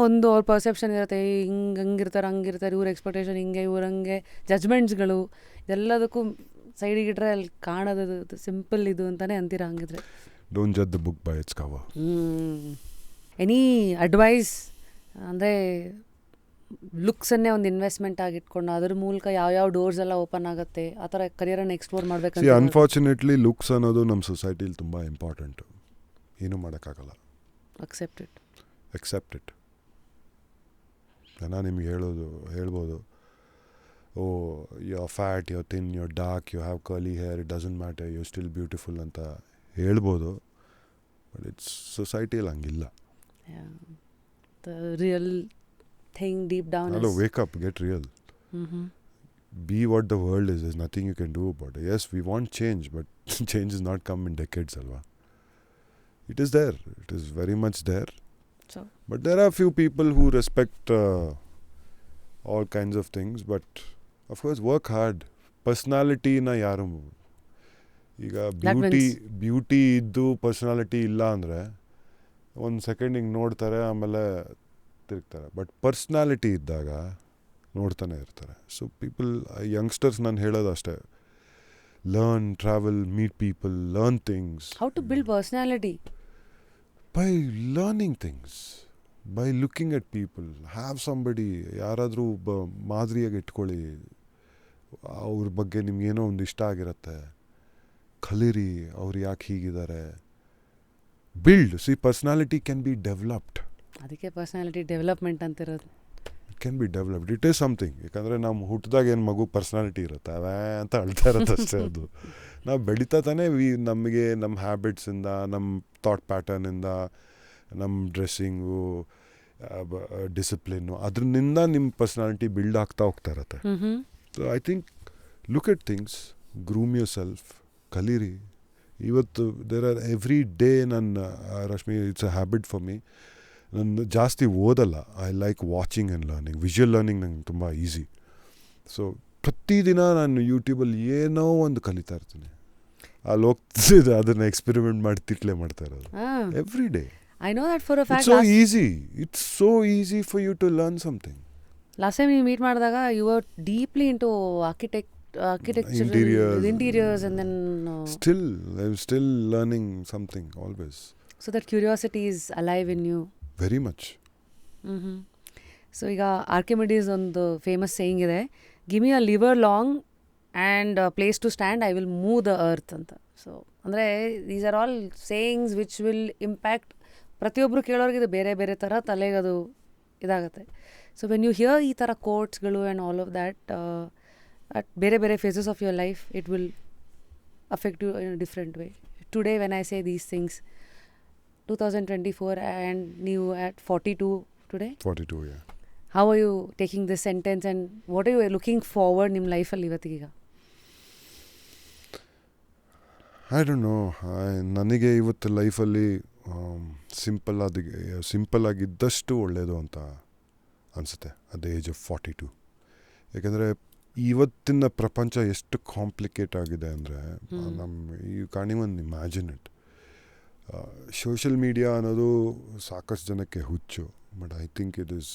ಒಂದು ಅವ್ರ ಪರ್ಸೆಪ್ಷನ್ ಇರುತ್ತೆ, ಹಂಗಿರ್ತಾರೆ, ಇವ್ರ ಎಕ್ಸ್ಪೆಕ್ಟೇಷನ್ ಹಿಂಗೆ, ಇವ್ರಂಗೆ ಜಜ್ಮೆಂಟ್ಸ್ಗಳು, ಇದೆಲ್ಲದಕ್ಕೂ ಸೈಡಿಗಿಟ್ರೆ ಅಲ್ಲಿ ಕಾಣೋದು ಸಿಂಪಲ್ ಇದು ಅಂತಲೇ ಅಂತೀರ. ಹಂಗಿದ್ರೆ don't judge the book by its cover. Any advice ಅಂದರೆ ಲುಕ್ಸನ್ನೇ ಒಂದು ಇನ್ವೆಸ್ಟ್ಮೆಂಟ್ ಆಗಿಟ್ಕೊಂಡು ಅದ್ರ ಮೂಲಕ ಯಾವ ಡೋರ್ಸ್ ಎಲ್ಲ ಓಪನ್ ಆಗುತ್ತೆ, ಆ ಥರ ಕರಿಯರನ್ನು ಎಕ್ಸ್ಪ್ಲೋರ್ ಮಾಡಬೇಕಂತ. ಅನ್ಫಾರ್ಚುನೇಟ್ಲಿ ಲುಕ್ಸ್ ಅನ್ನೋದು ನಮ್ಮ ಸೊಸೈಟಿಲಿ ತುಂಬ ಇಂಪಾರ್ಟೆಂಟು. ಏನೂ ಮಾಡೋಕ್ಕಾಗಲ್ಲ. accept it. ಜನ ನಿಮ್ಗೆ ಹೇಳ್ಬೋದು, ಓ you're fat, you're thin, you're dark, you have curly hair, it doesn't matter, you're still beautiful ಅಂತ ಹೇಳ್ಬೋದು. ಬಟ್ ಇಟ್ಸ್ ಸೊಸೈಟಿಯಲ್ಲಿ ಹಂಗಿಲ್ಲ. The real thing deep down is... wake up, get real. Be what the world is. There's nothing you can do about it. Yes, we want change, but change is not come in decades, alva. It is there. It is very much there. So, but there are few people who respect all kinds of things, but of course work hard. Personality na yaru iga beauty iddu personality illa andre ಒಂದು ಸೆಕೆಂಡ್ ಹಿಂಗೆ ನೋಡ್ತಾರೆ, ಆಮೇಲೆ ತಿರುಗ್ತಾರೆ. ಬಟ್ ಪರ್ಸ್ನಾಲಿಟಿ ಇದ್ದಾಗ ನೋಡ್ತಾನೆ ಇರ್ತಾರೆ. ಸೊ ಪೀಪಲ್, ಯಂಗ್ಸ್ಟರ್ಸ್ ನಾನು ಹೇಳೋದು ಅಷ್ಟೇ, learn, travel, meet people, learn things. How to build personality? By learning things, by looking at people. Have somebody, ಯಾರಾದರೂ ಮಾದರಿಯಾಗಿ ಇಟ್ಕೊಳ್ಳಿ. ಅವ್ರ ಬಗ್ಗೆ ನಿಮ್ಗೇನೋ ಒಂದು ಇಷ್ಟ ಆಗಿರುತ್ತೆ, ಕಲೀರಿ, ಅವ್ರು ಯಾಕೆ ಹೀಗಿದ್ದಾರೆ. Build. See, personality can be developed. ಅದಕ್ಕೆ ಪರ್ಸನಾಲಿಟಿ ಡೆವಲಪ್ಮೆಂಟ್ ಅಂತಿರೋದು. Can be developed. It is something. ಯಾಕಂದರೆ ನಮ್ಮ ಹುಟ್ಟಿದಾಗ ಏನು ಮಗು ಪರ್ಸ್ನಾಲಿಟಿ ಇರುತ್ತೆ, ಅವೇ ಅಂತ ಅಳ್ತಾ ಇರುತ್ತೆ ಅಷ್ಟೇ. ಅದು ನಾವು ಬೆಳೀತಾ ತಾನೇ ನಮಗೆ ನಮ್ಮ ಹ್ಯಾಬಿಟ್ಸಿಂದ, ನಮ್ಮ ಥಾಟ್ ಪ್ಯಾಟರ್ನಿಂದ, ನಮ್ಮ ಡ್ರೆಸ್ಸಿಂಗು, ಡಿಸಿಪ್ಲಿನ್ನು, ಅದರಿಂದ ನಿಮ್ಮ ಪರ್ಸ್ನಾಲಿಟಿ ಬಿಲ್ಡ್ ಆಗ್ತಾ ಹೋಗ್ತಾ ಇರುತ್ತೆ. So I think look at things, groom your self, ಕಲೀರಿ. ಇವತ್ತು there are every day Rashmi, it's a habit for me. ನಾನು ಜಾಸ್ತಿ ಓದಲ್ಲ. I like watching and learning. Visual learning ನಂಗೆ ತುಂಬ ಈಸಿ. ಸೊ ಪ್ರತಿದಿನ ನಾನು ಯೂಟ್ಯೂಬಲ್ಲಿ ಏನೋ ಒಂದು ಕಲಿತಾ ಇರ್ತೀನಿ. ಅಲ್ಲಿ ಹೋಗ್ತಿದ್ದೆ ಅದನ್ನು ಎಕ್ಸ್ಪೆರಿಮೆಂಟ್ ಮಾಡಿ ತಿಟ್ಲೆ ಮಾಡ್ತಾ ಇರೋದು every day. I know that for a fact. It's so easy. It's so easy for you to learn something. Last time we meet ಮಾಡಿದಾಗ you were deeply into architecture, interiors and then I'm still learning something always. So that curiosity is alive in you. Very much. So ಈಗ Archimedes ಒಂದು famous saying ಇದೆ, give me a lever long and a place to stand, I will move the earth ಅಂತ. ಸೊ ಅಂದರೆ these are all sayings which will impact ಪ್ರತಿಯೊಬ್ಬರು ಕೇಳೋರಿಗೆ ಇದು ಬೇರೆ ಬೇರೆ ಥರ ತಲೆಗೆ ಅದು ಇದಾಗುತ್ತೆ. ಸೊ ವೆನ್ ಯು ಹಿಯರ್ ಈ ಥರ ಕೋಟ್ಸ್ಗಳು and all of that at ಬೇರೆ ಬೇರೆ phases of your life, it will affect you in a different way. Today when I say these things, 2024 and ನೀವು at 42 today. 42, yeah. How are you taking this sentence and what are you looking forward ನಿಮ್ಮ ಲೈಫಲ್ಲಿ ಇವತ್ತಿಗೀಗ? I don't no. ನನಗೆ ಇವತ್ತು ಲೈಫಲ್ಲಿ ಸಿಂಪಲ್ ಆಗಿದ್ದಷ್ಟು ಒಳ್ಳೆಯದು ಅಂತ ಅನಿಸುತ್ತೆ ಅಟ್ ದ ಏಜ್ ಆಫ್ 42. ಯಾಕೆಂದರೆ ಇವತ್ತಿನ ಪ್ರಪಂಚ ಎಷ್ಟು ಕಾಂಪ್ಲಿಕೇಟ್ ಆಗಿದೆ ಅಂದರೆ you can't even imagine it. Social media ಅನ್ನೋದು ಸಾಕಷ್ಟು ಜನಕ್ಕೆ ಹುಚ್ಚು, but I think it is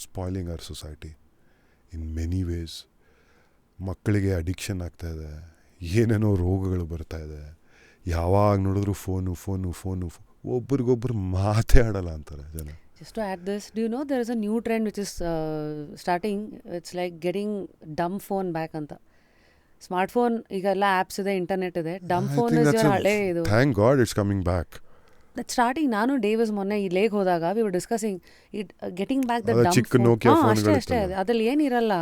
spoiling our society in many ways. ಮಕ್ಕಳಿಗೆ ಅಡಿಕ್ಷನ್ ಆಗ್ತಾಯಿದೆ, ಏನೇನೋ ರೋಗಗಳು ಬರ್ತಾಯಿದೆ, ಯಾವಾಗ ನೋಡಿದ್ರು ಫೋನು, ಒಬ್ರಿಗೊಬ್ರು ಮಾತೇ ಆಡಲ್ಲ ಅಂತಾರೆ ಜನ. Just to add this, do you know there is a new trend which is starting? It's like getting dumb phone back anta. Smartphone ಈಗೆಲ್ಲ ಆ್ಯಪ್ಸ್ ಇದೆ, ಇಂಟರ್ನೆಟ್ ಇದೆ. ಡಮ್ ಫೋನ್ ಇಸ್ ಯುವರ್ ಹಳೆ ಇದು. Thank god it's coming back. That starting. ನಾನು ಡೇವಿಸ್ ಮೊನ್ನೆ ಈ ಲೇಕ್ ಹೋದಾಗ we were discussing it getting back the dumb phone. ಅಷ್ಟೇ ಅದ್ರಲ್ಲಿ ಏನಿರಲ್ಲ,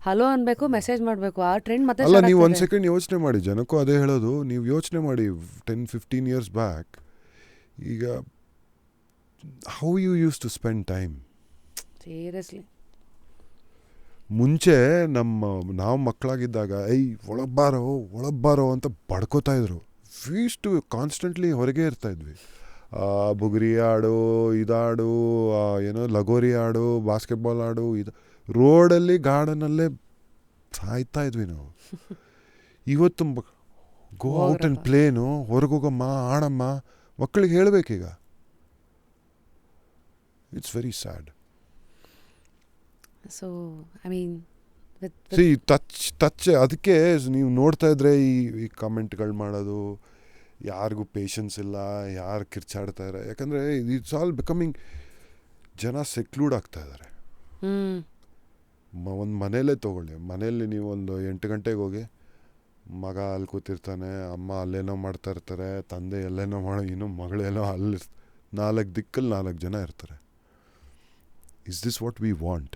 ಹಲೋ ಅನ್ಬೇಕು, ಮೆಸೇಜ್ ಮಾಡಬೇಕು, ಆ ಟ್ರೆಂಡ್ ಮತ್ತೆ ಅಲ್ಲ. ನೀವು ಒಂದು ಸೆಕೆಂಡ್ ಯೋಚನೆ ಮಾಡಿ, ಜನಕ್ಕೂ ಅದೇ ಹೇಳೋದು. ನೀವು ಯೋಚನೆ ಮಾಡಿ 10-15 years ಬ್ಯಾಕ್, ಈಗ how you use to spend time. Seriously ಮುಂಚೆ ನಾವು ಮಕ್ಕಳಾಗಿದ್ದಾಗ ಒಳಬ್ಬಾರೋ ಅಂತ ಬಡ್ಕೋತಾ ಇದ್ರು. ಯೂಸ್ ಟು ಕಾನ್ಸ್ಟೆಂಟ್ಲಿ ಹೊರಗೆ ಇರ್ತಾ ಇದ್ವಿ. ಬುಗುರಿ ಆಡು, ಇದಾಡು, ಏನೋ ಲಗೋರಿ ಆಡು, ಬಾಸ್ಕೆಟ್ಬಾಲ್ ಆಡು, ಇದು ರೋಡಲ್ಲಿ ಗಾರ್ಡನಲ್ಲೇ ಸಾಯ್ತಾ ಇದ್ವಿ ನಾವು. ಇವತ್ತು ಗೋ ಔಟ್ ಆ್ಯಂಡ್ ಪ್ಲೇನು, ಹೊರಗೋಗಮ್ಮ, ಆಡಮ್ಮ, ಮಕ್ಕಳಿಗೆ ಹೇಳಬೇಕೀಗ. It's very sad. So I mean see touch ಅದಕ್ಕೆ ನೀವು ನೋಡ್ತಾ ಇದ್ರೆ ಈ ಕಮೆಂಟ್ಗಳು ಮಾಡೋದು, ಯಾರಿಗೂ ಪೇಷನ್ಸ್ ಇಲ್ಲ, ಯಾರು ಕಿರ್ಚಾಡ್ತಾ ಇದ್ದಾರೆ. ಯಾಕಂದರೆ ಇಟ್ಸ್ ಆಲ್ ಬಿಕಮಿಂಗ್, ಜನ ಸೆಕ್ಲೂಡ್ ಆಗ್ತಾ ಇದ್ದಾರೆ. ಒಂದು ಮನೇಲೇ ತೊಗೊಳ್ಳಿ, ಮನೇಲಿ ನೀವು ಒಂದು 8 ಗಂಟೆಗೆ ಹೋಗಿ, ಮಗ ಅಲ್ಲಿ ಕೂತಿರ್ತಾನೆ, ಅಮ್ಮ ಅಲ್ಲೇನೋ ಮಾಡ್ತಾ ಇರ್ತಾರೆ, ತಂದೆ ಎಲ್ಲೇನೋ ಇನ್ನೂ ಮಗಳೇನೋ ಅಲ್ಲಿ 4 ದಿಕ್ಕಲ್ಲಿ 4 ಜನ ಇರ್ತಾರೆ. Is this what we want?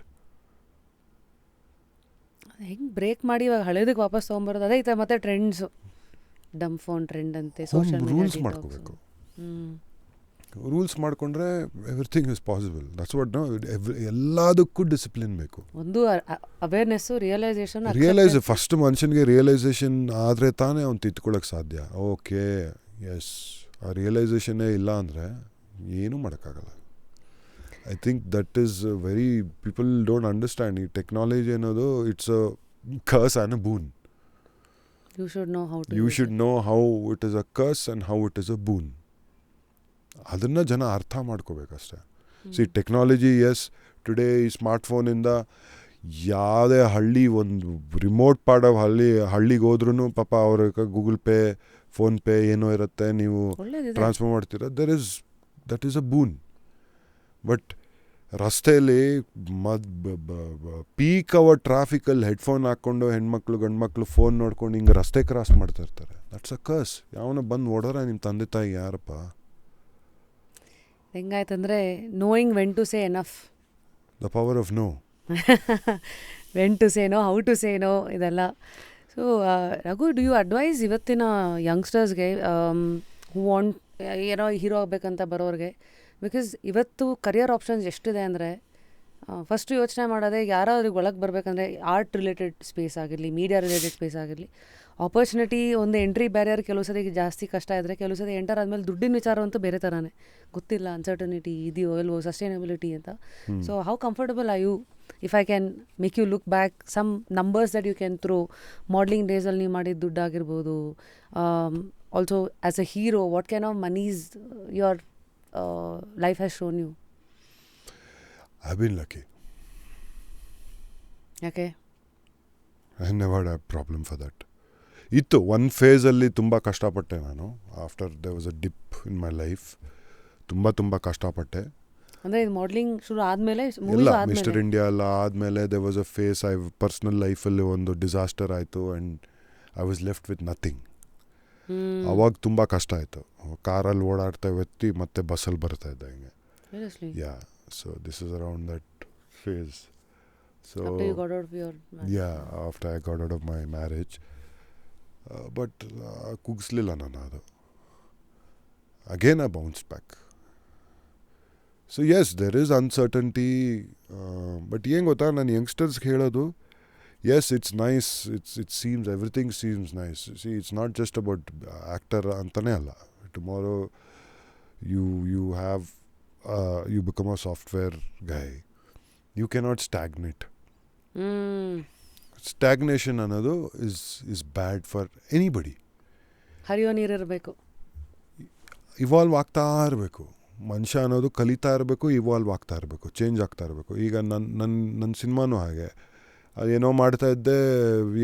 ಹೆಂಗೆ ಬ್ರೇಕ್ ಮಾಡಿ ಇವಾಗ ಹಳೇದಕ್ಕೆ ವಾಪಸ್ ತೊಗೊಂಬರೋದು ಅದೈತೆ. ಮತ್ತೆ ಟ್ರೆಂಡ್ಸು, ಡಮ್ ಫೋನ್ ಟ್ರೆಂಡ್ ಅಂತೆ, ಸೋಷಿಯಲ್ ಮೀಡಿಯಾ ರೂಲ್ಸ್ ಮಾಡ್ಕೋಬೇಕು. ರೂಲ್ಸ್ ಮಾಡಿಕೊಂಡ್ರೆ everything is possible. That's what. ಎಲ್ಲದಕ್ಕೂ ಡಿಸಿಪ್ಲಿನ್ ಬೇಕು. ಒಂದು ಅವೇರ್ನೆಸ್ಸು, ರಿಯಲೈಸ್ ಫಸ್ಟ್ ಮನುಷ್ಯನಿಗೆ ರಿಯಲೈಸೇಷನ್ ಆದರೆ ತಾನೇ ಅವ್ನು ತಿದ್ಕೊಳ್ಳೋಕೆ ಸಾಧ್ಯ. ಓಕೆ, ಎಸ್, ಆ ರಿಯಲೈಸೇಷನ್ನೇ ಇಲ್ಲ ಅಂದರೆ ಏನೂ ಮಾಡೋಕ್ಕಾಗಲ್ಲ. I think that is very, people don't understand. ಈ ಟೆಕ್ನಾಲಜಿ ಅನ್ನೋದು it's a curse and a boon. You should know how it is a curse and how it is a boon. ಅದನ್ನು ಜನ ಅರ್ಥ ಮಾಡ್ಕೋಬೇಕಷ್ಟೆ. ಸಿ ಟೆಕ್ನಾಲಜಿ, ಎಸ್, ಟುಡೇ ಈ ಸ್ಮಾರ್ಟ್ಫೋನಿಂದ ಯಾವುದೇ ಹಳ್ಳಿ, ಒಂದು ರಿಮೋಟ್ ಪಾರ್ಟ್ ಆಫ್ ಹಳ್ಳಿಗೆ ಹೋದ್ರೂ ಪಾಪ ಅವ್ರಿಗೆ ಗೂಗಲ್ ಪೇ, ಫೋನ್ಪೇ ಏನೋ ಇರುತ್ತೆ, ನೀವು ಟ್ರಾನ್ಸ್ಫರ್ ಮಾಡ್ತೀರ. That is a boon. But ರಸ್ತೆಯಲ್ಲಿ ಪೀಕ್ ಅವರ್ ಟ್ರಾಫಿಕಲ್ಲಿ ಹೆಡ್ಫೋನ್ ಹಾಕ್ಕೊಂಡು ಹೆಣ್ಮಕ್ಳು ಗಂಡ್ಮಕ್ಳು ಫೋನ್ ನೋಡ್ಕೊಂಡು ಹಿಂಗೆ ರಸ್ತೆ ಕ್ರಾಸ್ ಮಾಡ್ತಾ ಇರ್ತಾರೆ. That's a curse. ಯಾವನ ಬಂದು ಓಡೋರ ನಿಮ್ಮ ತಂದೆ ತಾಯಿ ಯಾರಪ್ಪ? ಹೆಂಗಾಯ್ತಂದರೆ knowing when to say enough. The power of no. When to say no, how to say no ಇದೆಲ್ಲ. ಸೊ ರಘು, ಡು ಯು ಅಡ್ವೈಸ್ ಇವತ್ತಿನ ಯಂಗ್ಸ್ಟರ್ಸ್ಗೆ ಹೂ ವಾಂಟ್ ಏನೋ ಹೀರೋ ಆಗಬೇಕಂತ ಬರೋರಿಗೆ? ಬಿಕಾಸ್ ಇವತ್ತು ಕರಿಯರ್ ಆಪ್ಷನ್ಸ್ ಎಷ್ಟಿದೆ ಅಂದರೆ, ಫಸ್ಟು ಯೋಚನೆ ಮಾಡೋದೇ ಯಾರಾದ್ರಿಗೆ ಒಳಗೆ ಬರಬೇಕಂದ್ರೆ ಆರ್ಟ್ ರಿಲೇಟೆಡ್ ಸ್ಪೇಸ್ ಆಗಿರಲಿ, ಮೀಡಿಯಾ ರಿಲೇಟೆಡ್ ಸ್ಪೇಸ್ ಆಗಿರಲಿ, ಆಪರ್ಚುನಿಟಿ ಒಂದು ಎಂಟ್ರಿ ಬ್ಯಾರಿಯರ್ ಕೆಲವು ಸರಿ ಜಾಸ್ತಿ ಕಷ್ಟ ಇದ್ದರೆ, ಕೆಲವು ಸರಿ ಎಂಟರ್ ಆದಮೇಲೆ ದುಡ್ಡಿನ ವಿಚಾರ ಅಂತೂ ಬೇರೆ ಥರನೇ ಗೊತ್ತಿಲ್ಲ, ಅನ್ಸರ್ಟನಿಟಿ ಇದೆಯೋ ಇಲ್ವೋ, ಸಸ್ಟೈನಬಿಲಿಟಿ ಅಂತ. So how comfortable are you, if I can make you look back some numbers that you can throw, modelling ಡೇಸಲ್ಲಿ ನೀವು ಮಾಡಿದ ದುಡ್ಡಾಗಿರ್ಬೋದು, also as a hero what can of monies your life has shown you? I've been lucky. ಯಾಕೆ? I never had a problem for that. ಇತ್ತು ಒಂದು ಫೇಸಲ್ಲಿ ತುಂಬ ಕಷ್ಟಪಟ್ಟೆ ನಾನು. After that was a dip in my life. ತುಂಬ ಕಷ್ಟಪಟ್ಟೆ. ಅಂದರೆ ಇದು ಮಾಡಲಿಂಗ್ ಶುರು ಆದಮೇಲೆ, ಇಲ್ಲ, ಮಿಸ್ಟರ್ ಇಂಡಿಯಾ ಎಲ್ಲ ಆದಮೇಲೆ ದೆ ವಾಸ್ ಅ ಫೇಸ್. ಪರ್ಸ್ನಲ್ ಲೈಫಲ್ಲಿ ಒಂದು ಡಿಸಾಸ್ಟರ್ ಆಯಿತು and I was left with nothing. ಅವಾಗ ತುಂಬ ಕಷ್ಟ ಆಯಿತು. ಕಾರಲ್ಲಿ ಓಡಾಡ್ತಾ ಎತ್ತಿ ಮತ್ತೆ ಬಸ್ಸಲ್ಲಿ ಬರ್ತಾ ಇದ್ದೆ ಹಿಂಗೆ. Yeah, so this is around that phase. So after you got out of your marriage? Yeah, after I got out of my marriage. But ಕುಗ್ಸ್ಲಿಲ್ಲ ನಾನು ಅದು. Again I bounced back. So yes, there is uncertainty. But ಏನು ಗೊತ್ತಾ, ನಾನು ಯಂಗ್ಸ್ಟರ್ಸ್ಗೆ ಹೇಳೋದು, yes, it's nice. It seems, everything seems nice. See, it's not just about actor ಅಂತಾನೆ ಅಲ್ಲ. Tomorrow you have you become a software guy. You cannot stagnate. Stagnation ಅನ್ನೋದು ಇಸ್ ಬ್ಯಾಡ್ ಫಾರ್ ಎನಿಬಡಿ. ಹರಿಯೋ ನೀರಿರಬೇಕು, ಇವಾಲ್ವ್ ಆಗ್ತಾ ಇರಬೇಕು. ಮನುಷ್ಯ ಅನ್ನೋದು ಕಲಿತಾ ಇರಬೇಕು, ಇವಾಲ್ವ್ ಆಗ್ತಾ ಇರಬೇಕು, ಚೇಂಜ್ ಆಗ್ತಾ ಇರಬೇಕು. ಈಗ ನನ್ನ ಸಿನಿಮಾನೂ ಹಾಗೆ, ಏನೋ ಮಾಡ್ತಾ ಇದ್ದೆ,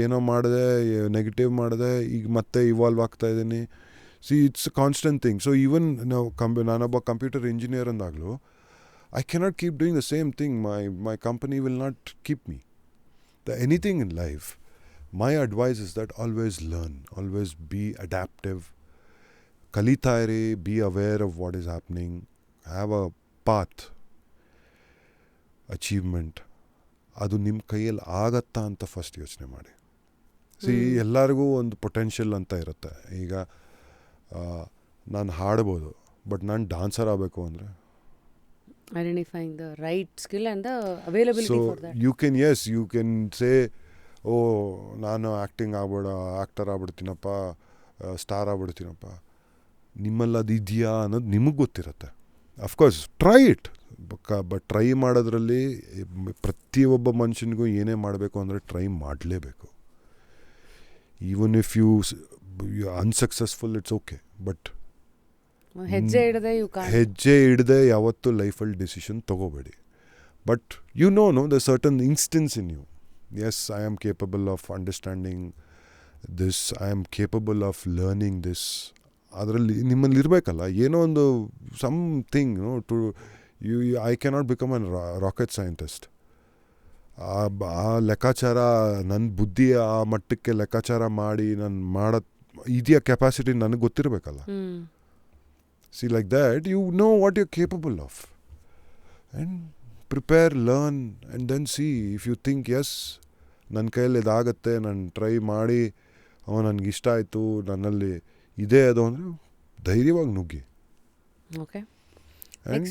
ಏನೋ ಮಾಡಿದೆ, ನೆಗೆಟಿವ್ ಮಾಡಿದೆ, ಈಗ ಮತ್ತೆ ಇವಾಲ್ವ್ ಆಗ್ತಾ ಇದ್ದೀನಿ. See, it's constant thing. So even ನಾನೊಬ್ಬ ಕಂಪ್ಯೂಟರ್ ಇಂಜಿನಿಯರ್ ಅಂದಾಗಲೂ I cannot keep doing the same thing. My company will not keep me. Anything in life, my advice is that always learn, always be adaptive. Kalita ire, be aware of what is happening, have a path, achievement. ಅದು ನಿಮ್ಮ ಕೈಯಲ್ಲಿ ಆಗತ್ತಾ ಅಂತ ಫಸ್ಟ್ ಯೋಚನೆ ಮಾಡಿ. ಎಲ್ಲರಿಗೂ ಒಂದು ಪೊಟೆನ್ಷಿಯಲ್ ಅಂತ ಇರುತ್ತೆ. ಈಗ ನಾನು ಹಾಡ್ಬೋದು, ಬಟ್ ನಾನು ಡಾನ್ಸರ್ ಆಗಬೇಕು ಅಂದರೆ, identifying the right skill and the availability for that. You can say, oh, ನಾನು ಆ್ಯಕ್ಟರ್ ಆಗ್ಬಿಡ್ತೀನಪ್ಪ, ಸ್ಟಾರ್ ಆಗ್ಬಿಡ್ತೀನಪ್ಪ. ನಿಮ್ಮಲ್ಲಿ ಅದು ಇದೆಯಾ ಅನ್ನೋದು ನಿಮಗೆ ಗೊತ್ತಿರುತ್ತೆ. Of course try it. But try ಮಾಡೋದ್ರಲ್ಲಿ ಪ್ರತಿಯೊಬ್ಬ ಮನುಷ್ಯನಿಗೂ ಏನೇ ಮಾಡಬೇಕು ಅಂದರೆ ಟ್ರೈ ಮಾಡಲೇಬೇಕು. Even if you unsuccessful, it's okay. But ಹೆಜ್ಜೆ ಹಿಡದೆ ಯಾವತ್ತೂ ಲೈಫಲ್ಲಿ ಡಿಸಿಷನ್ ತೊಗೋಬೇಡಿ. But the certain instance in you. Yes, I am capable of understanding this, I am capable of learning this. ಅದರಲ್ಲಿ ನಿಮ್ಮಲ್ಲಿ ಇರಬೇಕಲ್ಲ ಏನೋ ಒಂದು something to you. I cannot become an rocket scientist. ಆ ಲೆಕ್ಕಾಚಾರ, ನನ್ನ ಬುದ್ಧಿ ಆ ಮಟ್ಟಕ್ಕೆ ಲೆಕ್ಕಾಚಾರ ಮಾಡಿ ನಾನು ಇದೆಯಾ ಕೆಪಾಸಿಟಿ ನನಗೆ ಗೊತ್ತಿರಬೇಕಲ್ಲ. See, like that, you know what you're capable of. And prepare, learn, and then see. If you think, yes, ನನ್ನ ಕೈಯಲ್ಲಿ ಇದಾಗತ್ತೆ, ನಾನು ಟ್ರೈ ಮಾಡಿ, ನನಗೆ ಇಷ್ಟ ಆಯಿತು, ನನ್ನಲ್ಲಿ ಇದೇ ಅದು ಅಂದರೆ ಧೈರ್ಯವಾಗಿ ನುಗ್ಗಿ. ಓಕೆ. ಆ್ಯಂಡ್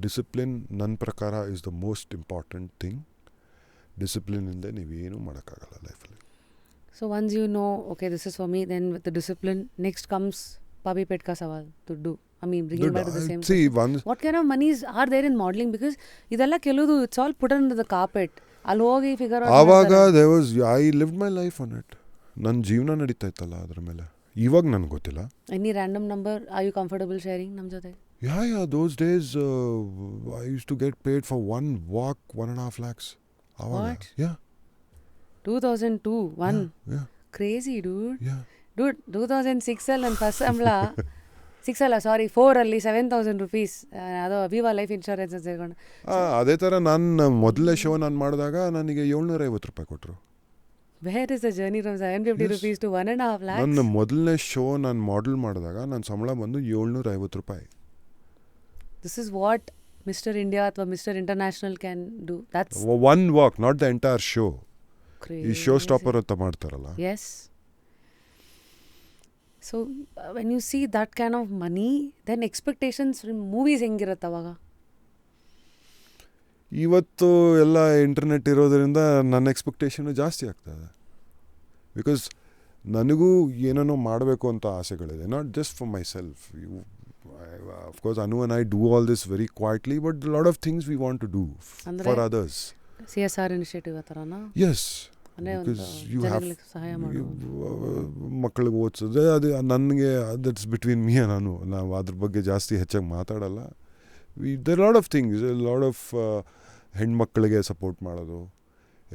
ಡಿಸಿಪ್ಲಿನ್ ನನ್ನ ಪ್ರಕಾರ is the most important thing. Discipline ಇಲ್ಲದೆ ನೀವೇನೂ ಮಾಡೋಕ್ಕಾಗಲ್ಲ ಲೈಫಲ್ಲಿ. So once you know, okay, this is for me, then with the discipline, next comes Papi Pet ka sawal to do. I mean, bringing back to the same. See, what kind of monies are there in modeling? Because idella keludu, it's all put under the carpet. Alli hogi figure out. ಆವಾಗ I lived my life on it. ನನ್ನ ಜೀವನ ನಡೀತಾ ಇತ್ತಲ್ಲ ಅದ್ರ ಮೇಲೆ. ಇವಾಗ ನನಗೆ ಗೊತ್ತಿಲ್ಲ. Any random number are you comfortable sharing ನಮ್ಮ ಜೊತೆ? Yeah, those days I used to get paid for one walk 1.5 lakhs. What? Yeah. 2002, one. Yeah. Crazy, dude. Yeah. Dude, 2006 ಅಲ್ಲಿ ನನ್ನ ಫಸ್ಟ್ ಸಂಬಳ 4 ಅಲ್ಲಿ 7,000 rupees. ಅದು ವಿವಾ ಲೈಫ್ ಇನ್ಶೂರೆನ್ಸ್ ಅಂತ ಸೇರ್ಕೊಂಡು. ಅದೇ ಥರ ನಾನು ಮೊದಲನೇ ಶೋ ನಾನು ಮಾಡಿದಾಗ ನನಗೆ 750 ರೂಪಾಯಿ ಕೊಟ್ಟರು. Where is the journey from 750 rupees to 1.5 lakhs? ನನ್ನ ಮೊದಲನೇ ಶೋ ನಾನು ಮಾಡೆಲ್ ಮಾಡಿದಾಗ ನನ್ನ ಸಂಬಳ ಬಂದು 750 ರೂಪಾಯಿ. This is what mister India ಅಥವಾ mister international can do that's one walk, not the entire show. ಈ ಶೋ ಸ್ಟಾಪರ್ ಅಂತ ಮಾಡ್ತಾರಲ್ಲ. Yes. So when you see that kind of money, then expectations movies ಹೆಂಗಿರುತ್ತೆ ಅವಾಗ? ಇವತ್ತು ಎಲ್ಲ ಇಂಟರ್ನೆಟ್ ಇರೋದರಿಂದ ನನ್ನ ಎಕ್ಸ್ಪೆಕ್ಟೇಷನು ಜಾಸ್ತಿ ಆಗ್ತದೆ. ಬಿಕಾಸ್ ನನಗೂ ಏನೇನೋ ಮಾಡಬೇಕು ಅಂತ ಆಸೆಗಳಿದೆ, not just for myself. Of course Anu and I do all this very quietly, but lot of things we want to do for others. CSR initiative ಆ ಥರನಾ? ಎಸ್, ಬಿಕಾಸ್ ಯು ಹ್ಯಾವ್ ಸಹಾಯ ಮಾಡೋದು, ಮಕ್ಕಳಿಗೆ ಓದಿಸೋದು, ಅದು ನನಗೆ ದಟ್ಸ್ ಬಿಟ್ವೀನ್ ಮೀ ಆ್ಯಂಡ್ ನಾನು. ನಾವು ಅದ್ರ ಬಗ್ಗೆ ಜಾಸ್ತಿ ಹೆಚ್ಚಾಗಿ ಮಾತಾಡಲ್ಲ. There lot of things, lot of ಹೆಣ್ಮಕ್ಳಿಗೆ ಸಪೋರ್ಟ್ ಮಾಡೋದು.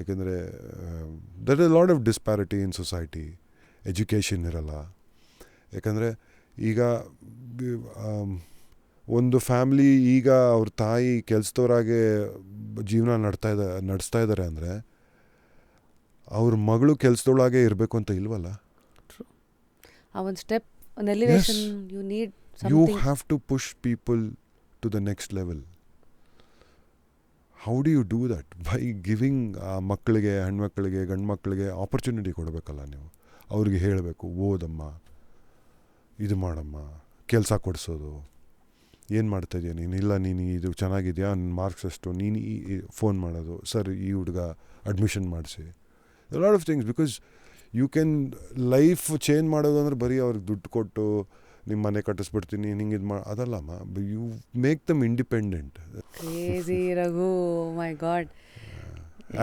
ಏಕೆಂದರೆ there is lot of disparity in society. Education ಇರಲ್ಲ. ಯಾಕಂದರೆ ಈಗ ಒಂದು ಫ್ಯಾಮ್ಲಿ ಈಗ ಅವ್ರ ತಾಯಿ ಕೆಲಸದವರಾಗೆ ಜೀವನ ನಡೆಸ್ತಾ ಇದ್ದಾರೆ ಅಂದರೆ ಅವ್ರ ಮಗಳು ಕೆಲಸದೊಳಗೆ ಇರಬೇಕು ಅಂತ ಇಲ್ವಲ್ಲ. ಆ ಒಂದು ಸ್ಟೆಪ್, ಒಂದು elevation, you need you have to push people to the next level. How do you do that? By giving ಮಕ್ಕಳಿಗೆ, ಹೆಣ್ಮಕ್ಳಿಗೆ, ಗಂಡು ಮಕ್ಕಳಿಗೆ ಆಪರ್ಚುನಿಟಿ ಕೊಡಬೇಕಲ್ಲ ನೀವು. ಅವ್ರಿಗೆ ಹೇಳಬೇಕು, ಓದಮ್ಮ, ಇದು ಮಾಡಮ್ಮ, ಕೆಲಸ ಕೊಡಿಸೋದು. ಏನು ಮಾಡ್ತಾಯಿದ್ಯಾ ನೀನು? ಇಲ್ಲ, ನೀನು ಇದು ಚೆನ್ನಾಗಿದೆಯಾ, ನಿನ್ನ ಮಾರ್ಕ್ಸ್ ಅಷ್ಟು, ನೀನು ಫೋನ್ ಮಾಡೋದು, ಸರ್ ಈ ಹುಡುಗ ಅಡ್ಮಿಷನ್ ಮಾಡಿಸಿ. Lot of things. Because you can life change ಮಾಡೋದು ಅಂದರೆ ಬರೀ ಅವ್ರಿಗೆ ದುಡ್ಡು ಕೊಟ್ಟು ನಿಮ್ಮ ಮನೆ ಕಟ್ಟಿಸ್ಬಿಡ್ತೀನಿ, ನಿಂಗೆ ಇದು ಅದಲ್ಲಮ್ಮ. You make them independent. Crazy Raghu, my god.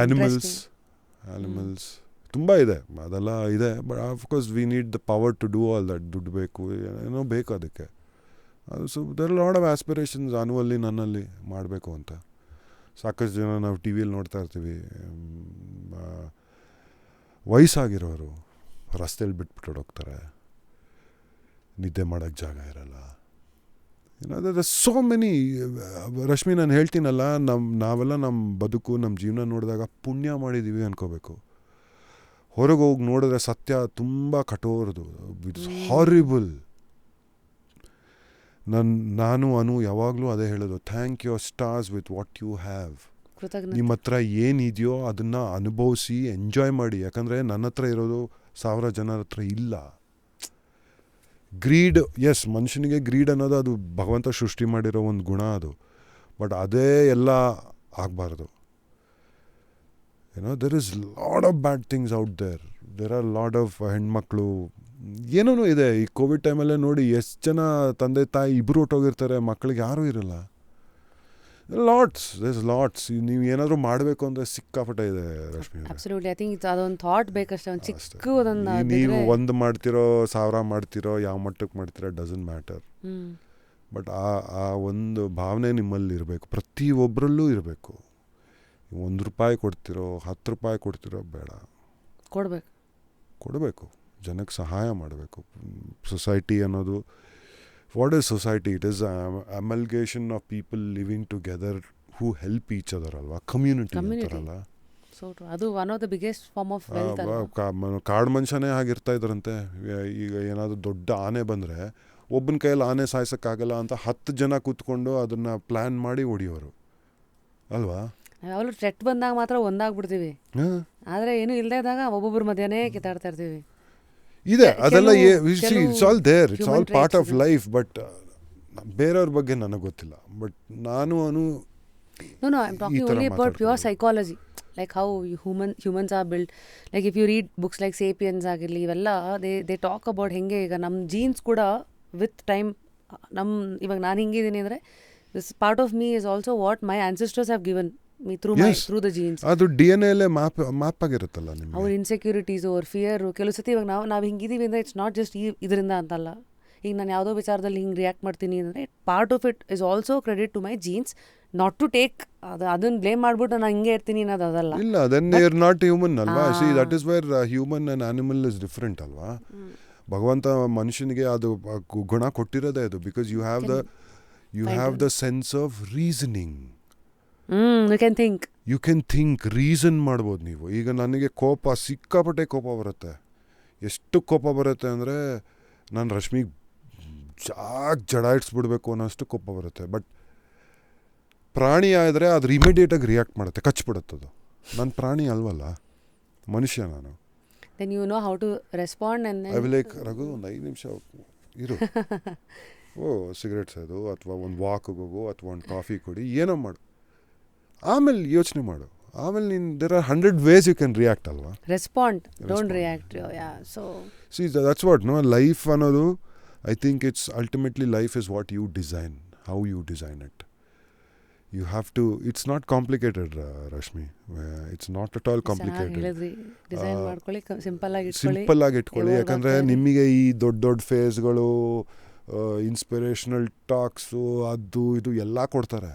Animals ತುಂಬ ಇದೆ, ಅದೆಲ್ಲ ಇದೆ. But of course we need the power to do all that. ದುಡ್ಡು ಬೇಕು, ಏನೋ ಬೇಕು ಅದಕ್ಕೆ. ಅದು so there lot of aspirations ಅನುವಲ್ಲಿ, ನನ್ನಲ್ಲಿ ಮಾಡಬೇಕು ಅಂತ. ಸಾಕಷ್ಟು ಜನ ನಾವು ಟಿ ವಿಯಲ್ಲಿ ನೋಡ್ತಾ ಇರ್ತೀವಿ, ವಯಸ್ಸಾಗಿರೋರು ರಸ್ತೆಯಲ್ಲಿ ಬಿಟ್ಬಿಟ್ಟು ಹೋಗ್ತಾರೆ, ನಿದ್ದೆ ಮಾಡೋಕ್ಕೆ ಜಾಗ ಇರಲ್ಲ. ಏನೋ ಸೋ ಮೆನಿ. ರಶ್ಮಿ, ನಾನು ಹೇಳ್ತೀನಲ್ಲ, ನಾವೆಲ್ಲ ನಮ್ಮ ಬದುಕು, ನಮ್ಮ ಜೀವನ ನೋಡಿದಾಗ ಪುಣ್ಯ ಮಾಡಿದ್ದೀವಿ ಅನ್ಕೋಬೇಕು. ಹೊರಗೆ ಹೋಗಿ ನೋಡಿದ್ರೆ ಸತ್ಯ ತುಂಬ ಕಠೋರದು. It's horrible. ನಾನು ಅನು ಯಾವಾಗಲೂ ಅದೇ ಹೇಳೋದು, thank your stars with what you have. ನಿಮ್ಮ ಹತ್ರ ಏನಿದೆಯೋ ಅದನ್ನು ಅನುಭವಿಸಿ ಎಂಜಾಯ್ ಮಾಡಿ. ಯಾಕಂದರೆ ನನ್ನ ಹತ್ರ ಇರೋದು 1000 ಜನರ ಹತ್ರ ಇಲ್ಲ. ಗ್ರೀಡ್, ಎಸ್, ಮನುಷ್ಯನಿಗೆ ಗ್ರೀಡ್ ಅನ್ನೋದು ಅದು ಭಗವಂತ ಸೃಷ್ಟಿ ಮಾಡಿರೋ ಒಂದು ಗುಣ ಅದು. ಬಟ್ ಅದೇ ಎಲ್ಲ ಆಗಬಾರ್ದು. There is lot of bad things out there. There are lot of ಹೆಣ್ಮಕ್ಳು ಏನೋ ಇದೆ. ಈ ಕೋವಿಡ್ ಟೈಮಲ್ಲೇ ನೋಡಿ, ಎಷ್ಟು ಜನ ತಂದೆ ತಾಯಿ ಇಬ್ಬರು ಹೊಟ್ಟೋಗಿರ್ತಾರೆ, ಮಕ್ಕಳಿಗೆ ಯಾರೂ ಇರಲ್ಲ. ಲಾಟ್ಸ್. ನೀವು ಏನಾದರೂ ಮಾಡಬೇಕು ಅಂದರೆ ಸಿಕ್ಕಾಪಟ್ಟೆ ಇದೆ ರಶ್ಮಿ. ಅಬ್ಸಲ್ಯೂಟ್ಲಿ. ಐ ಥಿಂಕ್ ಅದೊಂದು ಥಾಟ್ ಬೇಕಷ್ಟೇ, ಒಂದು ಚಿಕ್ಕದೊಂದು. ನೀವು ಒಂದು ಮಾಡ್ತಿರೋ, 1000 ಮಾಡ್ತಿರೋ, ಯಾವ ಮಟ್ಟಕ್ಕೆ ಮಾಡ್ತಿರೋ, ಡಸಂಟ್ ಮ್ಯಾಟರ್. ಬಟ್ ಆ ಒಂದು ಭಾವನೆ ನಿಮ್ಮಲ್ಲಿ ಇರಬೇಕು, ಪ್ರತಿಯೊಬ್ಬರಲ್ಲೂ ಇರಬೇಕು. 1 ರೂಪಾಯಿ ಕೊಡ್ತಿರೋ, 10 ರೂಪಾಯಿ ಕೊಡ್ತಿರೋ ಬೇಡ, ಕೊಡಬೇಕು. ಜನಕ್ಕೆ ಸಹಾಯ ಮಾಡಬೇಕು. ಸೊಸೈಟಿ ಅನ್ನೋದು, what is society? It is amalgamation of people living together who help each other ಅಲ್ವಾ, ಕಮ್ಯುನಿಟಿ ಅಂತಾರಲ್ಲ. ಅದು one of the biggest form of wealth. ಕಾಡು ಮನುಷ್ಯನೇ ಆಗಿರ್ತಾ ಇದ್ರಂತೆ. ಈಗ ಏನಾದರೂ ದೊಡ್ಡ ಆನೆ ಬಂದರೆ ಒಬ್ಬನ ಕೈಯಲ್ಲಿ ಆನೆ ಸಾಯಿಸೋಕ್ಕಾಗಲ್ಲ ಅಂತ 10 ಜನ ಕೂತ್ಕೊಂಡು ಅದನ್ನು ಪ್ಲ್ಯಾನ್ ಮಾಡಿ ಹೊಡಿಯೋರು ಅಲ್ವಾ. ಯಾವಾಗಲೂ ಥ್ರೆಟ್ ಬಂದಾಗ ಮಾತ್ರ ಒಂದಾಗ್ಬಿಡ್ತೀವಿ, ಆದರೆ ಏನೂ ಇಲ್ಲದೆ ಇದ್ದಾಗ ಒಬ್ಬೊಬ್ಬರ ಮಧ್ಯಾಹ್ನ ಕಿತ್ತಾಡ್ತಾ ಇರ್ತೀವಿ. ಇದೆ ಅದೆಲ್ಲ. It's all there, it's all part of life. But ಬೇರೆಯವ್ರ ಬಗ್ಗೆ ನನಗೆ ಗೊತ್ತಿಲ್ಲ. ಬಟ್ ನಾನು No, I'm talking only about pure psychology. Like how humans are built. Like if you read books like Sapiens ಆಗಿರಲಿ, ಇವೆಲ್ಲ they talk about ಹೆಂಗೆ ಈಗ ನಮ್ಮ ಜೀನ್ಸ್ ಕೂಡ ವಿತ್ ಟೈಮ್, ಇವಾಗ ನಾನು ಹಿಂಗಿದ್ದೀನಿ ಅಂದರೆ this part of me is also what my ancestors have given me through the genes. ಅದು DNA ಅಲ್ಲೇ ಮ್ಯಾಪ್ ಆಗಿರುತ್ತಲ್ಲ ನಿಮಗೆ. ಅವ್ರ ಇನ್ಸೆಕ್ಯೂರಿಟೀಸು, ಅವ್ರ ಫಿಯರು. ಕೆಲವು ಸತಿ ಇವಾಗ ನಾವು ಹಿಂಗಿದ್ದೀವಿ ಅಂದರೆ ಇಟ್ಸ್ ನಾಟ್ ಜಸ್ಟ್ ಇದರಿಂದ ಅಂತಲ್ಲ. ಈಗ ನಾನು ಯಾವುದೋ ವಿಚಾರದಲ್ಲಿ ಹಿಂಗೆ ರಿಯಾಕ್ಟ್ ಮಾಡ್ತೀನಿ ಅಂದರೆ part of it is also credit to my genes. Not to take ಅದನ್ನು ಬ್ಲೇಮ್ ಮಾಡ್ಬಿಟ್ಟು ನಾನು ಹಿಂಗೆ ಇರ್ತೀನಿ ಅನ್ನೋದು ಅದಲ್ಲ. ಇಲ್ಲ, then you are not human ಅಲ್ವಾ. See, that is where human and animal is different ಅಲ್ವಾ. ಭಗವಂತ ಮನುಷ್ಯನಿಗೆ ಅದು ಗುಣ ಕೊಟ್ಟಿರೋದೇ ಅದು. Because you have the sense of reasoning. You can think, reason ಮಾಡ್ಬೋದು ನೀವು. ಈಗ ನನಗೆ ಸಿಕ್ಕಾಪಟ್ಟೆ ಕೋಪ ಬರುತ್ತೆ. ಎಷ್ಟು ಕೋಪ ಬರುತ್ತೆ ಅಂದರೆ ನಾನು ರಶ್ಮಿಗೆ ಜಡ ಇಡ್ಸ್ಬಿಡ್ಬೇಕು ಅನ್ನೋಷ್ಟು ಕೋಪ ಬರುತ್ತೆ. ಬಟ್ ಪ್ರಾಣಿ ಆದರೆ ಅದ್ರ ಇಮಿಡಿಯೇಟಾಗಿ ರಿಯಾಕ್ಟ್ ಮಾಡುತ್ತೆ, ಕಚ್ಬಿಡುತ್ತದು. ನಾನು ಪ್ರಾಣಿ ಅಲ್ವಲ್ಲ, ಮನುಷ್ಯ ನಾನು. Then you know how to respond and then... I will like, Raghu ಒಂದು 5 ನಿಮಿಷ ಇರು, ಸಿಗರೇಟ್ ಸೇದು ಅಥವಾ ಒಂದು ವಾಕಿಗೆ ಹೋಗು ಅಥವಾ ಒಂದು ಕಾಫಿ ಕೊಡಿ, ಏನೋ ಮಾಡು, ಆಮೇಲೆ ಯೋಚನೆ ಮಾಡು. ಆಮೇಲೆ ನೀನು there are 100 ways you can react ಅಲ್ವಾ. Respond, don't react. Yeah, so... See, that's what, no? Life ಅನ್ನೋದು, I think it's ultimately life is what you design, how you design it. You have to, it's not complicated, Rashmi. It's not at all complicated. Design ಮಾಡ್ಕೊಳ್ಳಿ, ಸಿಂಪಲ್ ಆಗಿ ಇಟ್ಕೊಳ್ಳಿ. ಯಾಕಂದರೆ ನಿಮಗೆ ಈ ದೊಡ್ಡ ಫೇಸ್ಗಳು, ಇನ್ಸ್ಪಿರೇಷನಲ್ ಟಾಕ್ಸು, ಅದು ಇದು ಎಲ್ಲ ಕೊಡ್ತಾರೆ.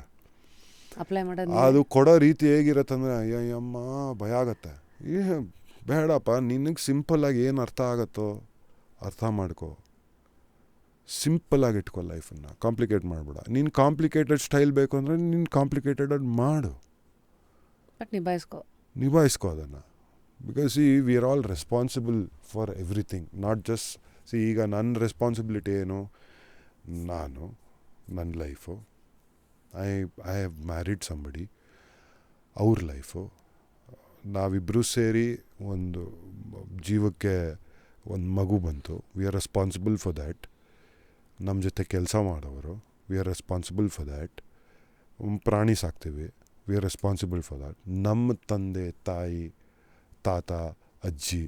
ಅಪ್ಲೈ ಮಾಡೋದು ಅದು ಕೊಡೋ ರೀತಿ ಹೇಗಿರತ್ತಂದರೆ ಅಯ್ಯಮ್ಮ ಭಯ ಆಗತ್ತೆ. ಬೇಡಪ್ಪ, ನಿನಗೆ ಸಿಂಪಲ್ಲಾಗಿ ಏನು ಅರ್ಥ ಆಗುತ್ತೋ ಅರ್ಥ ಮಾಡ್ಕೊ. ಸಿಂಪಲ್ಲಾಗಿ ಇಟ್ಕೊ ಲೈಫನ್ನು, ಕಾಂಪ್ಲಿಕೇಟ್ ಮಾಡಬೇಡ. ನೀನು ಕಾಂಪ್ಲಿಕೇಟೆಡ್ ಸ್ಟೈಲ್ ಬೇಕು ಅಂದರೆ ನೀನು ಕಾಂಪ್ಲಿಕೇಟೆಡ್ ಮಾಡು, ಬಟ್ ನಿಭಾಯಿಸ್ಕೊ ಅದನ್ನು. Because we are all responsible for everything, not just ಈಗ ನನ್ನ ರೆಸ್ಪಾನ್ಸಿಬಿಲಿಟಿ ಏನು, ನಾನು ನನ್ನ life, I have married somebody, ಅವ್ರ ಲೈಫು, ನಾವಿಬ್ಬರೂ ಸೇರಿ ಒಂದು ಜೀವಕ್ಕೆ ಒಂದು ಮಗು ಬಂತು, we are responsible for that. ನಮ್ಮ ಜೊತೆ ಕೆಲಸ ಮಾಡೋರು, we are responsible for that. ಪ್ರಾಣಿ ಸಾಕ್ತೀವಿ, we are responsible for that. ನಮ್ಮ ತಂದೆ ತಾಯಿ ತಾತ ಅಜ್ಜಿ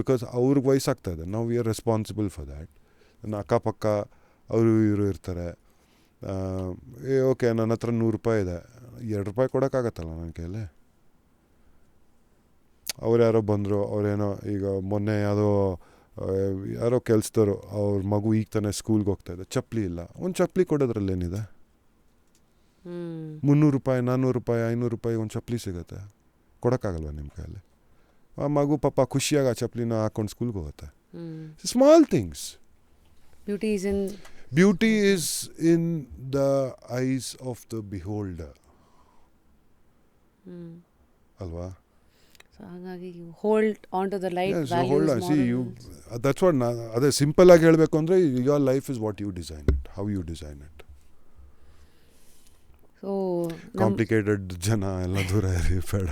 ಬಿಕಾಸ್ ಅವ್ರಿಗೆ ವಯಸ್ಸಾಗ್ತಾಯಿದೆ, ನಾವು we are responsible for that. ನನ್ನ ಅಕ್ಕಪಕ್ಕ ಅವರು ಇವರು ಇರ್ತಾರೆ. ಓಕೆ, ನನ್ನ ಹತ್ರ 100 ರೂಪಾಯಿ ಇದೆ, 2 ರೂಪಾಯಿ ಕೊಡೋಕ್ಕಾಗತ್ತಲ್ಲ ನನ್ನ ಕೈಯಲ್ಲಿ. ಅವ್ರು ಯಾರೋ ಬಂದರು, ಅವರೇನೋ ಈಗ ಮೊನ್ನೆ ಯಾರೋ ಕೆಲಸದವರು, ಅವ್ರ ಮಗು ಈಗ ತಾನೇ ಸ್ಕೂಲ್ಗೆ ಹೋಗ್ತಾಯಿದೆ, ಚಪ್ಪಲಿ ಇಲ್ಲ, ಒಂದು ಚಪ್ಪಲಿ ಕೊಡೋದ್ರಲ್ಲೇನಿದೆ? 300 ರೂಪಾಯಿ 400 ರೂಪಾಯಿ 500 ರೂಪಾಯಿ ಒಂದು ಚಪ್ಪಲಿ ಸಿಗುತ್ತೆ, ಕೊಡೋಕ್ಕಾಗಲ್ವ ನಿಮ್ಮ ಕೈಯಲ್ಲಿ? ಆ ಮಗು ಪಾಪ ಖುಷಿಯಾಗಿ ಆ ಚಪ್ಪಲಿನ ಹಾಕ್ಕೊಂಡು ಸ್ಕೂಲ್ಗೆ ಹೋಗುತ್ತೆ. Small things. Beauty is in the eyes of the beholder. Alva? So ಹಾಗಾಗಿ hold on to the light values. That's what, ಅದೇ ಸಿಂಪಲ್ ಆಗಿ ಹೇಳಬೇಕು ಅಂದರೆ your life is what you design it, how you design it. So complicated ಜನ ಎಲ್ಲ ದೂರ ಇರಿ, ಬೇಡ.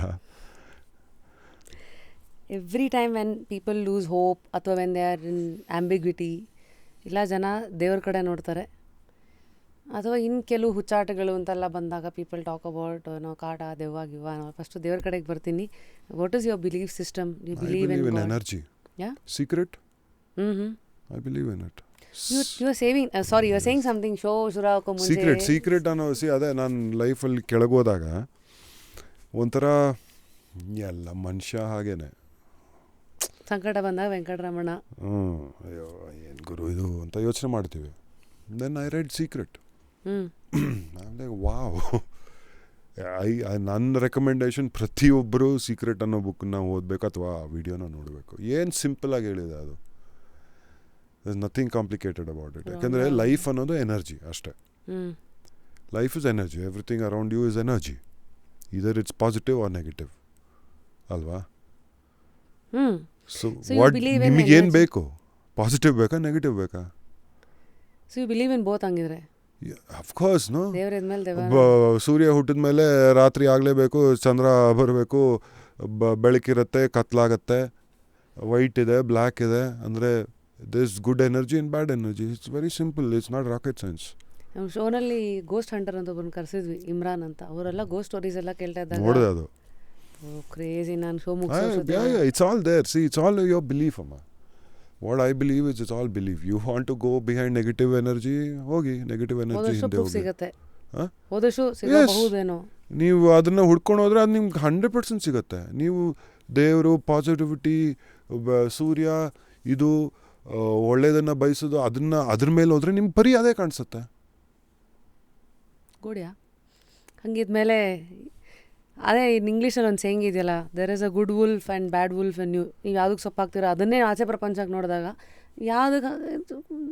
Every time when people lose hope ಅಥವಾ when they are in ambiguity, ಇಲ್ಲ ಜನ ದೇವ್ರ ಕಡೆ ನೋಡ್ತಾರೆ. ಅಥವಾ ಇನ್ನು ಕೆಲವು ಹುಚ್ಚಾಟಗಳು ಅಂತೆಲ್ಲ ಬಂದಾಗ ಪೀಪಲ್ ಟಾಕ್ ಅಬೌಟ್ ಕಾಟ ದೆವ್ವ ಗಿವ್ವ. ಫಸ್ಟು ದೇವ್ರ ಕಡೆಗೆ ಬರ್ತೀನಿ. What is your belief system? You believe in energy? Yeah, secret. I believe in it. You are saving, sorry, you are saying something. Show ಶುರು ಹಾಕೋ ಮುಂಚೆ ಸೀಕ್ರೆಟ್ ಅನ್ನೋ ಅದೇ ನಾನು ಲೈಫಲ್ಲಿ ಕೆಳಗೋದಾಗ ಒಂಥರ ಎಲ್ಲ ಮನುಷ್ಯ ಹಾಗೇನೆ, ಸಂಕಟ ಬಂದಾಗ ವೆಂಕಟರಮಣ, ಅಯ್ಯೋ ಏನು ಗುರು ಇದು ಅಂತ ಯೋಚನೆ ಮಾಡ್ತೀವಿ. Then I read secret. Wow, ನನ್ನ ರೆಕಮೆಂಡೇಶನ್ ಪ್ರತಿಯೊಬ್ಬರು ಸೀಕ್ರೆಟ್ ಅನ್ನೋ ಬುಕ್ಕನ್ನ ಓದಬೇಕು ಅಥವಾ ಆ ವಿಡಿಯೋನ ನೋಡಬೇಕು. ಏನು ಸಿಂಪಲಾಗಿ ಹೇಳಿದೆ ಅದು. there's nothing complicated about it. ಯಾಕಂದರೆ ಲೈಫ್ ಅನ್ನೋದು ಎನರ್ಜಿ ಅಷ್ಟೇ. Life is energy, everything around you is energy, either it's positive or negative ಅಲ್ವಾ? ಸೊ ವಾಟ್ ನಿಮಗೇನು ಬೇಕು? ಪಾಸಿಟಿವ್ ಬೇಕಾ ನೆಗೆಟಿವ್ ಬೇಕಾ? So you believe in both ಹಂಗಿದ್ರೆ? ಅಫ್ಕೋರ್ಸ್. ನೋ, ಸೂರ್ಯ ಹುಟ್ಟಿದ ಮೇಲೆ ರಾತ್ರಿ ಆಗಲೇಬೇಕು, ಚಂದ್ರ ಬರಬೇಕು, ಬೆಳಕಿರುತ್ತೆ, ಕತ್ಲಾಗತ್ತೆ, ವೈಟ್ ಇದೆ, ಬ್ಲ್ಯಾಕ್ ಇದೆ, ಅಂದರೆ there's good energy and bad energy. It's very simple. It's not rocket science. ನಮ್ಮ ಶೋನಲ್ಲಿ ಗೋಸ್ಟ್ ಹಂಟರ್ ಅಂತ ಒಬ್ಬರನ್ನ ಕರೆಸಿದ್ವಿ, ಇಮ್ರಾನ್ ಅಂತ. ಅವರೆಲ್ಲ ಗೋಸ್ಟ್ ಸ್ಟೋರೀಸ್ ಎಲ್ಲ ಕೇಳ್ತಾ ಇದ್ದಾಗ ನೋಡಿದೆ ಅದು. ಕ್ರೇಜಿ. ನಾನು show it's all there. See, it's all your belief, amma. What I believe is it's all belief. You want to go behind negative energy, ಹೋಗಿ ನೆಗೆಟಿವ್ ಎನರ್ಜಿ ಹಿಂದೆ ಹೋಗಿ ಸಿಗುತ್ತೆ. ಹೋದಷ್ಟು ಸಿಗಬಹುದೇನೋ. ನೀವು ಅದನ್ನು ಹುಡ್ಕೊಂಡು ಹೋದ್ರೆ ಅದು ನಿಮ್ಗೆ 100% ಸಿಗುತ್ತೆ. ನೀವು ದೇವರು, ಪಾಸಿಟಿವಿಟಿ, ಸೂರ್ಯ, ಇದು ಒಳ್ಳೇದನ್ನು ಬಯಸೋದು, ಅದ್ರ ಮೇಲೆ ಹೋದ್ರೆ ನಿಮ್ಗೆ ಬರೀ ಅದೇ ಕಾಣಿಸುತ್ತೆ. ಗೋಡ್ಯಾ ಹಂಗಿದ್ಮೇಲೆ ಅದೇ ಇನ್ ಇಂಗ್ಲೀಷಲ್ಲಿ ಒಂದು ಸೇಯಿಂಗ್ ಇದೆಯಲ್ಲ, there is a good wolf and bad wolf. ನೀವು ಯಾವುದಕ್ಕೆ ಸೊಪ್ಪಾಗ್ತೀರೋ ಅದನ್ನೇ ಆಚೆ ಪ್ರಪಂಚಕ್ಕೆ ನೋಡಿದಾಗ ಯಾವುದಕ್ಕೆ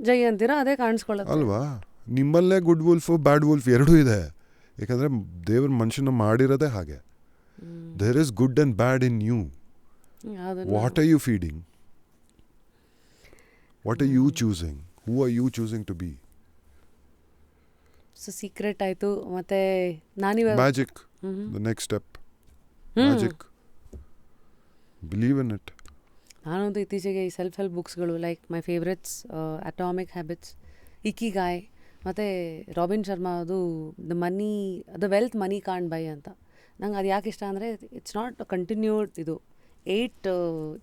ಜೈ ಅಂತೀರೋ ಅದೇ ಕಾಣಿಸ್ಕೊಳ್ಳೋದು ಅಲ್ವಾ? ನಿಮ್ಮಲ್ಲೇ ಗುಡ್ ವುಲ್ಫು ಬ್ಯಾಡ್ ವುಲ್ಫ್ ಎರಡೂ ಇದೆ. ಯಾಕಂದರೆ ದೇವ್ರ ಮನುಷ್ಯನ ಮಾಡಿರೋದೇ ಹಾಗೆ. There is good and bad in you. What are you feeding? What are you choosing? Who are you choosing to be? So secret ಆಯಿತು. ಮತ್ತು ನಾನಿವಾಗ magic the next step. Magic, believe in it. ನಾನಂತೂ ಇತ್ತೀಚೆಗೆ ಈ ಸೆಲ್ಫ್ ಹೆಲ್ಪ್ ಬುಕ್ಸ್ಗಳು like my favourites atomic habits, Ikigai, ಮತ್ತು ರಾಬಿನ್ ಶರ್ಮಾ ಅದು the wealth money can't buy ಅಂತ. ನಂಗೆ ಅದು ಯಾಕೆ ಇಷ್ಟ ಅಂದರೆ ಇಟ್ಸ್ ನಾಟ್ ಕಂಟಿನ್ಯೂಡ್. ಇದು 8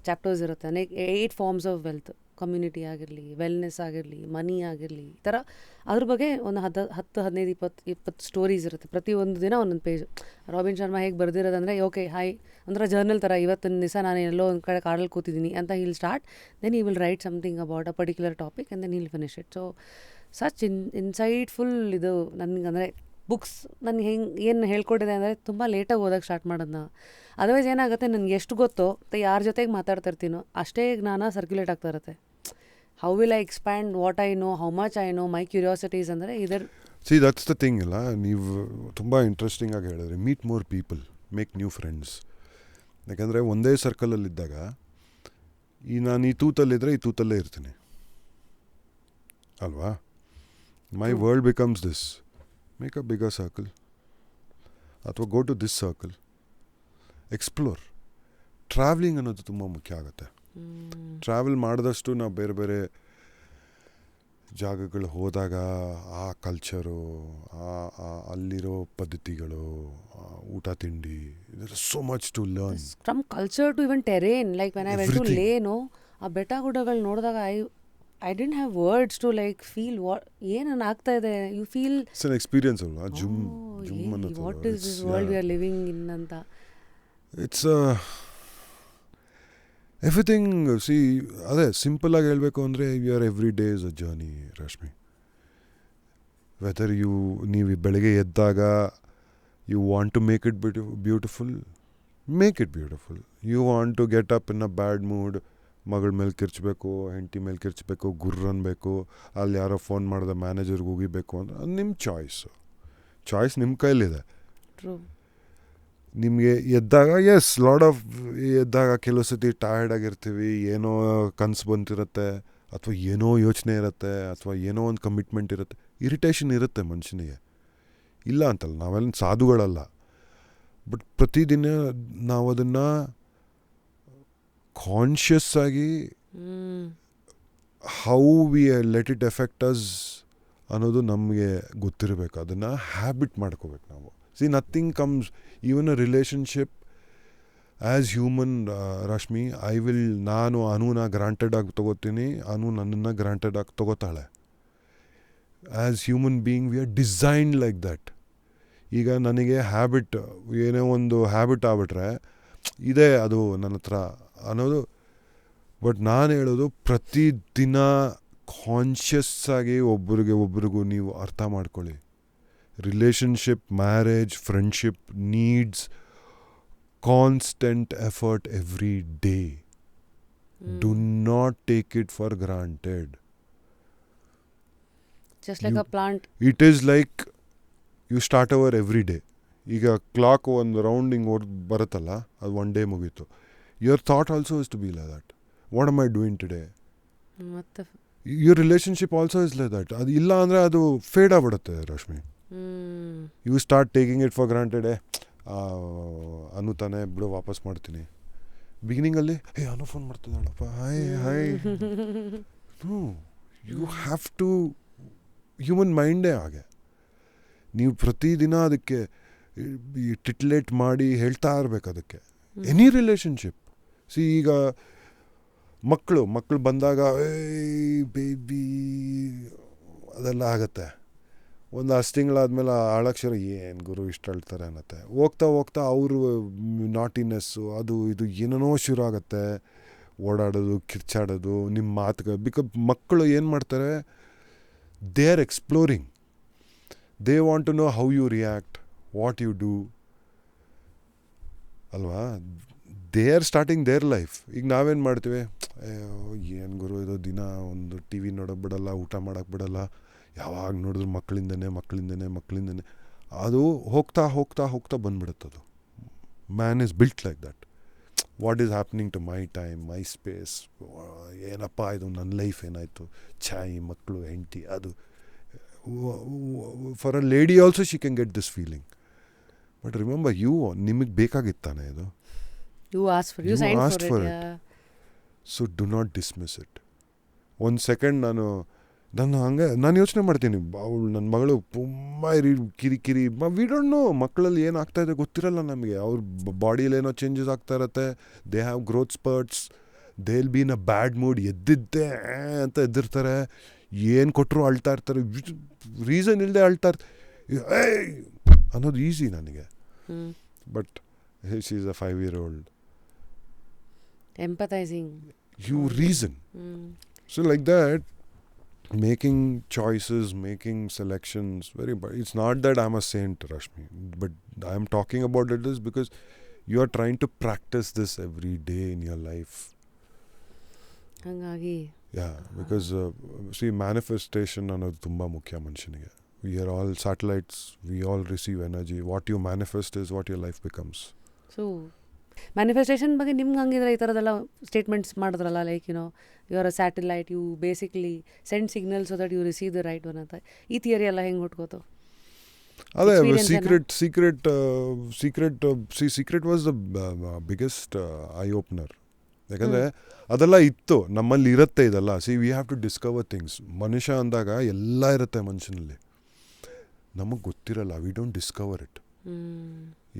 ಚಾಪ್ಟರ್ಸ್ ಇರುತ್ತೆ, 8 ಫಾರ್ಮ್ಸ್ ಆಫ್ ವೆಲ್ತ್. ಕಮ್ಯುನಿಟಿ ಆಗಿರಲಿ, ವೆಲ್ನೆಸ್ ಆಗಿರಲಿ, ಮನಿ ಆಗಿರಲಿ, ಈ ಥರ ಅದ್ರ ಬಗ್ಗೆ ಒಂದು 10, 15, 20 ಸ್ಟೋರೀಸ್ ಇರುತ್ತೆ. ಪ್ರತಿಯೊಂದು ದಿನ ಒಂದೊಂದು ಪೇಜ್. ರಾಬಿನ್ ಶರ್ಮಾ ಹೇಗೆ ಬರೆದಿರೋದಂದರೆ, ಓಕೆ ಹಾಯ್ ಅಂದ್ರೆ ಜರ್ನಲ್ ಥರ, ಇವತ್ತಿನ ದಿವಸ ನಾನು ಎಲ್ಲೋ ಒಂದು ಕಡೆ ಕಾಡಲ್ಲಿ ಕೂತಿದ್ದೀನಿ ಅಂತ he'll start, then he will write something about a particular topic and then he'll finish it. So such insightful ಇದು ನನಗೆ. ಅಂದರೆ ಬುಕ್ಸ್ ನನಗೆ ಏನು ಹೇಳ್ಕೊಟ್ಟಿದೆ ಅಂದರೆ ತುಂಬ ಲೇಟಾಗಿ ಓದೋಕ್ಕೆ ಸ್ಟಾರ್ಟ್ ಮಾಡೋದನ್ನ. ಅದರ್ವೈಸ್ ಏನಾಗುತ್ತೆ, ನನಗೆ ಎಷ್ಟು ಗೊತ್ತೋ ಯಾರ ಜೊತೆಗೆ ಮಾತಾಡ್ತಾ ಇರ್ತೀನೋ ಅಷ್ಟೇ ಜ್ಞಾನ ಸರ್ಕ್ಯುಲೇಟ್ ಆಗ್ತಾ ಇರುತ್ತೆ. How will I expand what I know, how much I know, my curiosities ಅಂದರೆ ಇದರ್. ಸಿ ದಟ್ಸ್ ದ ಥಿಂಗ್ ಅಲ್ಲ, ನೀವು ತುಂಬ ಇಂಟ್ರೆಸ್ಟಿಂಗ್ ಆಗಿ ಹೇಳಿದ್ರಿ. Meet more people, make new friends. ಯಾಕಂದರೆ ಒಂದೇ ಸರ್ಕಲಲ್ಲಿದ್ದಾಗ ನಾನು ಈ ತೂತಲ್ಲಿದ್ದರೆ ಈ ತೂತಲ್ಲೇ ಇರ್ತೀನಿ ಅಲ್ವಾ. My world becomes this, make a bigger circle, ಅಥವಾ go to this circle, explore. Travelling ಅನ್ನೋದು ತುಂಬ ಮುಖ್ಯ ಆಗುತ್ತೆ. ಟ್ರಾವೆಲ್ ಮಾಡಿದಷ್ಟು ನಾವು ಬೇರೆ ಬೇರೆ ಜಾಗಗಳು ಹೋದಾಗ ಆ ಕಲ್ಚರು, ಅಲ್ಲಿರೋ ಪದ್ಧತಿಗಳು, ಊಟ ತಿಂಡಿ, so much to learn from culture to even terrain. Like when I went to ಲೇನು, ಆ ಬೆಟ್ಟ ಗುಡ್ಡಗಳು ನೋಡಿದಾಗ I didn't have words to like feel ಏನೇನು ಆಗ್ತಾ ಇದೆ. You feel it's an experience ಅಲ್ವಾ. ಜುಮ್ ಅನ್ನೋದು, what is this world we are living in ಅಂತ. It's everything. ಸಿ ಅದೇ ಸಿಂಪಲ್ ಆಗಿ ಹೇಳಬೇಕು ಅಂದರೆ your every day is a journey Rashmi. Whether ನೀವು ಬೆಳಗ್ಗೆ ಎದ್ದಾಗ you want to make it beautiful, make it beautiful. You want to get up in a bad mood, ಮಗಳ ಮೇಲೆ ಕಿರ್ಚಬೇಕು, ಹೆಂಡತಿ ಮೇಲೆ ಕಿರ್ಚಬೇಕು, ಗುರ್ರ ಅನ್ಬೇಕು, ಅಲ್ಲಿ ಯಾರೋ ಫೋನ್ ಮಾಡಿದ ಮ್ಯಾನೇಜರ್ಗೆ ಹೋಗಿಬೇಕು ಅಂದರೆ ಅದು ನಿಮ್ಮ ಚಾಯ್ಸ್ ನಿಮ್ಮ ಕೈಲಿದೆ. ನಿಮಗೆ ಎದ್ದಾಗ ಎದ್ದಾಗ ಕೆಲವು ಸತಿ ಟಯರ್ಡ್ ಆಗಿರ್ತೀವಿ, ಏನೋ ಕನಸು ಬಂತಿರುತ್ತೆ, ಅಥವಾ ಏನೋ ಯೋಚನೆ ಇರುತ್ತೆ, ಅಥವಾ ಏನೋ ಒಂದು ಕಮಿಟ್ಮೆಂಟ್ ಇರುತ್ತೆ, ಇರಿಟೇಷನ್ ಇರುತ್ತೆ ಮನುಷ್ಯನಿಗೆ. ಇಲ್ಲ ಅಂತಲ್ಲ, ನಾವೆಲ್ಲ ಸಾಧುಗಳಲ್ಲ. ಬಟ್ ಪ್ರತಿದಿನ ನಾವು ಅದನ್ನು ಕಾನ್ಷಿಯಸ್ ಆಗಿ how we let it effect us ಅನ್ನೋದು ನಮಗೆ ಗೊತ್ತಿರಬೇಕು. ಅದನ್ನು ಹ್ಯಾಬಿಟ್ ಮಾಡ್ಕೋಬೇಕು ನಾವು. See nothing comes, even a relationship as human Rashmi, ನಾನು ಅನುನ ಗ್ರಾಂಟೆಡ್ ಆಗಿ ತೊಗೋತೀನಿ, ಅನು ನನ್ನನ್ನು ಗ್ರಾಂಟೆಡ್ ಆಗಿ ತೊಗೋತಾಳೆ. As human being we are designed like that. ಈಗ ನನಗೆ ಹ್ಯಾಬಿಟ್, ಏನೋ ಒಂದು ಹ್ಯಾಬಿಟ್ ಆಗ್ಬಿಟ್ರೆ ಇದೆ ಅದು ನನ್ನ ಹತ್ರ ಅನ್ನೋದು. ಬಟ್ ನಾನು ಹೇಳೋದು ಪ್ರತಿದಿನ ಕಾನ್ಷಿಯಸ್ ಆಗಿ ಒಬ್ರಿಗೂ ನೀವು ಅರ್ಥ ಮಾಡ್ಕೊಳ್ಳಿ. Relationship, marriage, friendship needs constant effort every day. Do not take it for granted. Just like a plant. It is like you start over every day. ಈಗ ಕ್ಲಾಕ್ ಒಂದು ರೌಂಡ್ ಹಿಂಗೆ ಬರುತ್ತಲ್ಲ, ಅದು 1 ಡೇ ಮುಗೀತು. Your thought also is to be like that. What am I doing today? Your relationship also is like that. ಅದು ಇಲ್ಲ ಅಂದರೆ ಅದು ಫೇಡ್ ಆಗ್ಬಿಡುತ್ತೆ Rashmi. You start taking it for granted. Anu ತಾನೇ ಬಿಡು, ವಾಪಸ್ ಮಾಡ್ತೀನಿ. ಬಿಗಿನಿಂಗಲ್ಲಿ ಅನು ಫೋನ್ ಮಾಡ್ತಿದ್ದಾಳಪ್ಪ, hi. You have to, human ಮೈಂಡೇ ಹಾಗೆ. ನೀವು ಪ್ರತಿದಿನ ಅದಕ್ಕೆ ಟಿಟ್ಲೇಟ್ ಮಾಡಿ ಹೇಳ್ತಾ ಇರ್ಬೇಕು ಅದಕ್ಕೆ. Any relationship. ಸಿ ಈಗ ಮಕ್ಕಳು ಬಂದಾಗ ಬೇಬಿ ಅದೆಲ್ಲ ಆಗತ್ತೆ. ಒಂದು 10 ತಿಂಗಳಾದ್ಮೇಲೆ ಆಳಕ್ಷರ ಏನು ಗುರು ಇಷ್ಟು ಹೇಳ್ತಾರೆ ಅನ್ನತ್ತೆ. ಹೋಗ್ತಾ ಅವರು ನಾಟಿನೆಸ್ಸು ಅದು ಇದು ಏನೇನೋ ಶುರು ಆಗುತ್ತೆ. ಓಡಾಡೋದು, ಕಿರ್ಚಾಡೋದು, ನಿಮ್ಮ ಮಾತುಗಳು. ಬಿಕಾಸ್ ಮಕ್ಕಳು ಏನು ಮಾಡ್ತಾರೆ, they are exploring. They want to know how you react, what you do ಅಲ್ವಾ. They are starting their life. ಈಗ ನಾವೇನು ಮಾಡ್ತೀವಿ, ಏನು ಗುರು ಇದು ದಿನ ಒಂದು ಟಿ ವಿ ನೋಡೋಕೆ ಬಿಡಲ್ಲ, ಊಟ ಮಾಡೋಕ್ಕೆ ಬಿಡಲ್ಲ, ಯಾವಾಗ ನೋಡಿದ್ರು ಮಕ್ಕಳಿಂದನೇ ಅದು ಹೋಗ್ತಾ ಬಂದ್ಬಿಡುತ್ತದು. Man is built like that. What is happening to my time, my space, ಏನಪ್ಪ ಇದು ನನ್ನ ಲೈಫ್ ಏನಾಯಿತು, ಚಾಯ್, ಮಕ್ಕಳು, ಹೆಂಡತಿ, ಅದು for a lady also she can get this feeling. But remember ನಿಮಗೆ ಬೇಕಾಗಿತ್ತಾನೆ ಇದು? You asked for, you signed asked for for it. it. Yeah. So do not dismiss it. ಒಂದು ಸೆಕೆಂಡ್ ನಾನು ಯೋಚನೆ ಮಾಡ್ತೀನಿ, ಅವಳು ನನ್ನ ಮಗಳು ತುಂಬ ಕಿರಿಕಿರಿ, ವಿ ಡೋಂಟ್ ನೋ ಮಕ್ಕಳಲ್ಲಿ ಏನು ಆಗ್ತಾಯಿದೆ ಗೊತ್ತಿರಲ್ಲ ನಮಗೆ. ಅವ್ರ ಬಾಡಿಯಲ್ಲಿ ಏನೋ ಚೇಂಜಸ್ ಆಗ್ತಾ ಇರತ್ತೆ, they have growth spurts, they will be in a bad mood, ಎದ್ದಿದ್ದೆ ಅಂತ ಎದ್ದಿರ್ತಾರೆ, ಏನು ಕೊಟ್ಟರು ಅಳ್ತಾ ಇರ್ತಾರೆ, ರೀಸನ್ ಇಲ್ಲದೆ ಅಳ್ತಾ ಇರ್ತಾರೆ ಅನ್ನೋದು ಈಸಿ ನನಗೆ. But she is a 5-year-old. Empathizing. You reason. So like that, making choices, making selections, very important. It's not that I'm a saint, Rashmi, but I'm talking about it is because you are trying to practice this every day in your life. ಹಂಗಾಗಿ Yeah, because see, manifestation ಅನ್ನೋದು ತುಂಬ ಮುಖ್ಯ ಮನುಷ್ಯನಿಗೆ. We are all satellites, we all receive energy. What you manifest is what your life becomes. So manifestation ಬಗ್ಗೆ ನಿಮ್ಗೆ ಹಂಗಿದ್ರೆ ಈ ಥರದೆಲ್ಲ ಸ್ಟೇಟ್ಮೆಂಟ್ಸ್ ಮಾಡಿದ್ರಲ್ಲ, like you are a satellite, you basically send signal so that you receive the right one ಅಂತ, ಈ ಥಿಯರಿ ಎಲ್ಲ ಹೆಂಗೆ ಹುಟ್ಕೋತು? ಅದೇ secret was the biggest eye opener. ಯಾಕಂದರೆ ಅದೆಲ್ಲ ಇತ್ತು ನಮ್ಮಲ್ಲಿ, ಇರುತ್ತೆ ಇದೆಲ್ಲ. We have to discover things. ಮನುಷ್ಯ ಅಂದಾಗ ಎಲ್ಲ ಇರುತ್ತೆ ಮನುಷ್ಯನಲ್ಲಿ, ನಮಗೆ ಗೊತ್ತಿರಲ್ಲ, ವಿ ಡೋಂಟ್ ಡಿಸ್ಕವರ್ ಇಟ್.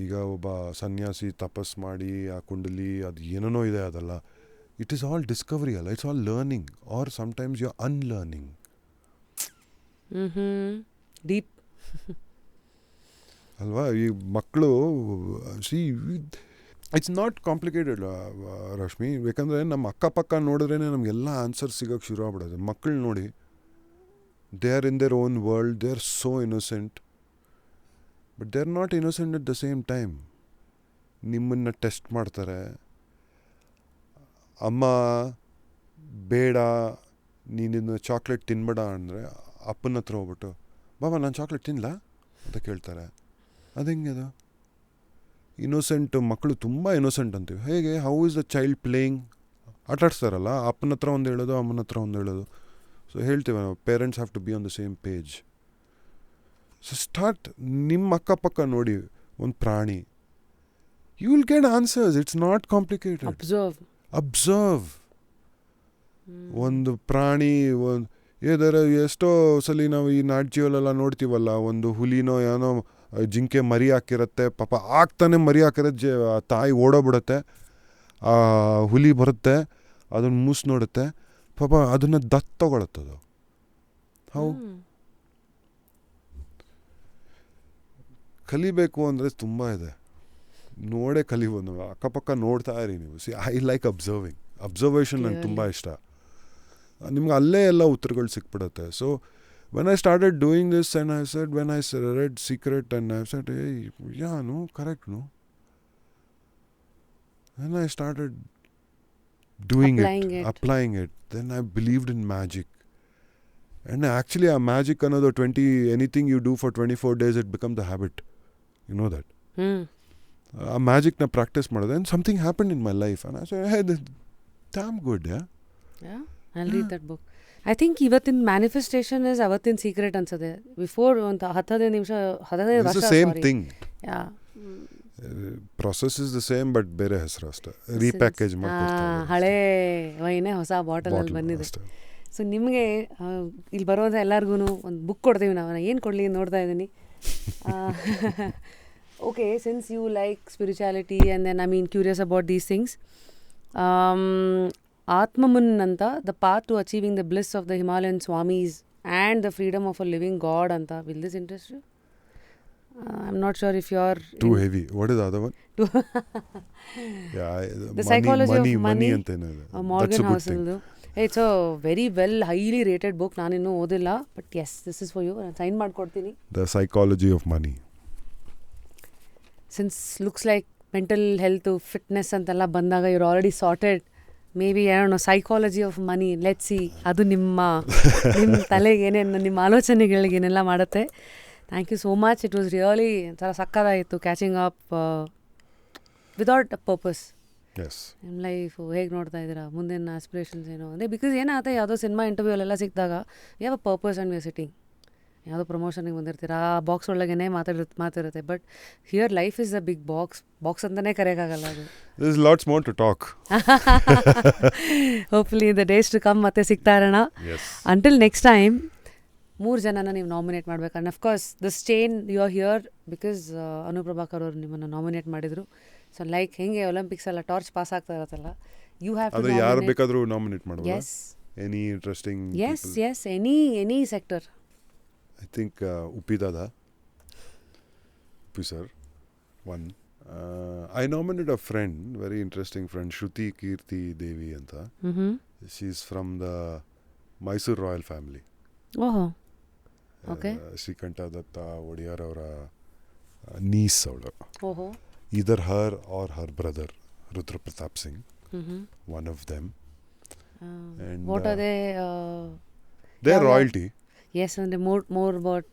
ಈಗ ಒಬ್ಬ ಸನ್ಯಾಸಿ ತಪಸ್ ಮಾಡಿ ಆ ಕುಂಡಲಿ ಅದು ಏನೇನೋ ಇದೆ, ಅದೆಲ್ಲ ಇಟ್ ಈಸ್ ಆಲ್ ಡಿಸ್ಕವರಿ ಅಲ್ಲ, it's all learning, or sometimes you are unlearning. Deep ಅಲ್ವಾ? ಈ ಮಕ್ಕಳು ಇಟ್ಸ್ ನಾಟ್ ಕಾಂಪ್ಲಿಕೇಟೆಡ್ ರಶ್ಮಿ. ಯಾಕಂದರೆ ನಮ್ಮ ಅಕ್ಕಪಕ್ಕ ನೋಡಿದ್ರೇ ನಮಗೆಲ್ಲ ಆನ್ಸರ್ ಸಿಗೋಕ್ಕೆ ಶುರು ಆಗ್ಬಿಡೋದು. ಮಕ್ಕಳು ನೋಡಿ, they are in their own world, they are so innocent. But they are not innocent at the same time. ನಿಮ್ಮನ್ನು ಟೆಸ್ಟ್ ಮಾಡ್ತಾರೆ. ಅಮ್ಮ ಬೇಡ, ನೀನಿನ್ನು ಚಾಕ್ಲೇಟ್ ತಿನ್ಬೇಡ ಅಂದರೆ ಅಪ್ಪನ ಹತ್ರ ಹೋಗ್ಬಿಟ್ಟು, ಬಾಬಾ ನಾನು ಚಾಕ್ಲೇಟ್ ತಿನ್ನಲ ಅಂತ ಕೇಳ್ತಾರೆ. ಅದು ಹೆಂಗೆ? ಅದು ಇನ್ನೋಸೆಂಟ್ ಮಕ್ಕಳು ತುಂಬ ಇನ್ನೋಸೆಂಟ್ ಅಂತೀವಿ. ಹೇಗೆ? How is the child playing? ಆಟಾಡ್ಸ್ತಾರಲ್ಲ, ಅಪ್ಪನ ಹತ್ರ ಒಂದು ಹೇಳೋದು, ಅಮ್ಮನ ಹತ್ರ ಒಂದು ಹೇಳೋದು. ಸೊ ಹೇಳ್ತೀವಿ ನಾವು, parents have to be on the same page. So start, ನಿಮ್ಮ ಅಕ್ಕಪಕ್ಕ ನೋಡಿ ಒಂದು ಪ್ರಾಣಿ, you will get answers. It's not complicated. Observe ಒಂದು ಪ್ರಾಣಿ. ಎಷ್ಟೋ ಸಲ ನಾವು ಈ ನಾಟ್ಜಿಯಲ್ಲೆಲ್ಲ ನೋಡ್ತೀವಲ್ಲ, ಒಂದು ಹುಲಿನೋ ಏನೋ ಜಿಂಕೆ ಮರಿ ಹಾಕಿರುತ್ತೆ, ಪಾಪ ಆಗ್ತಾನೆ ಮರಿ ಹಾಕಿರೋದು, ತಾಯಿ ಓಡೋಗ್ಬಿಡುತ್ತೆ, ಆ ಹುಲಿ ಬರುತ್ತೆ, ಅದನ್ನು ಮೂಸ್ ನೋಡುತ್ತೆ, ಪಾಪ ಅದನ್ನು ತಗೊಳತ್ತದು. ಹೌ ಕಲಿಬೇಕು ಅಂದರೆ ತುಂಬ ಇದೆ, ನೋಡೇ ಕಲಿಬೋದು. ನಾವು ಅಕ್ಕಪಕ್ಕ ನೋಡ್ತಾ ಇರಿ ನೀವು. ಐ ಲೈಕ್ ಅಬ್ಸರ್ವೇಷನ್ ನಂಗೆ ತುಂಬ ಇಷ್ಟ. ನಿಮ್ಗೆ ಅಲ್ಲೇ ಎಲ್ಲ ಉತ್ತರಗಳು ಸಿಕ್ಬಿಡುತ್ತೆ. So when I started doing this, and I said, when I read Secret, and I said, hey, yeah, no, correct, no. And I started doing applying it. Then I believed in magic. And actually, a magic, another 20, anything you do for 24 days, it becomes a habit. You know that. A magic na practice madade, and something happened in my life. And I said, hey, this damn good, yeah? Yeah, I'll read that book. I think ಇವತ್ತಿನ ಮ್ಯಾನಿಫೆಸ್ಟೇಷನ್ ಇಸ್ ಅವತ್ತಿನ ಸೀಕ್ರೆಟ್ ಅನ್ಸುತ್ತೆ. ಬಿಫೋರ್ ಒಂದು 15 ನಿಮಿಷ 15 ವರ್ಷ. It's the same thing. Yeah. Process is the same, but ಬೇರೆ ಹೆಸರು ಅಷ್ಟೇ. ರೀಪ್ಯಾಕೇಜ್ ಮಾಡ್ಕೊಡ್ತಾರೆ. ಹಳೆ ವೈನೇ ಹೊಸ ಬಾಟಲಲ್ಲಿ ಬಂದಿದೆ. ಸೊ ನಿಮಗೆ ಇಲ್ಲಿ ಬರೋದು ಎಲ್ಲರಿಗೂ ಒಂದು ಬುಕ್ ಕೊಡ್ತೀವಿ ನಾವು. ಏನು ಕೊಡಲಿ ನೋಡ್ತಾ ಇದ್ದೀನಿ. Okay, since you like spirituality and then I mean curious about these things, ಆತ್ಮಮುನ್ ಅಂತ, the path to achieving the bliss of the Himalayan swamis and the freedom of a living god ಅಂತ. Will this interest you? I'm not sure if you're too heavy. What is the other one? Yeah, the psychology of money anta Morgan Housel. It's a very well highly rated book. ನಾನು ಇನ್ನೂ ಓದಿಲ್ಲ, but yes, this is for you. ನಾನು ಸೈನ್ ಮಾಡ್ಕೊಡ್ತೀನಿ. The psychology of money. Since looks like mental health, fitness ಅಂತೆಲ್ಲ ಬಂದಾಗ you're already sorted. Maybe I don't know, psychology of money. Let's see. ಅದು ನಿಮ್ಮ ತಲೆಗೆ ಏನೇನು, ನಿಮ್ಮ ಆಲೋಚನೆಗಳಿಗೆ ಏನೆಲ್ಲ ಮಾಡುತ್ತೆ. Thank you so much. It was really ಒಂಥರ ಸಕ್ಕತ್ತಾಯಿತು catching up without a purpose. Yes. ನಿಮ್ಮ ಲೈಫ್ ಹೇಗೆ ನೋಡ್ತಾ ಇದ್ದೀರಾ, ಮುಂದಿನ ಆಸ್ಪಿರೇಷನ್ಸ್ ಏನು ಅಂದರೆ, ಬಿಕಾಸ್ ಏನಾಗುತ್ತೆ ಯಾವುದೋ ಸಿನಿಮಾ ಇಂಟರ್ವ್ಯೂ ಅಲ್ಲೆಲ್ಲ ಸಿಕ್ಕಿದಾಗ you have a purpose and we are sitting ಯಾವುದೋ ಪ್ರಮೋಷನಿಗೆ ಬಂದಿರ್ತೀರ ಆ ಬಾಕ್ಸ್ ಒಳಗೇ ಮಾತಿರುತ್ತೆ. But here life is a big box ಅಂತಲೇ ಕರೆಯೋಕ್ಕಾಗಲ್ಲ ಅದು. There's lots more to talk. Hopefully in the days to come ಮತ್ತೆ ಸಿಗ್ತಾ ಇರೋಣ. Yes. ಅಂಟಿಲ್ ನೆಕ್ಸ್ಟ್ ಟೈಮ್ 3 ಜನನ ನೀವು ನಾಮಿನೇಟ್ ಮಾಡಬೇಕು. And of course this change you are here because Anu Prabhakar ಅವರು ನಿಮ್ಮನ್ನು ನಾಮಿನೇಟ್ ಮಾಡಿದರು. ಸೊ ಲೈಕ್ ಹೆಂಗೆ ಒಲಿಂಪಿಕ್ಸ್ ಎಲ್ಲ ಟಾರ್ಚ್ ಪಾಸ್ ಆಗ್ತಾ ಇರುತ್ತಲ್ಲ, ಯು ಹ್ಯಾವ್ ಅದು ಯಾರು ಬೇಕಾದರೂ ನಾಮಿನೇಟ್ ಮಾಡ್ಬೋದು. S any interesting S any sector. I think Uppi sir one. I nominated a friend, very interesting friend, Shruti Kirti Devi anta. She's from the Mysore royal family. ಓಹೋ, ಓಕೆ. Srikanta Datta Odiyar ಅವರ niece ಅವಳು. ಓಹೋ. Either her or her brother, Rudra Pratap Singh, one of them. And what are they? They're royalty. Yes, and more about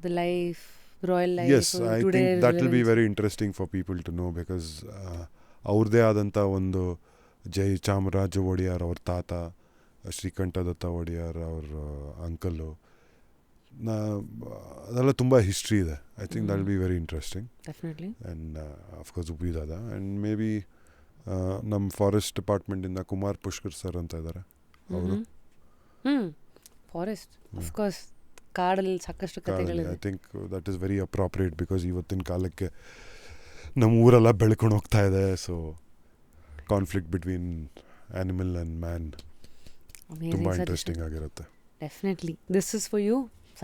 the life, royal life. Yes, I think that will be very interesting for people to know because ಅವ್ರದ್ದೇ ಆದಂಥ ಒಂದು ಜೈ ಚಾಮರಾಜ ಒಡೆಯರ್ ಅವ್ರ ತಾತ, ಶ್ರೀಕಂಠ ದತ್ತ ಒಡೆಯರ್ ಅವ್ರ ಅಂಕಲು, ಅದೆಲ್ಲ ತುಂಬ ಹಿಸ್ಟ್ರಿ ಇದೆ. I think that will be very interesting. Definitely. And of course ಉಪ್ಪಿದಾದ ಆ್ಯಂಡ್ ಮೇ ಬಿ ನಮ್ಮ ಫಾರೆಸ್ಟ್ ಡಿಪಾರ್ಟ್ಮೆಂಟಿಂದ ಕುಮಾರ್ ಪುಷ್ಕರ್ ಸರ್ ಅಂತ ಇದ್ದಾರೆ ಅವರು. ಫಾರೆಸ್ಟ್ ಅಫ್ಕೋರ್ಸ್ ಕಾಡಲ್ಲಿ ಸಾಕಷ್ಟು ಕಥೆಗಳಿವೆ. I think that is very appropriate because ಇವತ್ತಿನ ಕಾಲಕ್ಕೆ ನಮ್ಮ ಊರೆಲ್ಲ ಬೆಳ್ಕೊಂಡು ಹೋಗ್ತಾ ಇದೆ. So conflict between animal and man ತುಂಬ ಇಂಟ್ರೆಸ್ಟಿಂಗ್ ಆಗಿರುತ್ತೆ. Definitely this is for you.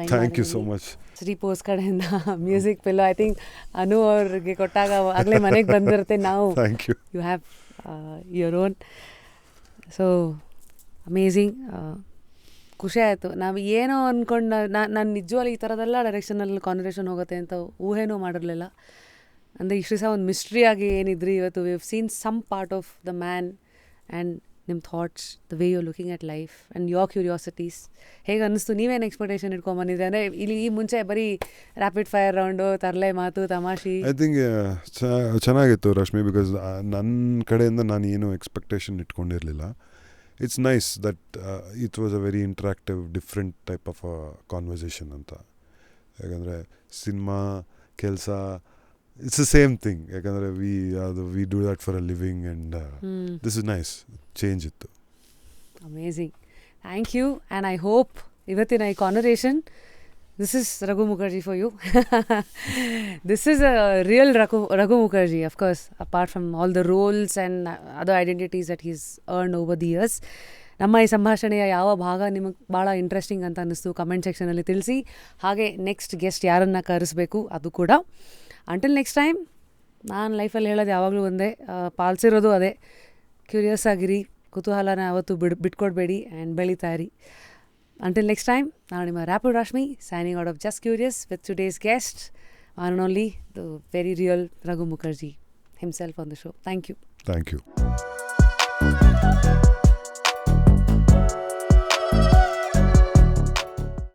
Thank you so much. Shri post ಕಡೆಯಿಂದ music pillow I think Anu ಅವ್ರಿಗೆ ಕೊಟ್ಟಾಗ ಆಗಲೇ ಮನೆಗೆ ಬಂದಿರುತ್ತೆ. ನಾವು thank you. You have your own. So amazing. ಖುಷಿ ಆಯಿತು. ನಾವು ಏನೋ ಅಂದ್ಕೊಂಡು ನಾನು ನಿಜವಾಗ್ಲೂ ಈ ಥರದೆಲ್ಲ ಡೈರೆಕ್ಷನಲ್ಲಿ ಕಾನ್ವರ್ಸೇಷನ್ ಹೋಗುತ್ತೆ ಅಂತ ಊಹೆನೂ ಮಾಡಿರಲಿಲ್ಲ. ಅಂದರೆ ಇಷ್ಟು ಸಹ ಒಂದು ಮಿಸ್ಟ್ರಿಯಾಗಿ ಏನಿದ್ರಿ ಇವತ್ತು we have seen some part of the man and ನಿಮ್ಮ thoughts, the way you looking at life and your curiosities. ಹೇಗೆ ಅನ್ನಿಸ್ತು? ನೀವೇನು ಎಕ್ಸ್ಪೆಕ್ಟೇಷನ್ ಇಟ್ಕೊಂಬಂದಿದ್ದೆ? ಅಂದರೆ ಇಲ್ಲಿ ಈ ಮುಂಚೆ ಬರೀ ರ್ಯಾಪಿಡ್ ಫೈರ್ ರೌಂಡು, ತರಲೆ ಮಾತು, ತಮಾಷೆ. ಐ ಥಿಂಕ್ ಚೆನ್ನಾಗಿತ್ತು ರಶ್ಮಿ, ಬಿಕಾಸ್ ನನ್ನ ಕಡೆಯಿಂದ ನಾನು ಏನು ಎಕ್ಸ್ಪೆಕ್ಟೇಷನ್ ಇಟ್ಕೊಂಡಿರಲಿಲ್ಲ. It's nice that it was a very interactive different type of conversation ಅಂತ. ಯಾಕಂದರೆ ಸಿನಿಮಾ ಕೆಲಸ ಇಟ್ಸ್ ದ ಸೇಮ್ ಥಿಂಗ್. ಯಾಕಂದರೆ we do that for a living and this is nice. Change ಇತ್ತು. Amazing. Thank you. And I hope ಇವತ್ತಿನ ಈ conversation, this is Raghu Mukherjee for you. This is a real Raghu Mukherjee, of course, apart from all the roles and other identities that he's earned over the years. ನಮ್ಮ ಈ ಸಂಭಾಷಣೆಯ ಯಾವ ಭಾಗ ನಿಮಗೆ ಭಾಳ ಇಂಟ್ರೆಸ್ಟಿಂಗ್ ಅಂತ ಅನ್ನಿಸ್ತು ಕಮೆಂಟ್ ಸೆಕ್ಷನಲ್ಲಿ ತಿಳಿಸಿ. ಹಾಗೆ ನೆಕ್ಸ್ಟ್ ಗೆಸ್ಟ್ ಯಾರನ್ನು ಕರೆಸಬೇಕು ಅದು ಕೂಡ. ಅಂಟಿಲ್ ನೆಕ್ಸ್ಟ್ ಟೈಮ್, ನಾನು ಲೈಫಲ್ಲಿ ಹೇಳೋದು ಯಾವಾಗಲೂ ಒಂದೇ, ಪಾಲಿಸಿರೋದು ಅದೇ, ಕ್ಯೂರಿಯಸ್ ಆಗಿರಿ, ಕುತೂಹಲನ ಯಾವತ್ತೂ ಬಿಟ್ಕೊಡ್ಬೇಡಿ ಆ್ಯಂಡ್ ಬೆಳೀತಾ ಇರಿ. Until next time, ನಾನು ನಿಮ್ಮ Rapid Rashmi signing out of Just Curious with today's guest, one and only the very real Raghu Mukherjee himself on the show. Thank you. Thank you.